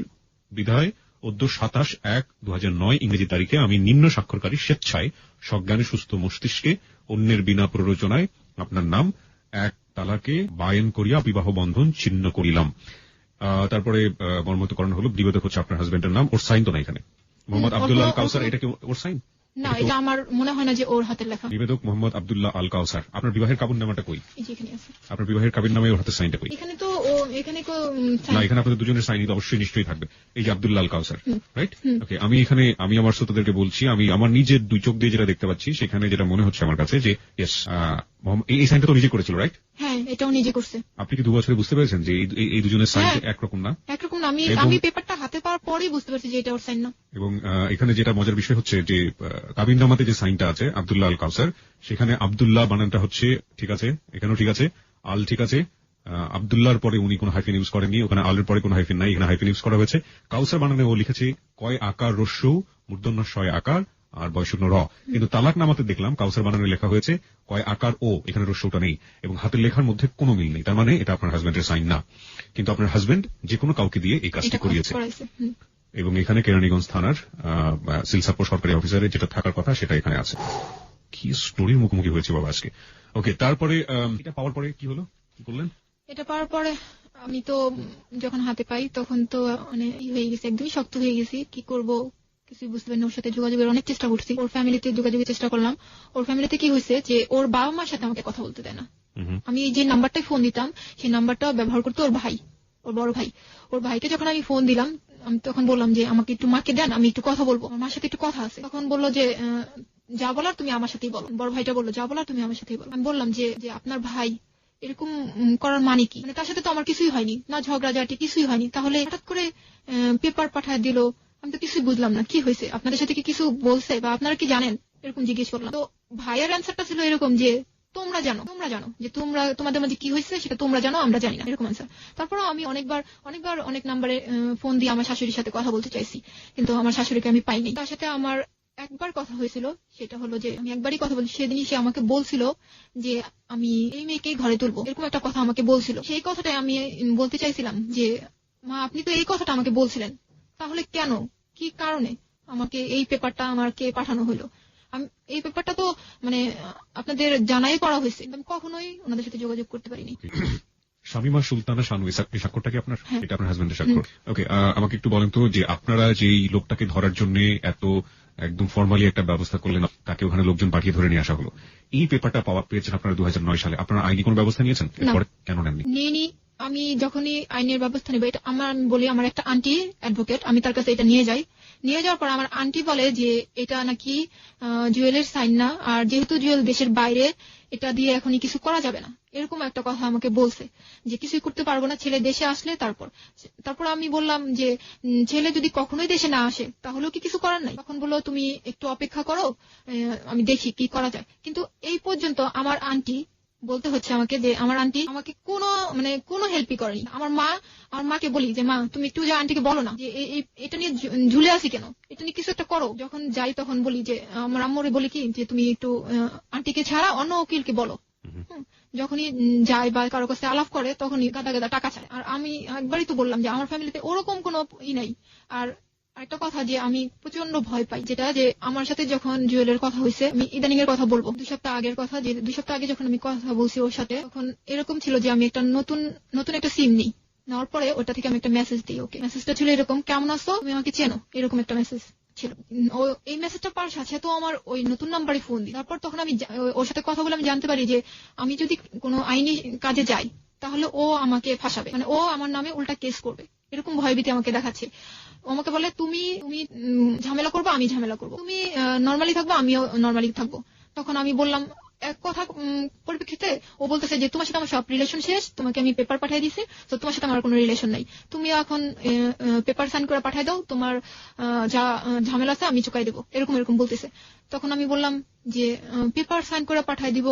বিধায় অদ্য 27/1/2009 ইংরেজি তারিখে আমি নিম্ন স্বাক্ষরকারী স্বেচ্ছায় সজ্ঞানে সুস্থ মস্তিষ্কে অন্যের বিনা প্ররোচনায় আপনার নাম 1 তালাকে বায়েন করিয়া বিবাহ বন্ধন ছিন্ন করিলাম। তারপরে মর্মতকরণ হলো, বিবাদক হচ্ছে আপনার হাজবেন্ডের নাম, ওর সাইন তো না এখানে, মোহাম্মদ আব্দুল্লাহ আল কাউসার, এটা কি ওর সাইন? না, এটা আমার মনে হয় না যে ওর হাতের লেখা। নিবেদক মোহাম্মদ আব্দুল্লাহ আল কাউসার। আপনার বিবাহের কাবিননামাটা কই? আপনার বিবাহের কাবিননামায় ওর হাতের সাইনটা কই? এখানে তো না, এখানে আপনাদের দুজনের সাইনই তো অবশ্যই নিশ্চয়ই থাকবে। এই যে আব্দুল্লাহ আল কাউসার, রাইট? ওকে, আমি আমার শ্রোতাদেরকে বলছি, আমি আমার নিজের 2 চোখ দিয়ে যেটা দেখতে পাচ্ছি, সেখানে যেটা মনে হচ্ছে আমার কাছে যে ইয়েস, এই সাইনটা তো নিজে করেছিল, রাইট? হ্যাঁ, এটাও নিজে করছে। আপনি কি 2 বছরে বুঝতে পেরেছেন যে এই দুজনের সাইন একরকম না? একরকম না, আমি পেপারটা হাতে পাওয়ার পরেই বুঝতে পারছি যে এটা ওর সাইন না। এবং এখানে যেটা মজার বিষয় হচ্ছে যে কাবিননামাতে যে সাইনটা আছে আব্দুল্লাহ আল কাউসার, সেখানে আব্দুল্লাহ বানানটা হচ্ছে ঠিক আছে, এখানেও ঠিক আছে, আল ঠিক আছে, আব্দুল্লাহর পরে উনি কোনো হাইফেন ইউজ করেননি, ওখানে আলের পরে কোনো হাইফেন নাই, এখানে হাইফেন ইউজ করা হয়েছে। কাউসার বানানে ও লিখেছে কয় আকার রস্যু মূর্ধন্য শয় আকার আর বয়শূন্য র, কিন্তু তালাক নামাতে দেখলাম কাউসার বানানে লেখা হয়েছে কয় আকার ও, এখানে রস্যটা নেই এবং হাতের লেখার মধ্যে কোনো মিল নেই। তার মানে এটা আপনার হাজবেন্ডের সাইন না, কিন্তু আপনার হাজবেন্ড যে কোনো কাউকে দিয়ে এই কাজটি করিয়েছে। এবং এখানে কেরানীগঞ্জ থানার সিলসাপুর সরকারি অফিসারে যেটা থাকার কথা সেটা এখানে আছে। কি স্টোরির মুখোমুখি হয়েছে বাবা আজকে। ওকে, তারপরে এটা পাওয়ার পরে কি হলো, কি করলেন? এটা পাওয়ার পরে আমি তো যখন হাতে পাই তখন তো মানে হয়ে গেছে, একদমই শক্ত হয়ে গেছি, কি করব কিছুই বুঝতে পারিনি। ওর সাথে যোগাযোগের অনেক চেষ্টা করছি, ওর ফ্যামিলিতে যোগাযোগের চেষ্টা করলাম। ওর ফ্যামিলিতে কি হয়েছে যে ওর বাবা মার সাথে আমাকে কথা বলতে দেয় না। আমি যে নাম্বারটাই ফোন দিতাম সেই নাম্বারটা ব্যবহার করতো ওর ভাই, ওর বড় ভাই। ওর ভাইকে যখন আমি ফোন দিলাম, আমি তখন বললাম যে আমাকে একটু মাকে দেন, আমি একটু কথা বলবো, আমার মার সাথে একটু কথা আছে। তখন বললো যে যা বলার তুমি আমার সাথেই বলো। বড় ভাইটা বললো যা বলার তুমি আমার সাথেই বলো। আমি বললাম যে আপনার ভাই এরকম করার মানে কি, মানে তার সাথে তো আমার কিছুই হয়নি, না ঝগড়াঝাটি কিছুই হয়নি, তাহলে হঠাৎ করে পেপার পাঠায় দিল, আমি তো কিছুই বুঝলাম না কি হয়েছে, আপনাদের সাথে কি কিছু বলছে বা আপনারা কি জানেন, এরকম জিজ্ঞেস করলাম। তো ভাইয়ের অ্যান্সারটা ছিল এরকম যে তোমরা জানো যে তোমাদের মাঝে কি হয়েছে সেটা তোমরা জানো, আমরা জানি না, এরকম অ্যান্সার। তারপরও আমি অনেক নাম্বারে ফোন দিয়ে আমার শাশুড়ির সাথে কথা বলতে চাইছি, কিন্তু আমার শাশুড়িকে আমি পাইনি। তার সাথে আমার একবার কথা হয়েছিল, সেটা হলো যে আমি একবারই কথা বলছি, সেদিনই সে আমাকে বলছিল যে আমি এই মেয়েকেই ঘরে তুলবো, এরকম একটা কথা আমাকে বলছিল। সেই কথাটাই আমি বলতে চাইছিলাম যে মা আপনি তো এই কথাটা আমাকে বলছিলেন, তাহলে কেন, কি কারণে আমাকে এই পেপারটা আমাকে পাঠানো হলো? এই পেপারটা তো মানে আপনাদের জানাই করা হয়েছে, আমি কখনোই ওনাদের সাথে যোগাযোগ করতে পারিনি। শামিমা সুলতানা শানু, এই স্বাক্ষরটা কি আপনার? হ্যাঁ। এটা আপনার হাজবেন্ডের স্বাক্ষর। ওকে, আমাকে একটু বলেন তো যে আপনারা যেই লোকটাকে ধরার জন্য এত একদম ফর্মালি একটা ব্যবস্থা করলেন, তাকে ওখানে লোকজন পাঠিয়ে ধরে নিয়ে আসা হলো, এই পেপারটা পেয়েছেন আপনারা 2009 সালে, আপনারা আইনি কোনো ব্যবস্থা নিয়েছেন? এরপরে কেন নেননি? নিয়ে আমি যখনই আইনের ব্যবস্থা নেব, এটা আমি বলি আমার একটা আন্টি অ্যাডভোকেট, আমি তার কাছে এটা নিয়ে যাওয়ার পর আমার আন্টি বলে যে এটা নাকি জুয়েলের সাইন না, আর যেহেতু জুয়েল দেশের বাইরে, এটা দিয়ে এখনই কিছু করা যাবে না, এরকম একটা কথা আমাকে বলছে যে কিছুই করতে পারবো না, ছেলে দেশে আসলে তারপর আমি বললাম যে ছেলে যদি কখনোই দেশে না আসে তাহলেও কি কিছু করার নাই? তখন বললো তুমি একটু অপেক্ষা করো, আমি দেখি কি করা যায়। কিন্তু এই পর্যন্ত আমার আন্টি বলতে হচ্ছে আমাকে যে আমার আন্টি আমাকে কোনো হেল্পই করেনি। আমার মাকে বলি যে মা তুমি একটু যে আন্টিকে বলো না যে এটা নিয়ে ঝুলে আসি কেন, এটা নিয়ে কিছু একটা করো। যখন যাই তখন বলি যে আমার আম্মুরে বলি কি যে তুমি একটু আন্টিকে ছাড়া অন্য উকিলকে বলো। যখনই যায় বা কারো কাছে আলাপ করে তখনই গাদা গাদা টাকা চায়। আর আমি একবারই তো বললাম যে আমার ফ্যামিলিতে ওরকম কোনো নাই। আর একটা কথা যে আমি প্রচন্ড ভয় পাই, যেটা যে আমার সাথে যখন জুয়েলের কথা হয়েছে, আমি ইদানিং এর কথা বলবো, 2 সপ্তাহ আগের কথা, যে 2 সপ্তাহ আগে যখন আমি কথা বলছি ওর সাথে, তখন এরকম ছিল যে আমি একটা নতুন একটা সিম নিই, নেওয়ার পরে ওটা থেকে আমি একটা মেসেজ দিই ওকে। মেসেজটা ছিল এরকম, কেমন আছো, তুমি আমাকে চেনো, এরকম একটা মেসেজ ছিল। ও এই মেসেজটা পাওয়ার সাথে তো আমার ওই নতুন নাম্বারে ফোন দিই। তারপর তখন আমি ওর সাথে কথা বলে আমি জানতে পারি যে আমি যদি কোনো আইনি কাজে যাই তাহলে ও আমাকে ফাঁসাবে, মানে ও আমার নামে উল্টা কেস করবে, এরকম ভয়ভীতি আমাকে দেখাচ্ছে। আমাকে বলে তুমি ঝামেলা করবো, আমি ঝামেলা করবো, তুমি নর্মালি থাকবো, আমিও নর্মালি থাকবো। তখন আমি বললাম এক কথা পরিপ্রেক্ষিতে ও বলতেছে যে তোমার সাথে আমার সব রিলেশন শেষ, তোমাকে আমি পেপার পাঠিয়ে দিছি, তো তোমার সাথে আমার কোনো রিলেশন নাই, তুমি এখন পেপার সাইন করে পাঠিয়ে দাও, তোমার যা ঝামেলা আছে আমি চুকাই দেবো, এরকম বলতেছে। তখন আমি বললাম যে পেপার সাইন করে পাঠিয়ে দিব